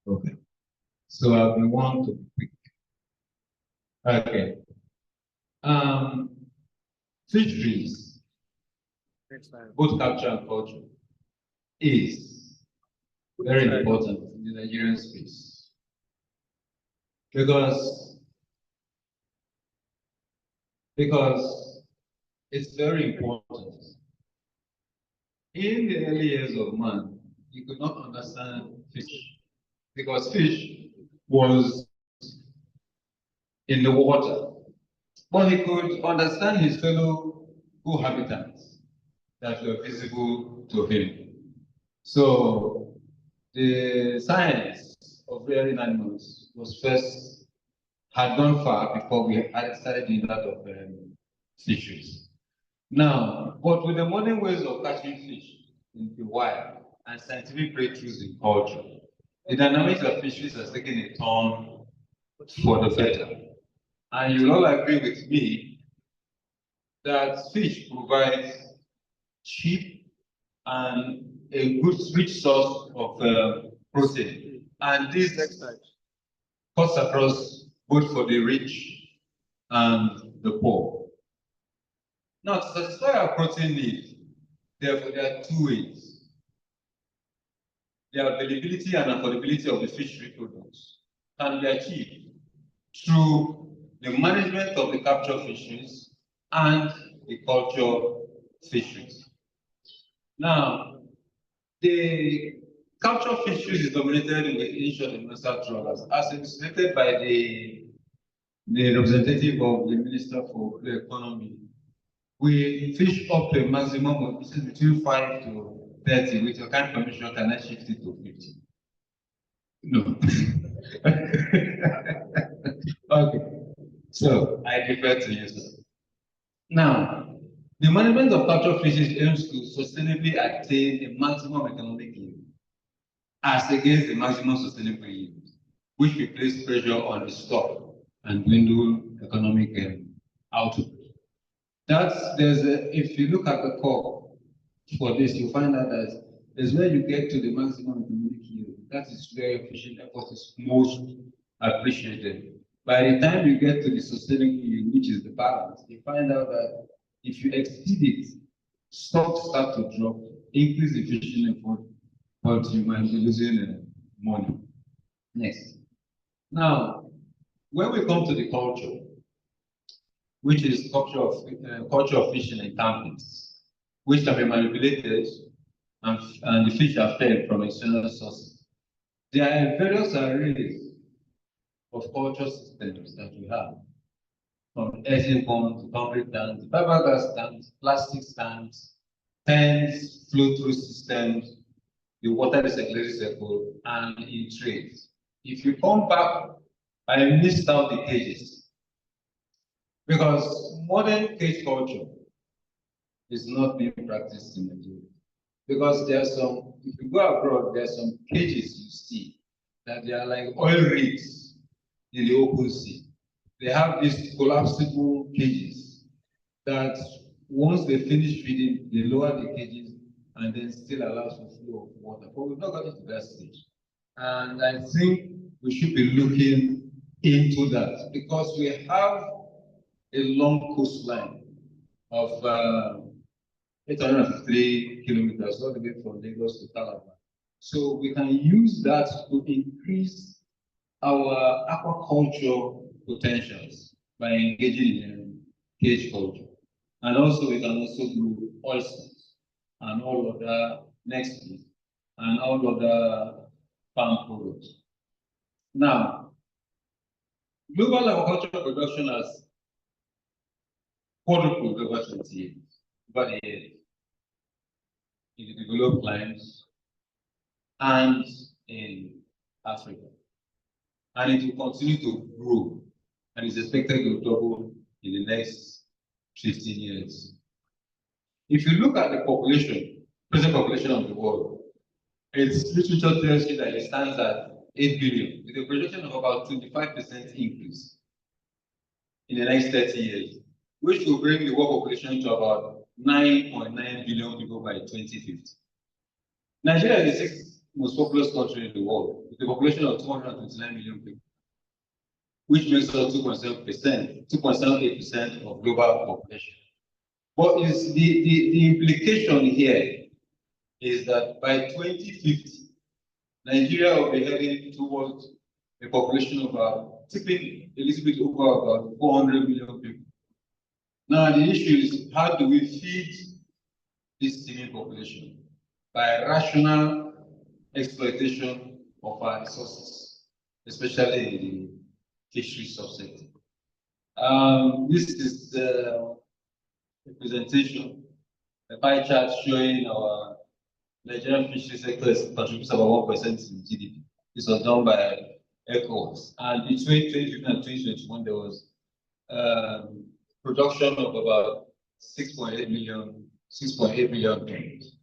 N: Okay. So I'll be one to pick. Okay. Fisheries, both capture and culture, is very important in the Nigerian space because it's very important. In the early years of man, he could not understand fish because fish was in the water, but he could understand his fellow cohabitants that were visible to him. So the science of rearing animals had gone far before we had started doing that of fisheries. Now, but with the modern ways of catching fish in the wild and scientific breakthroughs in culture, the dynamics of fisheries has taken a turn for the better. And you'll all agree with me that fish provides cheap and a good rich source of protein. And this cuts across both for the rich and the poor. Now, to satisfy our protein need, therefore, there are two ways. The availability and affordability of the fishery products can be achieved through the management of the capture fisheries and the culture fisheries. Now, the capture fisheries is dominated with inshore demersal trawlers, as illustrated by the representative of the Minister for the Economy. We fish up to a maximum of between 5 to 30. With your kind permission, can I shift it to 50? No. Okay. So I defer to you, sir. Now, the management of capture fishes aims to sustainably attain a maximum economic yield as against the maximum sustainable yield, which will place pressure on the stock and dwindle economic output. If you look at the core for this, you find out that there's where you get to the maximum economic yield. That is where your fishing effort is most appreciated. By the time you get to the sustainable yield, which is the balance, you find out that if you exceed it, stocks start to drop, increase the fishing effort, but you might be losing money. Next. Now, when we come to the culture, which is culture of fishing and campings, which can be manipulated and the fish are fed from external sources. There are various arrays of culture systems that we have, from earthen ponds to concrete tanks, fiberglass tanks, plastic tanks, pens, flow-through systems, the water recirculatory cycle, and in trays. If you come back, I missed out the cages. Because modern cage culture is not being practiced in Nigeria. Because there are some, if you go abroad, there are some cages you see that they are like oil rigs in the open sea. They have these collapsible cages that once they finish feeding, they lower the cages and then still allows for flow of water. But we've not gotten to that stage. And I think we should be looking into that because we have a long coastline of 853 kilometers all the way from Lagos to Calabar. So we can use that to increase our aquaculture potentials by engaging in cage culture. And also we can also grow oysters and all other next and all other farm products. Now, global aquaculture production has quadrupled over 20 years, over the years, in the developed lands and in Africa. and it will continue to grow, and is expected to double in the next 15 years. If you look at the population, present population of the world, its literature tells you that it stands at 8 billion, with a projection of about 25% increase in the next 30 years, which will bring the world population to about 9.9 billion people by 2050. Nigeria is the 6th most populous country in the world, with a population of 229 million people, which makes us 2.78% of global population. But is the implication here is that by 2050, Nigeria will be heading towards a population of about, tipping a little bit over about 400 million people. Now, the issue is, how do we feed this teeming population? By rational exploitation of our resources, especially in the fishery subsector. This is the presentation, a pie chart showing our Nigerian fishery sector contributes about 1% in GDP. This was done by ECOWAS. And between 2015 and 2021, there was production of about 6.8 million tons.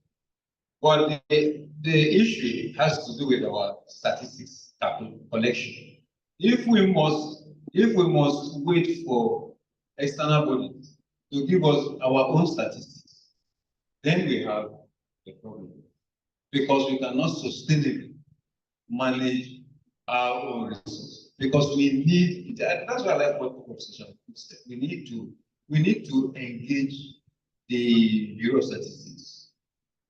N: But the issue has to do with our statistics collection. If we must wait for external bodies to give us our own statistics, then we have a problem, because we cannot sustainably manage our own resources. Because we need, that's why I like what conversation. We need to engage the Bureau of Statistics.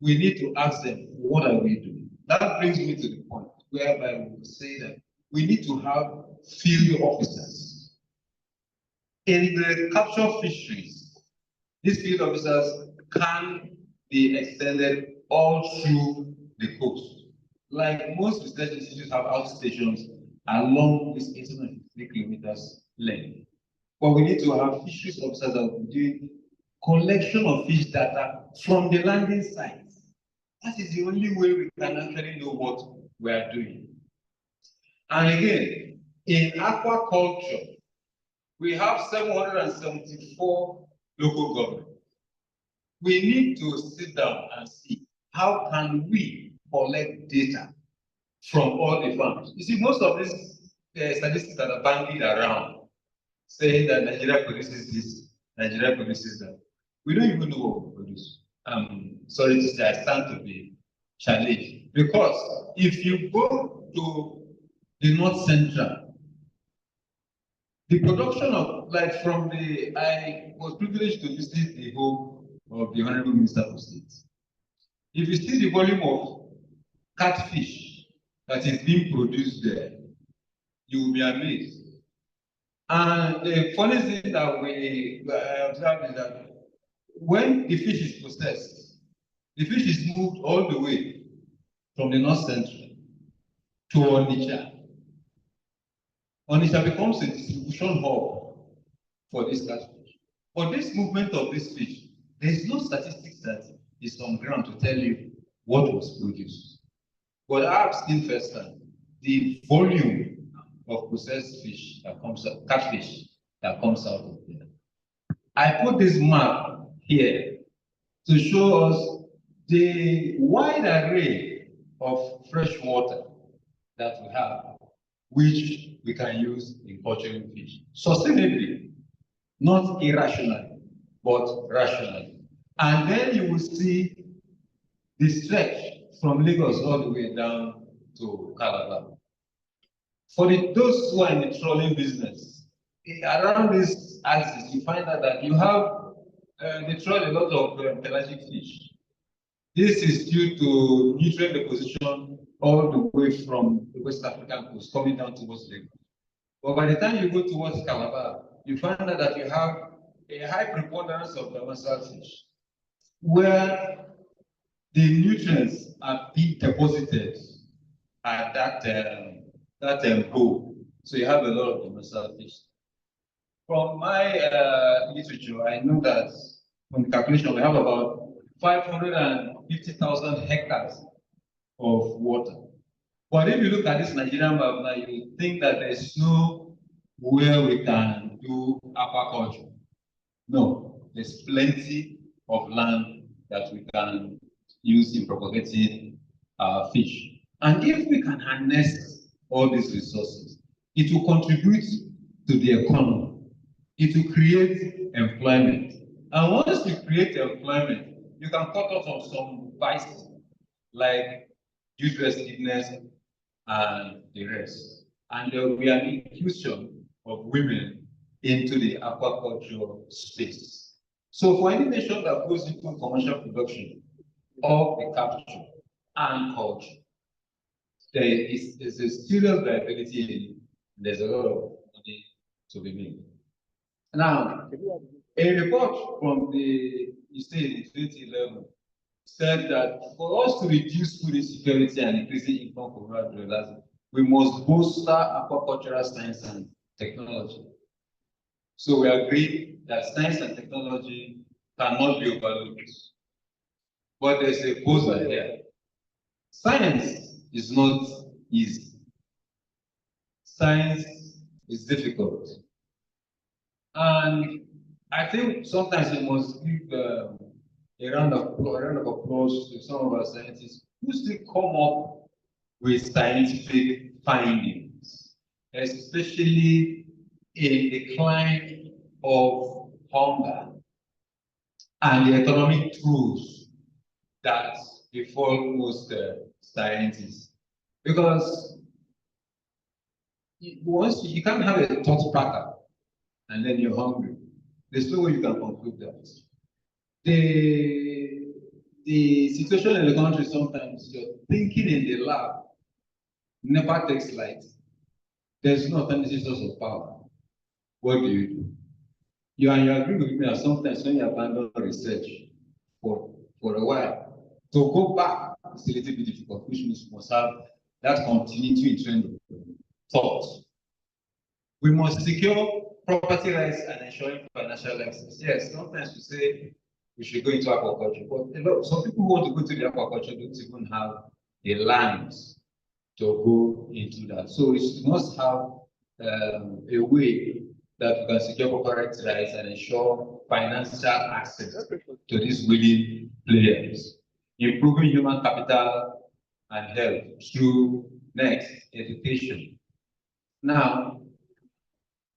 N: We need to ask them, what are we doing? That brings me to the point whereby we will say that we need to have field officers in the capture fisheries. These field officers can be extended all through the coast. Like most research institutes have outstations along this 850 kilometers length. But we need to have fisheries officers that will do collection of fish data from the landing sites. That is the only way we can actually know what we are doing. And again, in aquaculture, we have 774 local governments. We need to sit down and see, how can we collect data from all the farms? You see, most of these statistics that are bandied around, saying that Nigeria produces this, Nigeria produces that. We don't even know what we produce. Sorry to say, I stand to be challenged. Because if you go to the North Central, the production of, like from the, I was privileged to visit the home of the Honorable Minister of State. If you see the volume of catfish that is being produced there, you will be amazed. And the funny thing that we observe is that when the fish is processed, the fish is moved all the way from the North Central to Onitsha. Onitsha becomes a distribution hub for this catfish. For this movement of this fish, there is no statistics that is on ground to tell you what was produced. But I have seen firsthand the volume of processed fish that comes out, catfish that comes out of there. I put this map here to show us the wide array of fresh water that we have, which we can use in culturing fish sustainably, not irrationally, but rationally. And then you will see the stretch from Lagos all the way down to Calabar. For those who are in the trawling business, around this axis, you find out that you have, they trawl a lot of pelagic fish. This is due to nutrient deposition all the way from the West African coast coming down towards Lagos. But by the time you go towards Calabar, you find out that you have a high preponderance of demersal fish, where the nutrients are being deposited at that pool. So you have a lot of demersal fish. From my literature, I know that from the calculation, we have about 550,000 hectares of water. But if you look at this Nigerian map now, you think that there's no where we can do aquaculture. No, there's plenty of land that we can use in propagating fish. And if we can harness all these resources, it will contribute to the economy. It will create employment. And once you create employment, you can cut off on some vices like youth restiveness and the rest. And there will be an inclusion of women into the aquaculture space. So for any nation that goes into commercial production of the capture and culture, there is a serious liability in it. There's a lot of money to be made. Now, a report from the state in 2011 said that for us to reduce food insecurity and increasing income for rural dwellers, we must bolster aquacultural science and technology. So we agree that science and technology cannot be overlooked. But there's a buzzer here. Science is not easy. Science is difficult. And I think sometimes we must give a round of applause to some of our scientists who still come up with scientific findings, especially in the climb of hunger and the economic truths that befall most scientists. Because once you can't have a thought pattern and then you're hungry, there's no way you can conclude that. The situation in the country sometimes, you're thinking in the lab, never takes light. There's no alternative source of power. What do? You agree with me that sometimes when you abandon research for a while, to go back is a little bit difficult, which means you must have that continuity in trend of thought. We must secure property rights and ensuring financial access. Yes, sometimes we say we should go into aquaculture, but some people who want to go to the aquaculture don't even have the land to go into that. So we must have a way that we can secure property rights and ensure financial access to these willing players. Improving human capital and health through next education. Now,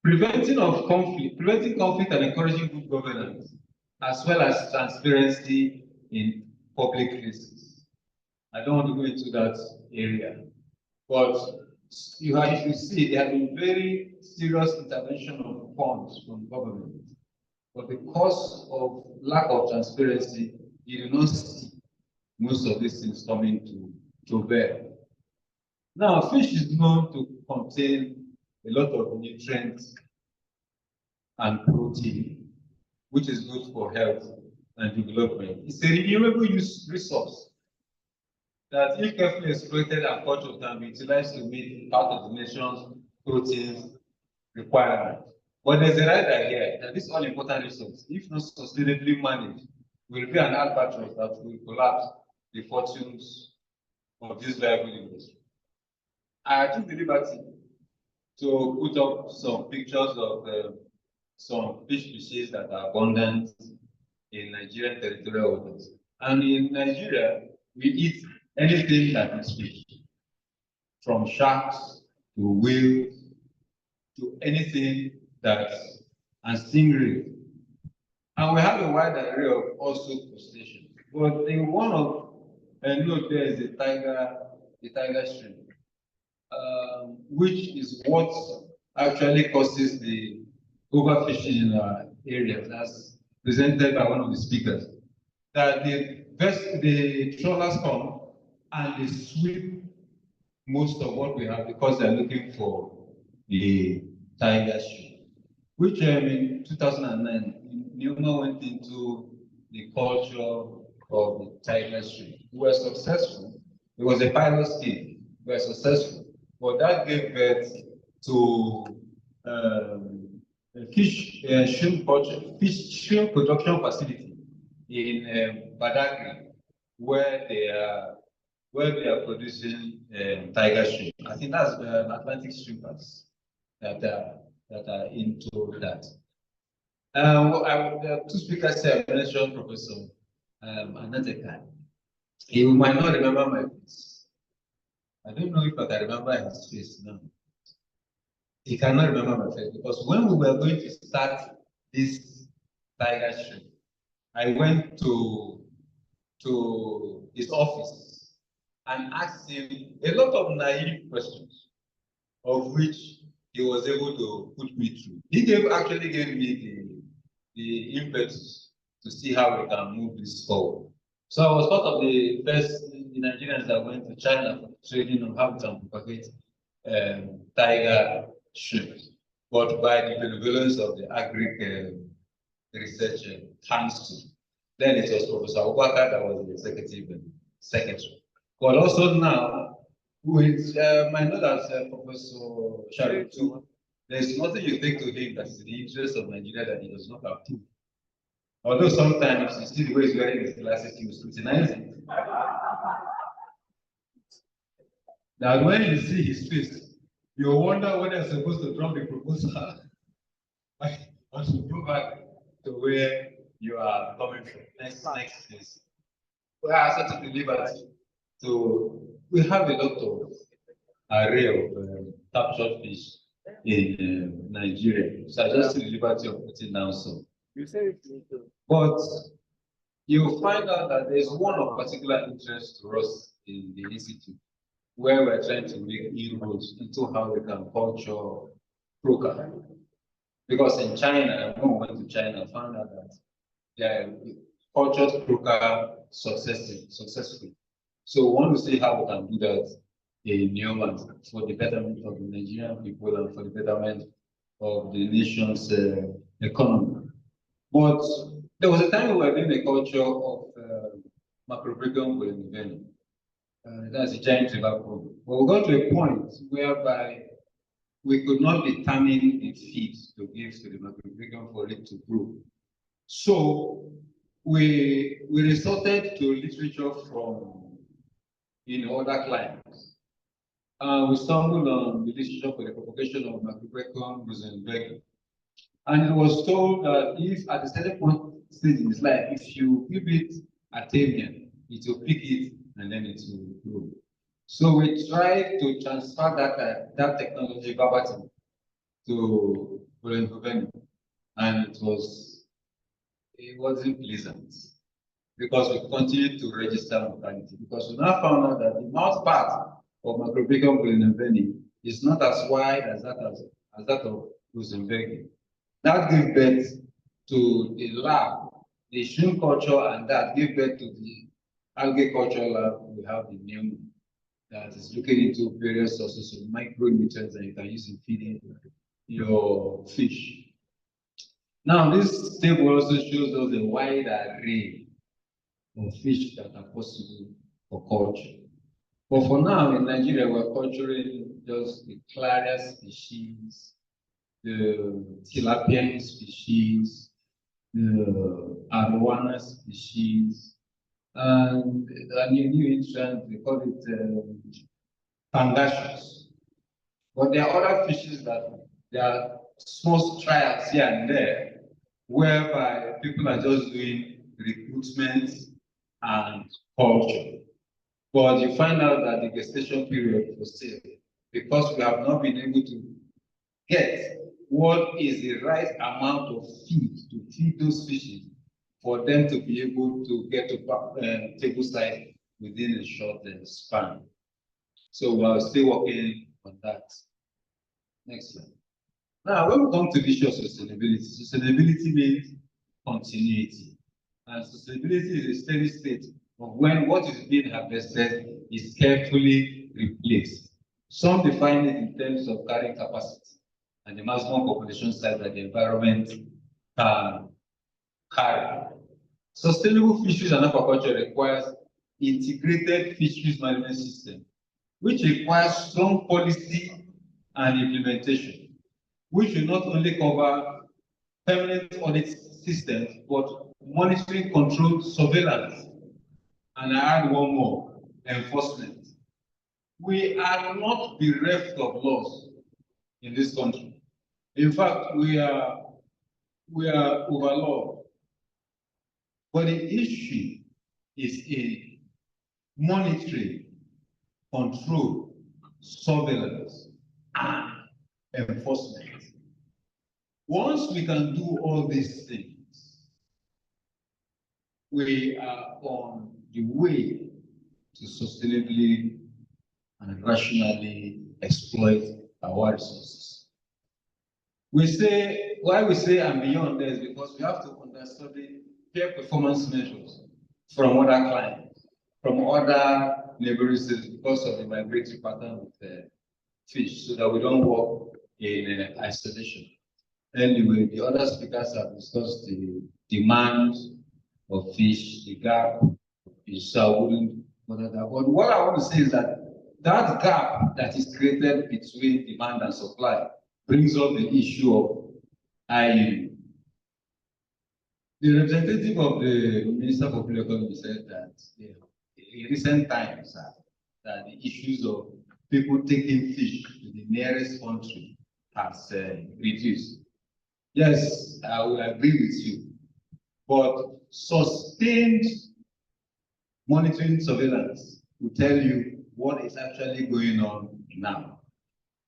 N: preventing conflict and encouraging good governance, as well as transparency in public places. I don't want to go into that area, but you see there have been very serious intervention of funds from government. But because of lack of transparency, you do not see most of these things coming to bear. Now, fish is known to contain a lot of nutrients and protein, which is good for health and development. It's a renewable resource that, if carefully exploited and cultured, can be utilized to meet part of the nation's protein requirement. But there's a rider here that this all-important resource, if not sustainably managed, will be an albatross that will collapse the fortunes of this viable industry. I took the liberty to put up some pictures of some fish species that are abundant in Nigerian territorial waters. And in Nigeria, we eat anything that is fish, from sharks to whales to anything and stingray. And we have a wide array of also crustaceans. But the one of note there is the tiger shrimp, which is what actually causes the overfishing in our areas, as presented by one of the speakers. That the trawlers come and they sweep most of what we have because they're looking for the tiger shrimp, which in 2009, Newman went into the culture of the tiger shrimp. We were successful. It was a pilot scheme. We were successful, but that gave birth to shrimp production facility in Badagry, where they are where they are producing tiger shrimp. I think that's the Atlantic shrimpers that are into that. The two speakers here mentioned Professor Anateka. He might not remember my face. I don't know if I can remember his face now. He cannot remember my face because when we were going to start this tiger shrimp, I went to his office and asked him a lot of naive questions, of which he was able to put me through. He actually gave me the impetus to see how we can move this forward. So I was part of the first Nigerians that went to China for training on how we can propagate tiger shrimp, but by the benevolence of the Agric Research Council. Then it was Professor Obaka that was the executive secretary. But also now, with my know that Professor Sharifu, there's nothing you take to him that is in the interest of Nigeria that he does not approve. Although sometimes you see the way he's wearing his glasses, you scrutinize it. Now, when you see his face, you wonder when you're supposed to drop the proposal. I should go back to where you are coming from. Next is we are also to the liberty. So we have a lot of array of captured fish in Nigeria. So I just took the liberty of putting down some. But you'll find out that there's one of particular interest to us in the institute, where we're trying to make inroads into how we can culture croaker. Because in China, when we went to China, I found out that they cultured croaker successfully. So we want to see how we can do that in Newman for the betterment of the Nigerian people and for the betterment of the nation's economy. But there was a time we were doing the culture of macrobricum with that's a giant river problem. But we got to a point whereby we could not determine the feed to give to the macrobricum for it to grow. So we resorted to literature from other climes. We stumbled on the literature for the propagation of macrobricum rosenberg. And it was told that if at a certain point stage in its life, if you give it Atamian, it will pick it and then it will grow. So we tried to transfer that technology verbatim to Bolenhoven, and it wasn't pleasant because we continued to register mortality because we now found out that the mouth part of macrobricum Bolenhoven is not as wide as that of Rosenberg. That gave birth to the lab, the shrimp culture, and that gave birth to the algae culture lab. We have the new that is looking into various sources of micronutrients that you can use in feeding your fish. Now, this table also shows us a wide array of fish that are possible for culture. But for now, in Nigeria, we're culturing just the Clarias species, the Tilapian species, the Arowana species, and a new entrant, they call it Pangasius. But there are other fishes that there are small trials here and there, whereby people are just doing recruitment and culture. But you find out that the gestation period was still, because we have not been able to get what is the right amount of feed to feed those fishes for them to be able to get to table size within a short span. So we are still working on that. Next slide. Now, when we come to the issue of sustainability means continuity. And sustainability is a steady state of when what is being harvested is carefully replaced. Some define it in terms of carrying capacity and the maximum population size that the environment can carry. Sustainable fisheries and aquaculture requires integrated fisheries management system, which requires strong policy and implementation, which will not only cover permanent audit systems, but monitoring, control, surveillance. And I add one more, enforcement. We are not bereft of laws in this country. In fact, we are overlaw. But the issue is in monitoring, control, surveillance, and enforcement. Once we can do all these things, we are on the way to sustainably and rationally exploit our resources. We say, why we say and beyond this, because we have to understudy peer performance measures from other clients, from other neighboring states because of the migratory pattern of the fish, so that we don't work in isolation. Anyway, the other speakers have discussed the demand of fish, the gap of fish, so I wouldn't bother that. But what I want to say is that that gap that is created between demand and supply brings up the issue of IU. The representative of the Minister for Public Economy said that in recent times that the issues of people taking fish to the nearest country has reduced. Yes, I will agree with you, but sustained monitoring surveillance will tell you what is actually going on now.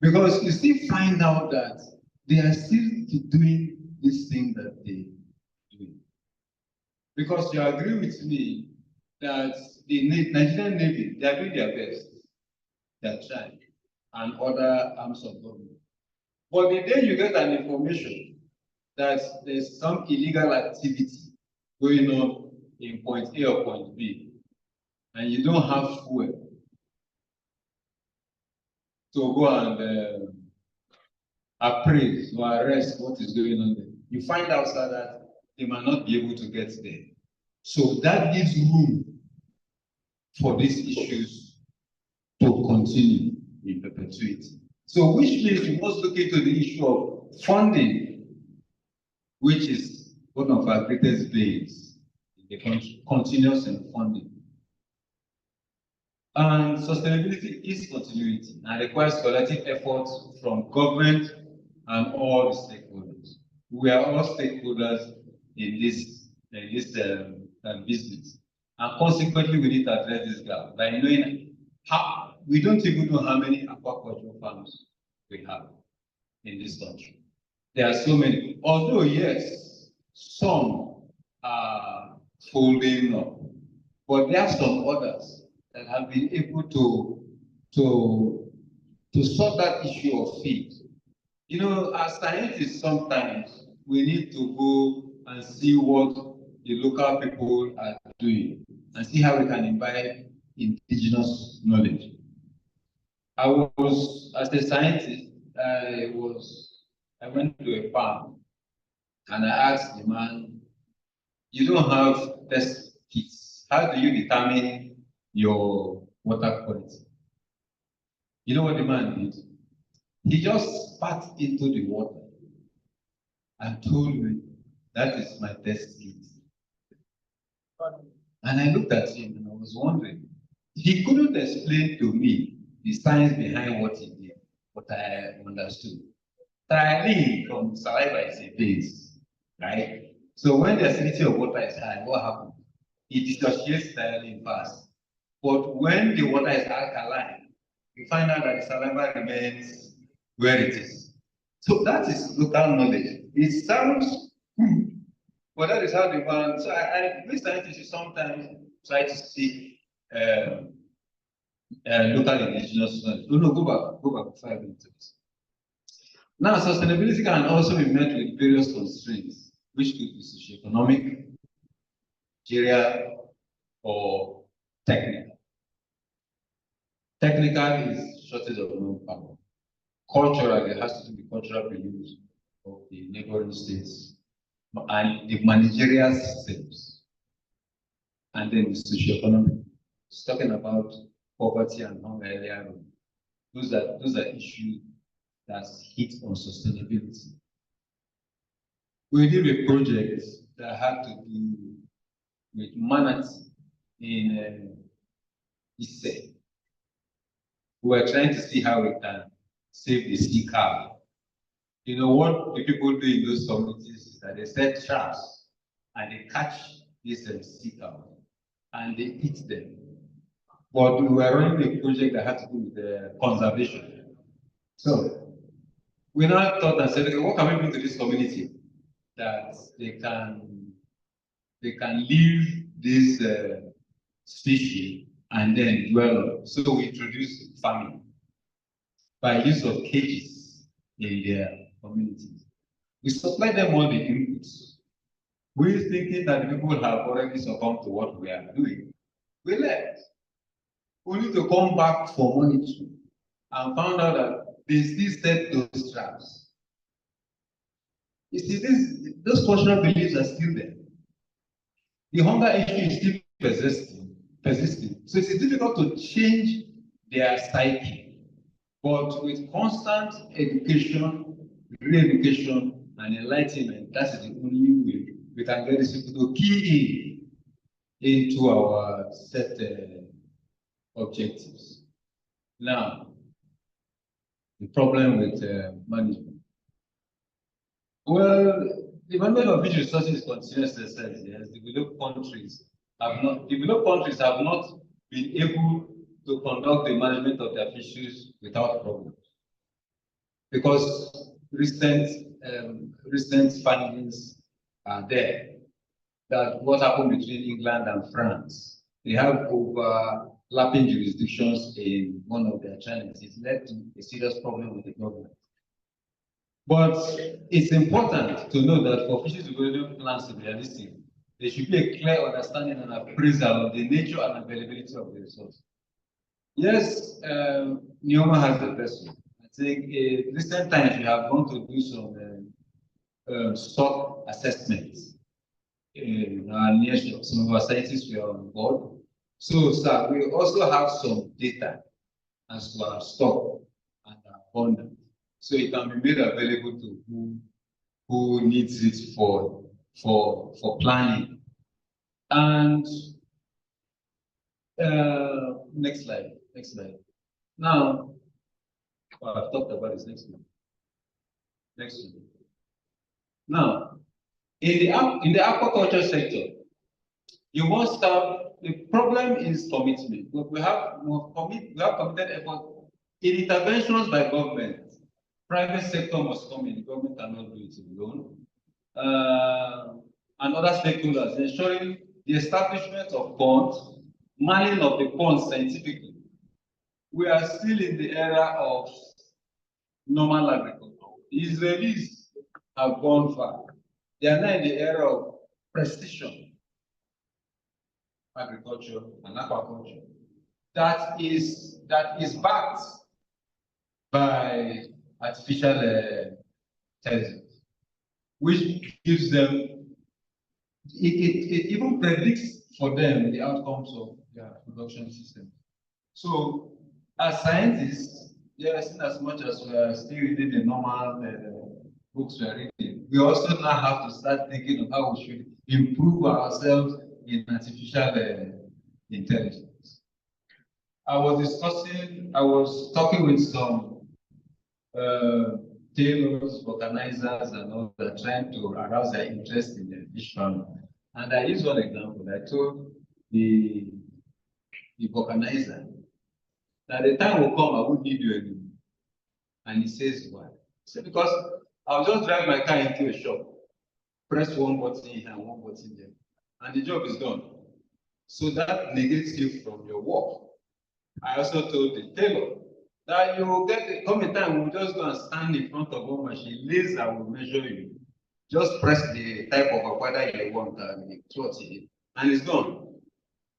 N: Because you still find out that they are still doing this thing that they do. Because you agree with me that the Nigerian Navy, they are doing their best, they are trying, and other arms of government. But the day you get an information that there's some illegal activity going on in point A or point B, and you don't have fuel to go and appraise or arrest what is going on there, you find out that they might not be able to get there. So that gives room for these issues to continue in perpetuity. So which means we must look into the issue of funding, which is one of our greatest pains in the country, continuous in funding. And sustainability is continuity and requires collective efforts from government and all the stakeholders. We are all stakeholders in this business. And consequently, we need to address this gap by knowing how, we don't even know how many aquaculture farms we have in this country. There are so many, although yes, some are folding up, but there are some others that have been able to solve that issue of feed. You know, as scientists, sometimes we need to go and see what the local people are doing and see how we can imbibe indigenous knowledge. I was, as a scientist, I went to a farm and I asked the man, you don't have test kits. How do you determine your water quality? You know what the man did? He just spat into the water and told me, that is my test kit. And I looked at him and I was wondering, he couldn't explain to me the science behind what he did, but I understood. Trialing from saliva is a base, right? So when the acidity of water is high, what happens? It dissociates trialing fast. But when the water is alkaline, you find out that the saliva remains where it is. So that is local knowledge. It sounds good, but that is how the man. So we scientists sometimes try to see local indigenous knowledge. No, go back 5 minutes. Now, sustainability can also be met with various constraints, which could be socioeconomic, managerial, or technical. Technical is shortage of manpower. Cultural, it has to do with cultural beliefs of the neighboring states, and the managerial systems, and then the socioeconomic. It's talking about poverty and hunger earlier on. Those are issues that hit on sustainability. We did a project that had to do with manatee in is safe. We are trying to see how we can save the sea cow. You know what the people do in those communities is that they set traps and they catch these sea cows and they eat them. But we were running a project that had to do with conservation. So we now thought and said, okay, what can we bring to this community that they can leave this species and then dwell on? So we introduced farming by use of cages in their communities. We supply them all the inputs. We're thinking that the people have already succumbed to what we are doing. We left. We need to come back for money too, and found out that they still set those traps. You see, those cultural beliefs are still there. The hunger issue is still persisting. So it's difficult to change their psyche. But with constant education, re-education, and enlightenment, that is the only way we can get these people to key into our set objectives. Now, the problem with management. Well, the management of fish resources is continuous exercise. Yes, developed countries have not been able to conduct the management of their fisheries without problems, because recent findings are there that what happened between England and France, they have overlapping jurisdictions in one of their channels. It led to a serious problem with the government. But it's important to know that for fisheries development plans to be realistic, there should be a clear understanding and appraisal of the nature and availability of the resource. Yes, Neoma has the vessel. I think in recent times we have gone to do some stock assessments. Some of our scientists were on board. So, sir, we also have some data as to our stock and our abundance. So it can be made available to who needs it for planning. And next slide. Now, I've talked about this. Next one. Now, in the aquaculture sector, you must have, the problem is commitment. We have committed effort in interventions by government. Private sector must come in, the government cannot do it alone. And other stakeholders, ensuring the establishment of ponds, managing of the ponds scientifically. We are still in the era of normal agriculture. The Israelis have gone far. They are now in the era of precision agriculture and aquaculture. That is backed by artificial intelligence, which gives them, it even predicts for them the outcomes of their production system. So, as scientists, yes, in as much as we are still reading the normal books we are reading, we also now have to start thinking of how we should improve ourselves in artificial intelligence. I was talking with some tailors, organizers, and all that, trying to arouse their interest in the fish farming. And I used one example. I told the organizer that the time will come, I won't need you anymore. And he says, why? I said, because I'll just drive my car into a shop, press one button here and one button there, and the job is done. So that negates you from your work. I also told the tailor that you will come a time we'll just go and stand in front of one machine, laser will measure you. Just press the type of aquada you want and the cloth in it, and it's gone.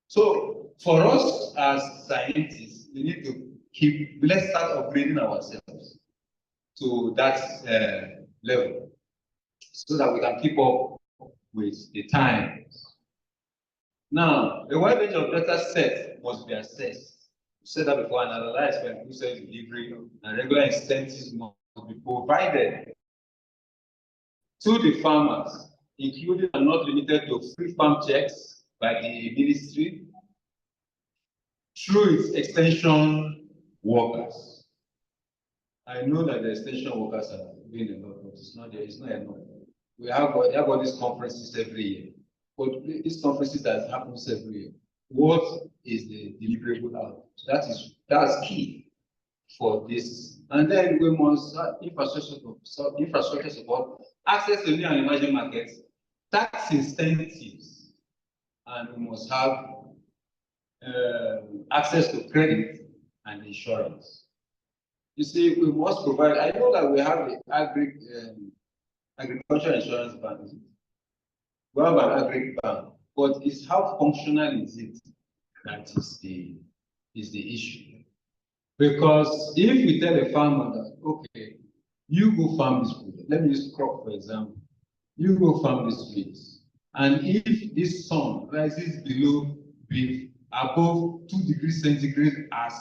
N: So for us as scientists, we need to let's start upgrading ourselves to that level so that we can keep up with the times. Now, a wide range of data sets must be assessed. We said that before, and analyzed for inclusive delivery, and regular incentives must be provided to the farmers, including and not limited to free farm checks by the ministry, through its extension workers. I know that the extension workers are doing a lot, but it's not enough. We have all these conferences every year. But these conferences that happens every year, what is the deliverable out? That's key for this. And then we must have infrastructure support, access to new and emerging markets, tax incentives, and we must have access to credit and insurance. You see, we must provide. I know that we have the agricultural insurance bank. We have an agri bank, but it's how functional is it that is the issue. Because if we tell a farmer that, okay, you go farm this product, let me use crop for example, you go farm this place, and if this sun rises above 2 degrees centigrade as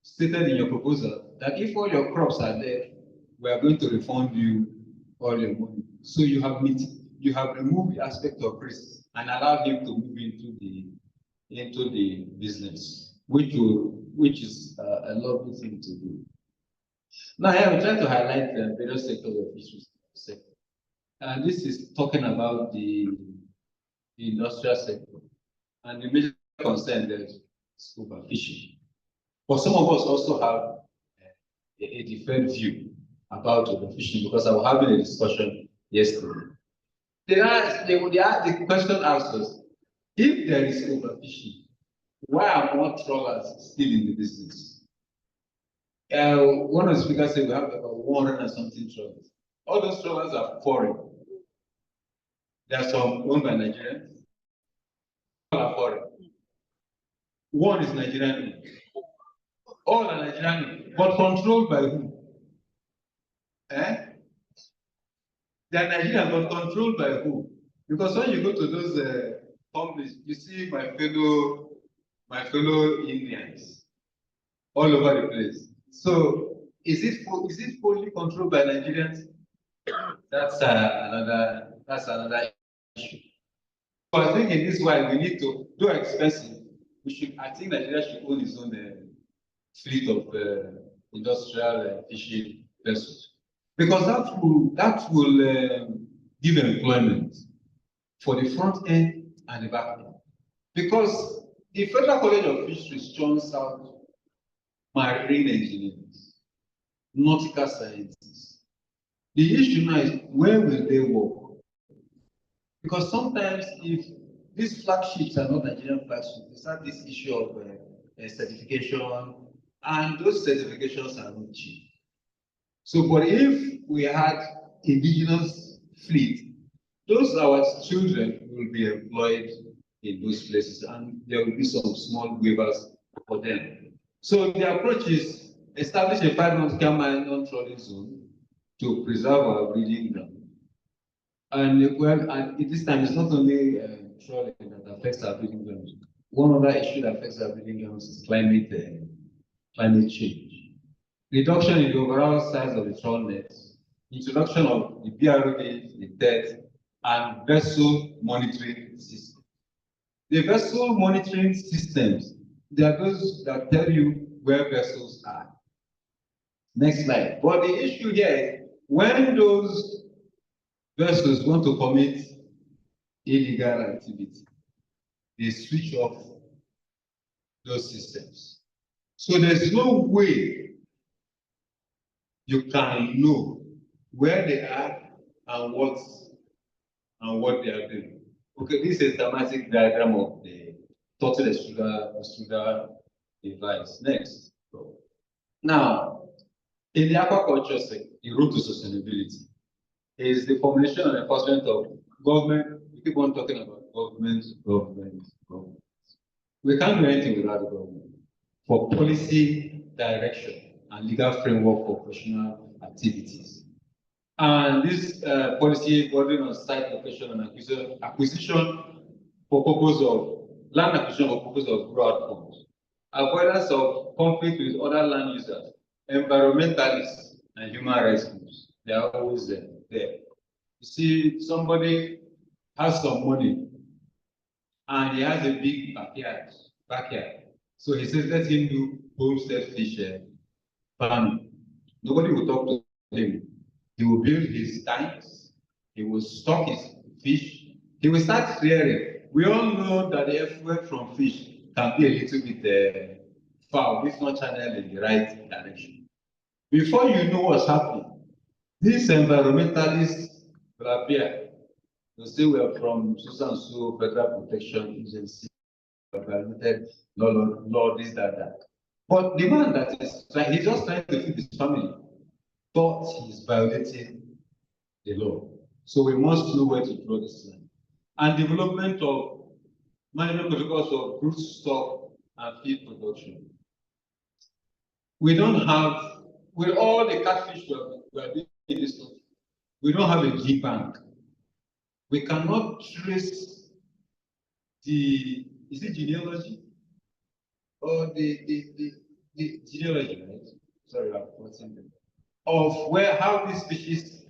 N: stated in your proposal, that if all your crops are dead, we are going to refund you all your money. So you have removed the aspect of risk and allowed him to move into the business, which is a lovely thing to do. Now, I will try to highlight the various sectors of fisheries sector. And this is talking about the industrial sector. And the major concern there is overfishing. But some of us also have a different view about overfishing, because I was having a discussion yesterday. The question asked us, if there is overfishing, why are more trawlers still in the business? One of the speakers said we have about 100 and something trawlers. All those trawlers are foreign. There are some owned by Nigerians. All are foreign. One is Nigerian. All are Nigerian, but controlled by who? They are Nigerian, but controlled by who? Because when you go to those companies, you see my fellow Indians all over the place. So is it fully controlled by Nigerians? That's another issue. So I think in this way we need to, though expensive, I think Nigeria should own its own fleet of industrial fishing vessels, because that will give employment for the front end and the back end. Because the Federal College of Fisheries churns out marine engineers, nautical scientists. The issue now is, where will they work? Because sometimes if these flagships are not Nigerian flagships, there's not this issue of certification, and those certifications are not cheap. So, but if we had indigenous fleet, those our children will be employed in those places, and there will be some small waivers for them. So the approach is establish a 5 nautical mile non-trawling zone to preserve our breeding ground. And this time it's not only trawling that affects our breeding grounds. One other issue that affects our breeding grounds is climate change. Reduction in the overall size of the trawl nets, introduction of the BROD, the TET, and vessel monitoring system. The vessel monitoring systems, they are those that tell you where vessels are. Next slide. But the issue here is, when those vessels want to commit illegal activity, they switch off those systems. So there's no way you can know where they are and what they are doing. Okay, this is a schematic diagram of the total extruder device. Next. Now, in the aquaculture sector, the road to sustainability is the formulation and enforcement of government. We keep on talking about government. We can't do anything without the government for policy direction and legal framework for professional activities. And this policy bordering on site location and acquisition for purpose of land acquisition for purpose of rural outcomes, avoidance of conflict with other land users, environmentalists, and human rights groups. They are always there. You see, somebody has some money and he has a big backyard. So he says, let him do homestead fish farming. Nobody will talk to him. He will build his tanks. He will stock his fish. He will start clearing. We all know that the effluent from fish can be a little bit foul if not channeled in the right direction. Before you know what's happening, these environmentalists will appear. They'll say we are from so and so Federal Protection Agency, environmental law, this, that. But the man that is trying, he's just trying to feed his family, but he's violating the law. So we must know where to draw this line. And development of management protocols of brood stock and feed production. We don't have, with all the catfish we are doing in this country, we don't have a G bank. We cannot trace the, is it genealogy? Or the genealogy, right? Sorry, I'm forgetting them. Of how these species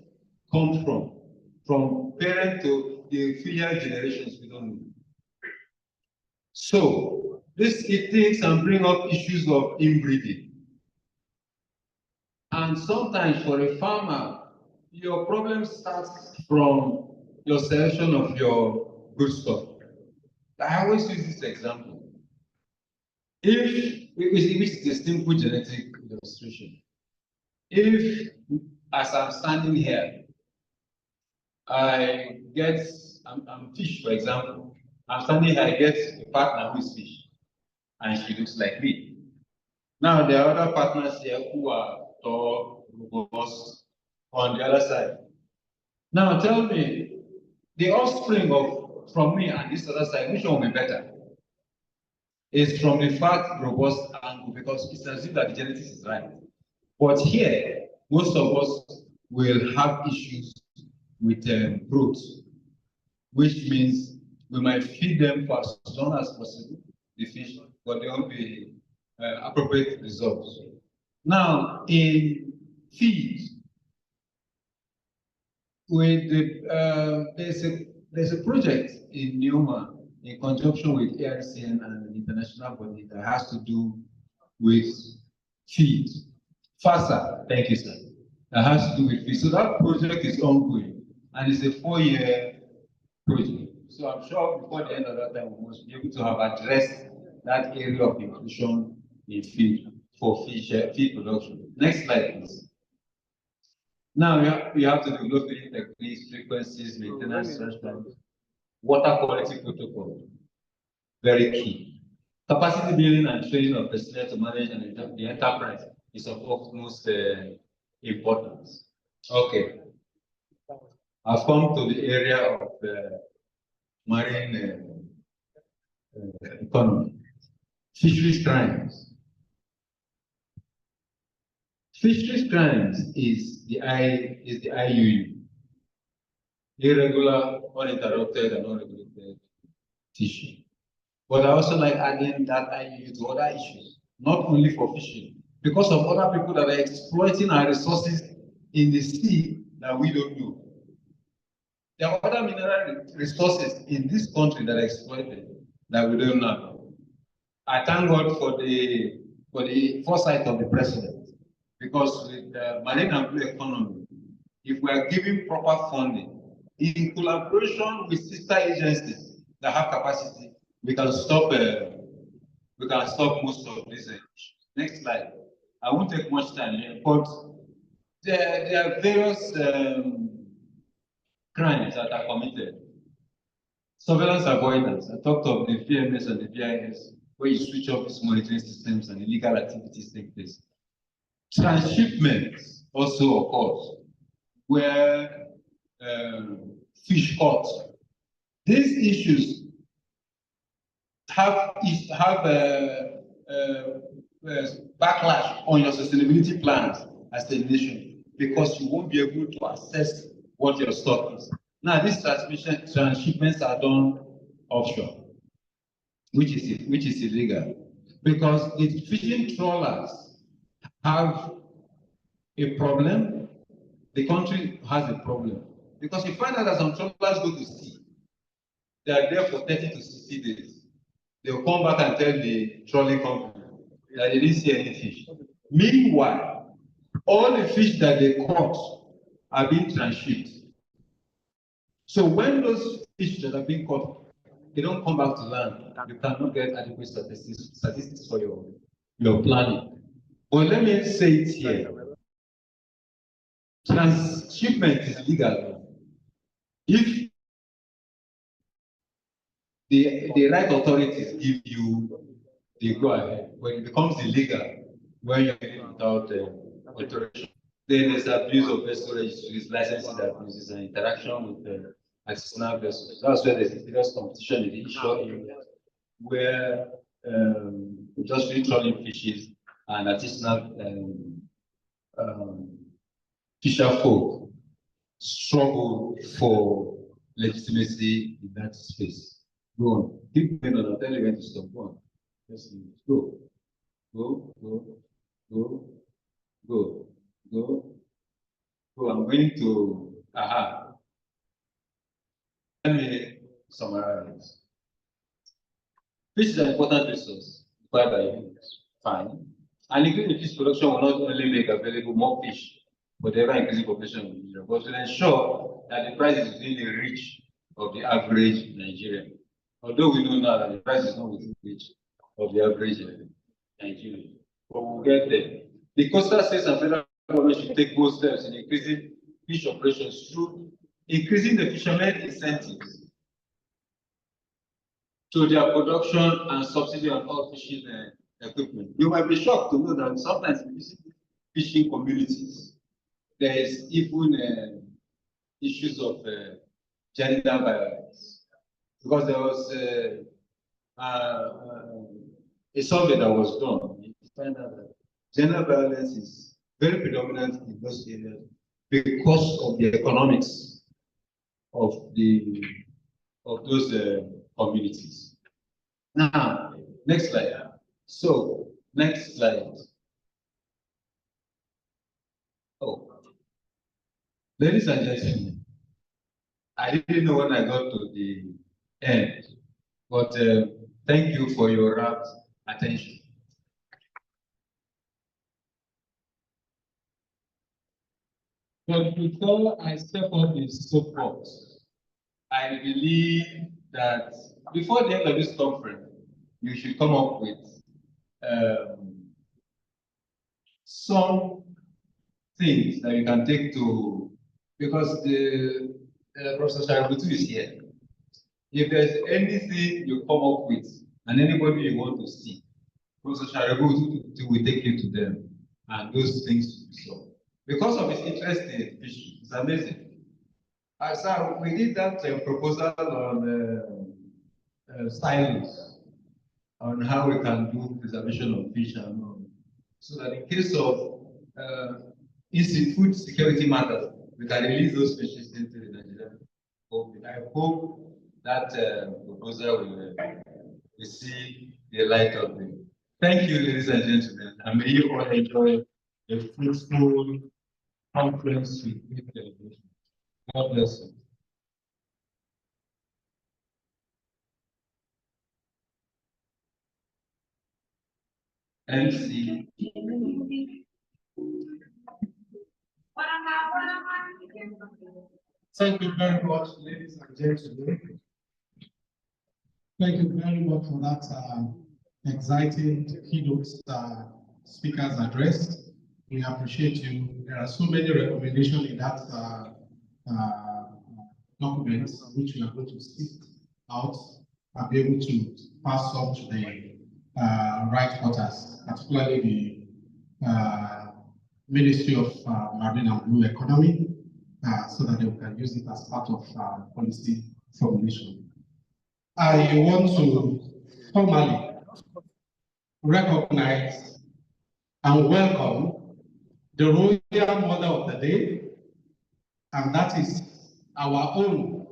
N: come from parent to the filial generations, we don't know. So this things can bring up issues of inbreeding. And sometimes for a farmer, your problem starts from your selection of your good stock. I always use this example. Which is a simple genetic illustration. If, as I'm standing here, I'm fish, for example. I'm standing here, I get a partner who is fish, and she looks like me. Now, there are other partners here who are tall, robust, on the other side. Now, tell me, the offspring from me and this other side, which one will be better? It's from the fat, robust angle, because it's as if that the genetics is right. But here, most of us will have issues with growth, which means we might feed them for as long as possible, the fish, but there won't be appropriate results. Now, in feed, with there's a project in Neoma in conjunction with ARCN and an international body that has to do with feed. FASA, thank you, sir. That has to do with feed. So that project is ongoing, and it's a 4-year project. So I'm sure before the end of that time, we must be able to have addressed that area of inclusion in feed for feed production. Next slide, please. Now we have to develop feeding techniques, frequencies, maintenance, water quality protocol. Very key. Capacity building and training of personnel to manage the enterprise is of utmost importance. Okay. I've come to the area of marine economy. Fisheries crimes. Fisheries crimes is the IUU. Irregular, uninterrupted, and unregulated fishing. But I also like adding that IUU to other issues, not only for fishing, because of other people that are exploiting our resources in the sea that we don't know. There are other mineral resources in this country that are exploited that we don't know. I thank God for the foresight of the president, because with the marine and blue economy, if we are giving proper funding in collaboration with sister agencies that have capacity, we can stop most of these issues. Next slide. I won't take much time here, but there are various crimes that are committed. Surveillance avoidance. I talked of the PMS and the VIS, where you switch off these monitoring systems and illegal activities take place. Transshipment also occurs, where fish caught. These issues have backlash on your sustainability plans as a nation, because you won't be able to assess what your stock is. Now, these transshipments are done offshore, which is illegal, because the fishing trawlers have a problem. The country has a problem, because you find out that some trawlers go to sea. They are there for 30 to 60 days. they'll come back and tell the trolley company that they didn't see any fish. Meanwhile, all the fish that they caught are being transshipped. So when those fish that are being caught, they don't come back to land, you cannot get adequate statistics for your planning. But let me say it here. Transshipment is legal. If the right authorities give you the go ahead, when it becomes illegal, when you're without authorization, then there's abuse of vessel registries, licenses abuses, and interaction with artisanal vessels. That's where there's a serious competition in the inshore area, where just really trawling fishes and artisanal fisher folk struggle for legitimacy in that space. Go on. Keep going on. I'll tell you when to stop. Go on. Let's go. Go. I'm going to Let me summarize. Fish is an important resource required by humans. Fine. And increasing fish production will not only make available more fish for the ever-increasing population of Nigeria, but will ensure that the price is within the reach of the average Nigerian. Although we know now that the price is not within the reach of the average Nigerian. But we'll get there. The coastal states and federal government should take bold steps in increasing fish operations through increasing the fishermen incentives to their production and subsidy on all fishing equipment. You might be shocked to know that sometimes in fishing communities, there is even issues of gender violence. Because there was a survey that was done. You find out that gender violence is very predominant in those areas because of the economics of those communities. Now, next slide. So, next slide. Oh, ladies and gentlemen, I didn't know when I got to the end, but thank you for your rapt attention. But before I step on the soapbox, I believe that before the end of this conference, you should come up with some things that you can take to, because the Professor Shaributu is here. If there's anything you come up with and anybody you want to see, Professor Shaributu will take you to them and those things to be solved. Because of his interest in fishing, it's amazing. So we did that proposal on silos, on how we can do preservation of fish and all. So that in case of food security matters, we can release those fishes into the Nigerian public. I hope that proposal will see the light of day. Thank you, ladies and gentlemen, and may you all enjoy a fruitful conference with great celebration. God bless you. MC.
E: Thank you very much, ladies and gentlemen. Thank you very much for that exciting keynote speaker's address. We appreciate you. There are so many recommendations in that document which we are going to seek out and be able to pass on to the right quarters, particularly the Ministry of Marine and Blue Economy, so that they can use it as part of policy formulation. I want to formally recognize and welcome the Royal Mother of the Day, and that is our own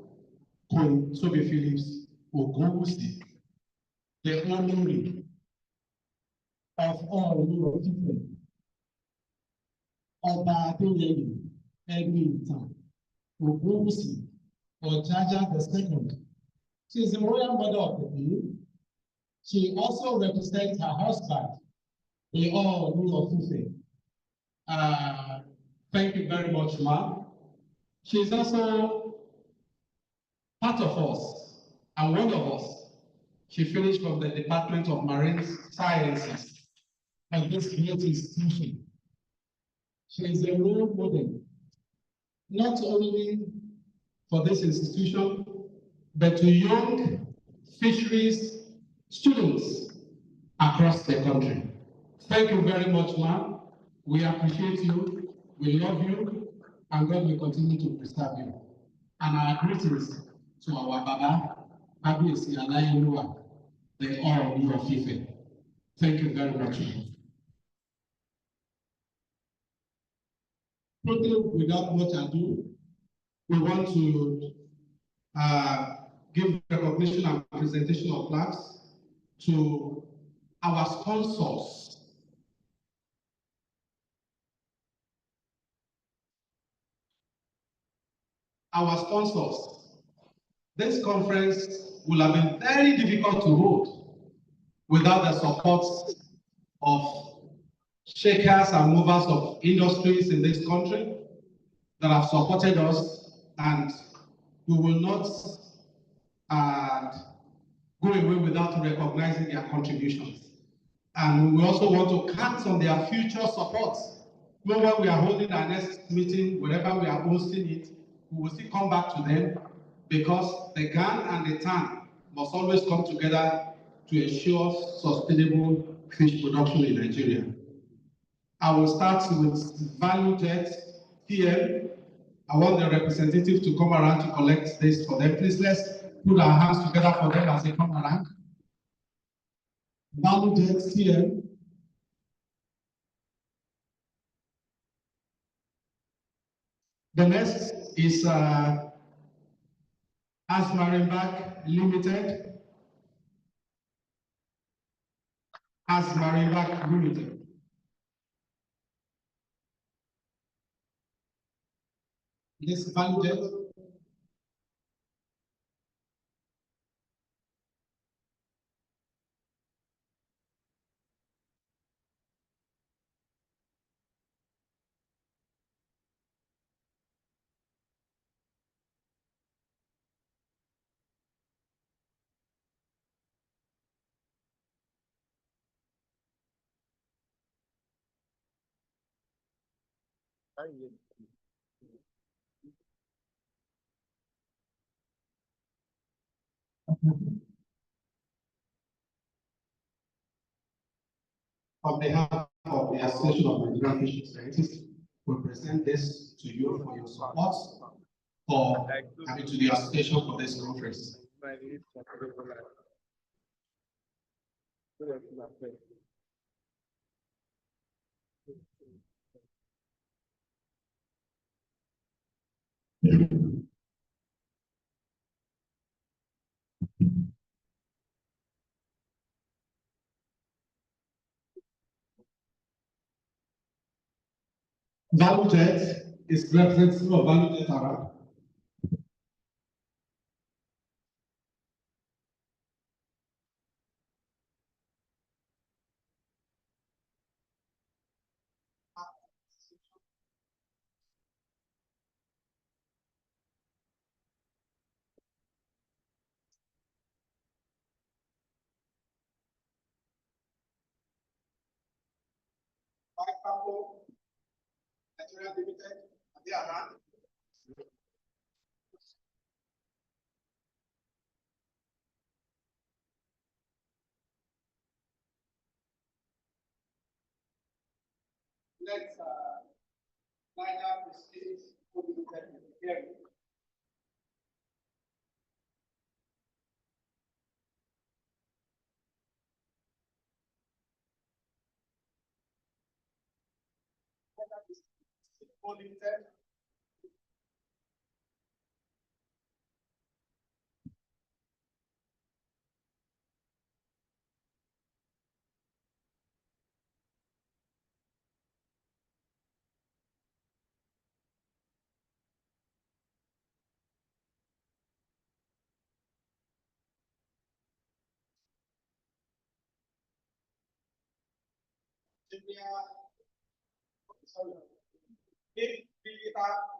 E: Queen Toby Phillips Ogunwusi, the honorary of all Yoruba people. Ọba Adéyẹyè Ẹgbẹ̀ta Ogunwusi Ọ̀jájá II. She is the royal mother of the day. She also represents her husband, the all rule of Fufe. Thank you very much, ma'am. She is also part of us and one of us. She finished from the Department of Marine Sciences at this great institution. She is a role model, not only for this institution, but to young fisheries students across the country. Thank you very much, ma'am. We appreciate you, we love you, and God will continue to preserve you. And our greetings to our Baba, Abiyesi Alayeluwa, the all of Ife. Thank you very much. Quickly, without much ado, we want to give recognition and presentation of plaques to our sponsors. Our sponsors. This conference will have been very difficult to hold without the support of shakers and movers of industries in this country that have supported us, and we will not go away without recognizing their contributions. And we also want to count on their future support. When we are holding our next meeting, wherever we are hosting it, we will still come back to them, because the GAN and the TAN must always come together to ensure sustainable fish production in Nigeria. I will start with ValueJet PM. I want the representative to come around to collect this for them. Please, let's put our hands together for them as they come around. ValueJet PM. The next is Asmarinbak Limited. Asmarinbak Limited. This ValueJet. On behalf of the Association of Nigerian Fishing Scientists, we present this to you for your support, to the association for this conference. ValueJet is representative of ValueJet Arab. Nigeria Limited, are they around? Let's line up the states for the hearing. Limited.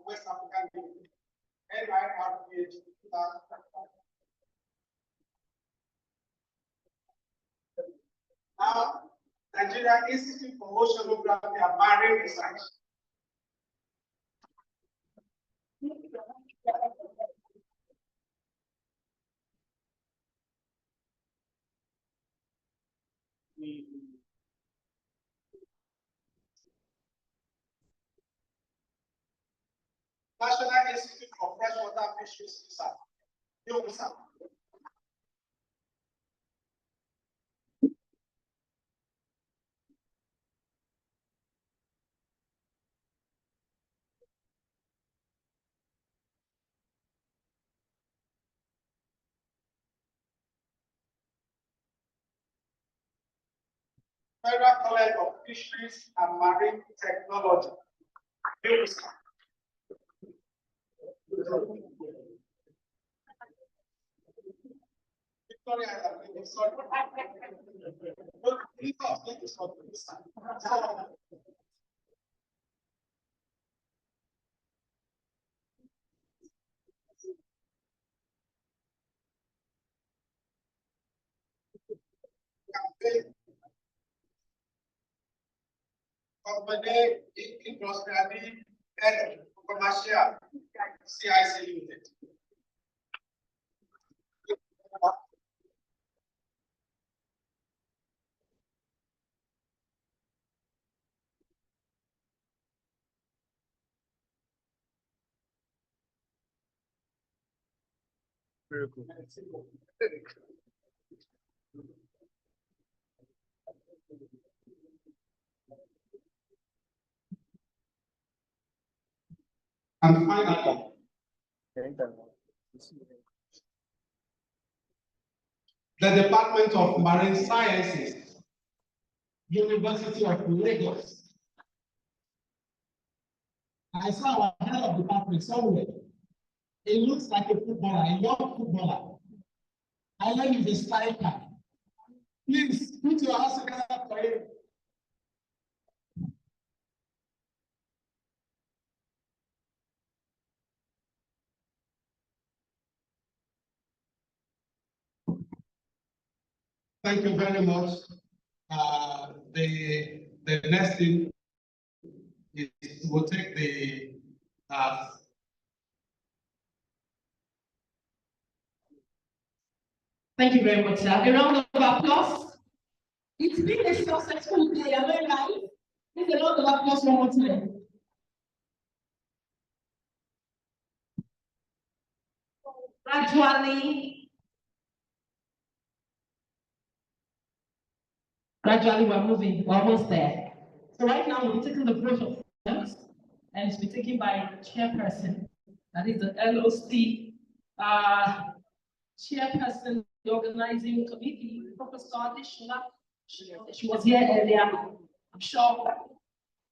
K: West African Union, NIRPH 2025. Now, Nigeria Institute for Oceanography and Marine Research. National Institute for Freshwater Fisheries Research. Federal College of Fisheries and Marine Technology. Victoria Island, sorry. Company industrially and commercial CIC Limited.
B: Very cool.
K: And finally, the Department of Marine Sciences, University of Lagos. I saw our head of department somewhere. It looks like a footballer, a young footballer. I learned he's a striker. Please put your hands together for him. Thank you very much. The next thing is we'll take the
G: Thank you very much, sir. A round of applause. It's been a successful day. Am I right? Please, a round of applause one more time. Gradually, we're moving. We're almost there. So right now, we're taking the vote of first, and it's been taken by chairperson. That is the LOC chairperson, the organizing committee, Professor Adishula. She was here earlier. I'm sure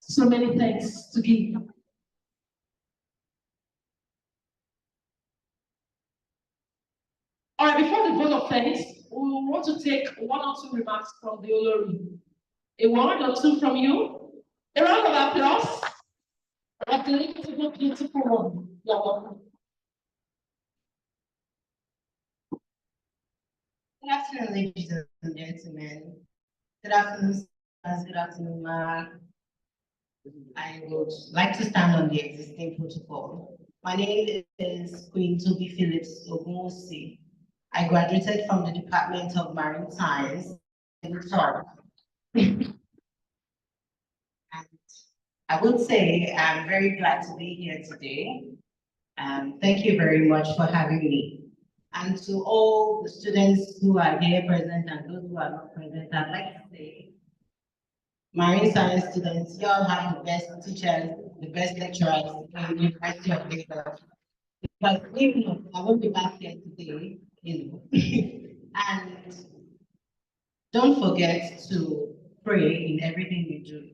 G: so many thanks to give. All right, before the vote of thanks, we want to take one or two remarks from the Olori. A word or two from you. A round of applause. That's a beautiful one. You're welcome.
O: Good afternoon, ladies and gentlemen. Good afternoon, sirs. Good afternoon, Ma. I would like to stand on the existing protocol. My name is Queen Toby Phillips Ogunwusi. I graduated from the Department of Marine Science in Florida. And I would say I'm very glad to be here today. Thank you very much for having me. And to all the students who are here present and those who are not present, I'd like to say, marine science students, you all have the best teachers, the best lecturers in the University of Lagos. Because even I won't be back here today, and don't forget to pray in everything you do.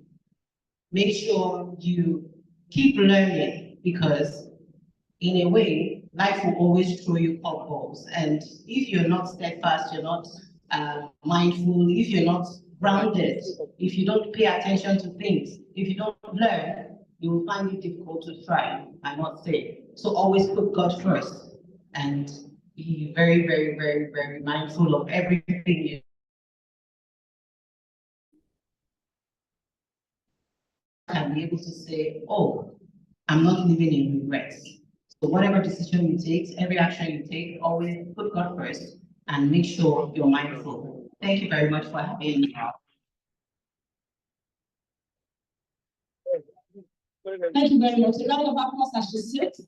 O: Make sure you keep learning, because in a way, life will always throw you curveballs. And if you're not steadfast, you're not mindful, if you're not grounded. If you don't pay attention to things, if you don't learn, you will find it difficult to thrive, I must say. So always put God first and be very, very, very, very mindful of everything you can be able to say, oh, I'm not living in regrets. So whatever decision you take, every action you take, always put God first and make sure you're mindful. Thank you very much for having me.
G: Thank you very much. A round of applause as she sits.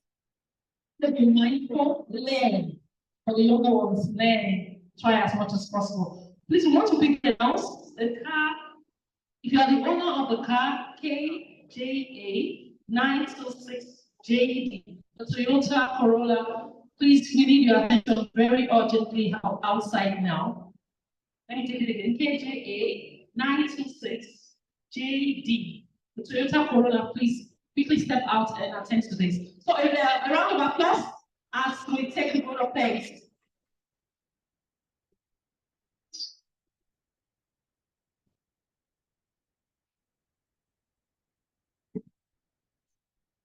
G: Let's be mindful, learn. For the younger ones, learn. Try as much as possible. Please, we want to quickly announce the car. If you are the owner of the car, KJA 926JD, the Toyota Corolla, please give me your attention very urgently outside now. Let me take it again. KJA 926JD, the Toyota Corolla, please quickly step out and attend to this. So a round of applause as we take the vote of thanks.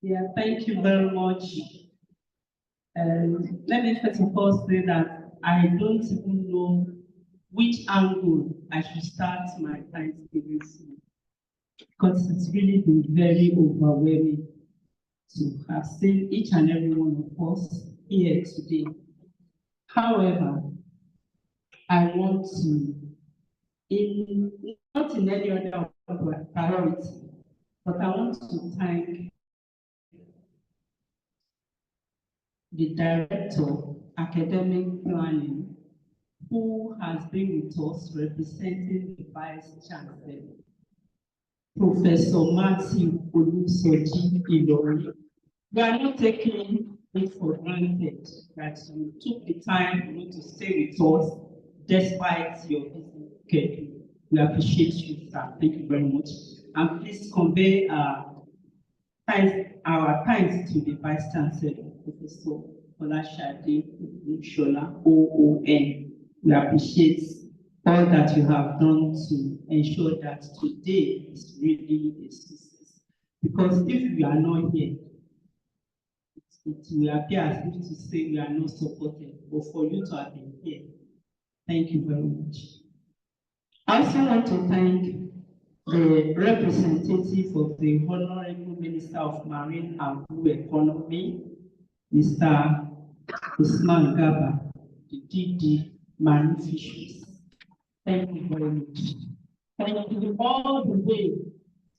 D: Yeah, thank you very much. Let me first of all say that I don't even know which angle I should start my Thanksgiving from, because it's really been very overwhelming to have seen each and every one of us here today. However, I want to, not in any other priority, but I want to thank the Director, Academic Planning, who has been with us representing the Vice Chancellor, Professor Matthew Olusoji Ilori. We are not taking it for granted that you took the time to stay with us despite your busy schedule. We appreciate you, sir. Thank you very much. And please convey our thanks to the Vice Chancellor, Professor Olashade Shola, OON. We appreciate all that you have done to ensure that today is really a success. Because if we are not here, it will appear as if to say we are not supported, but for you to have been here, thank you very much. I also want to thank the representative of the Honorable Minister of Marine and Blue Economy, Mr. Usman Gaba, the DD Marine Fisheries. Thank you very much. Thank you all the way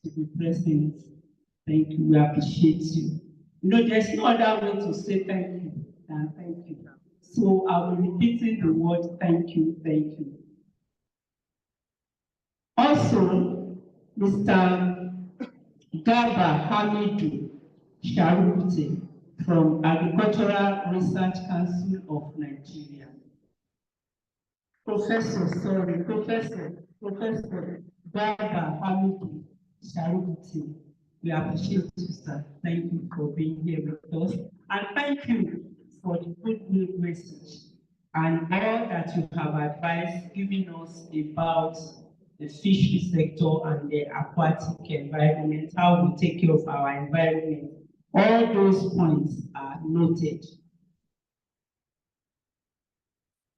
D: to be present. Thank you, we appreciate you. You know, there's no other way to say thank you than thank you. So I'll be repeating the word thank you, thank you. Also, Mr. Gaba Hamidu Sharubuti from Agricultural Research Council of Nigeria. Professor Gaba Hamidu Sharubuti. We appreciate you, sir. Thank you for being here with us. And thank you for the good news message and all that you have advised, giving us about the fishery sector and the aquatic environment, how we take care of our environment. All those points are noted.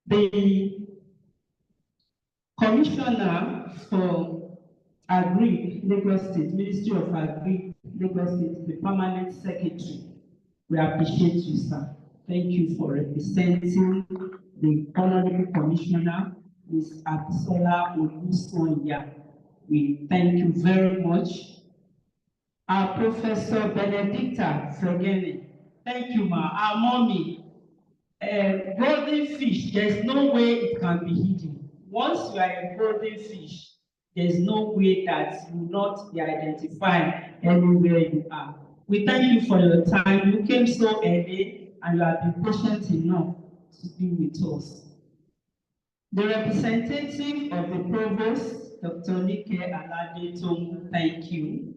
D: The Commissioner for Agri, Lagos State, Ministry of Agri, Lagos State, the Permanent Secretary. We appreciate you, sir. Thank you for representing the Honorable Commissioner, Ms. Abisola Olusonya. We thank you very much. Our Professor Benedicta Fregene. Thank you, ma. Our mommy. Golden fish, there's no way it can be hidden. Once you are a golden fish, there's no way that you will not be identified anywhere you are. We thank you for your time. You came so early and you have been patient enough to be with us. The representative of the Provost, Dr. Nike Alade, thank you.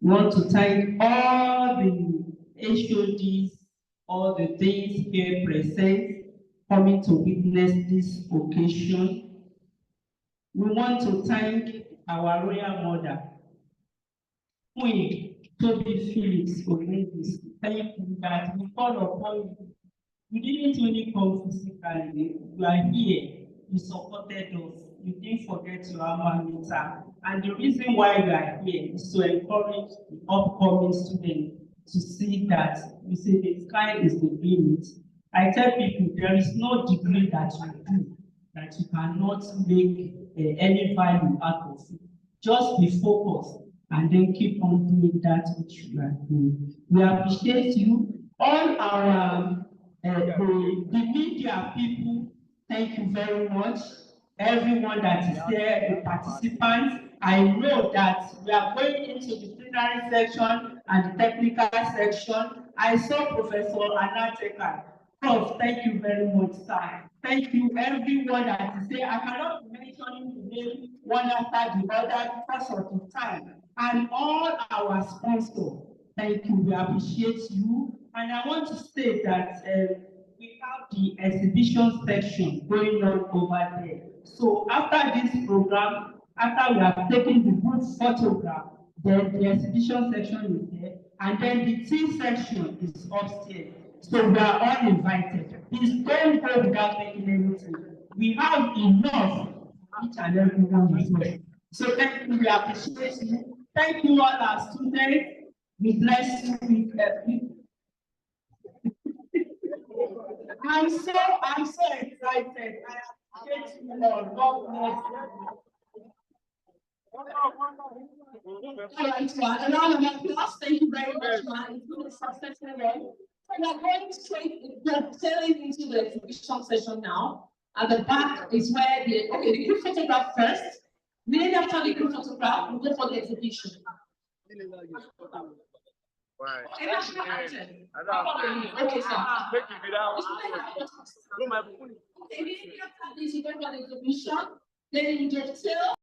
D: We want to thank all the HODs, all the things here present, coming to witness this occasion. We want to thank our royal mother, Queen Toby Phillips Ogunwusi. Thank you that we call upon you. You didn't only come physically, you are here, you supported us, you didn't forget your alma mater. And the reason why you are here is to encourage the upcoming students to see that you say the sky is the limit. I tell people there is no degree that you do that you cannot make any value out of it. Just be focused and then keep on doing that which you are doing. We appreciate you. All our the media people, thank you very much. Everyone that is there, the participants, I know that we are going into the plenary section and the technical section. I saw Professor Anateka. Prof, thank you very much, sir. Thank you, everyone that is there. I cannot be mentioning the name one after the other because of the time. And all our sponsors, thank you, we appreciate you. And I want to state that we have the exhibition section going on over there. So after this program, after we have taken the group photograph, then the exhibition section is there, and then the tea section is upstairs. So we are all invited. Please don't go without making anything. We have enough for each and every one as well. So thank you, we appreciate you. Thank you all our students. We bless you with I'm so excited. I appreciate you all. God bless you. All right, a round of applause. Thank you very much, man. It's been a successful one. We are going straight, we're sailing into the exhibition session now. At the back is where the group photograph first. Then after the group photograph, we'll go for the exhibition.
B: Right.
D: Okay, national anthem. Okay, sir. Okay, immediately after this, you go for the exhibition. Then you get till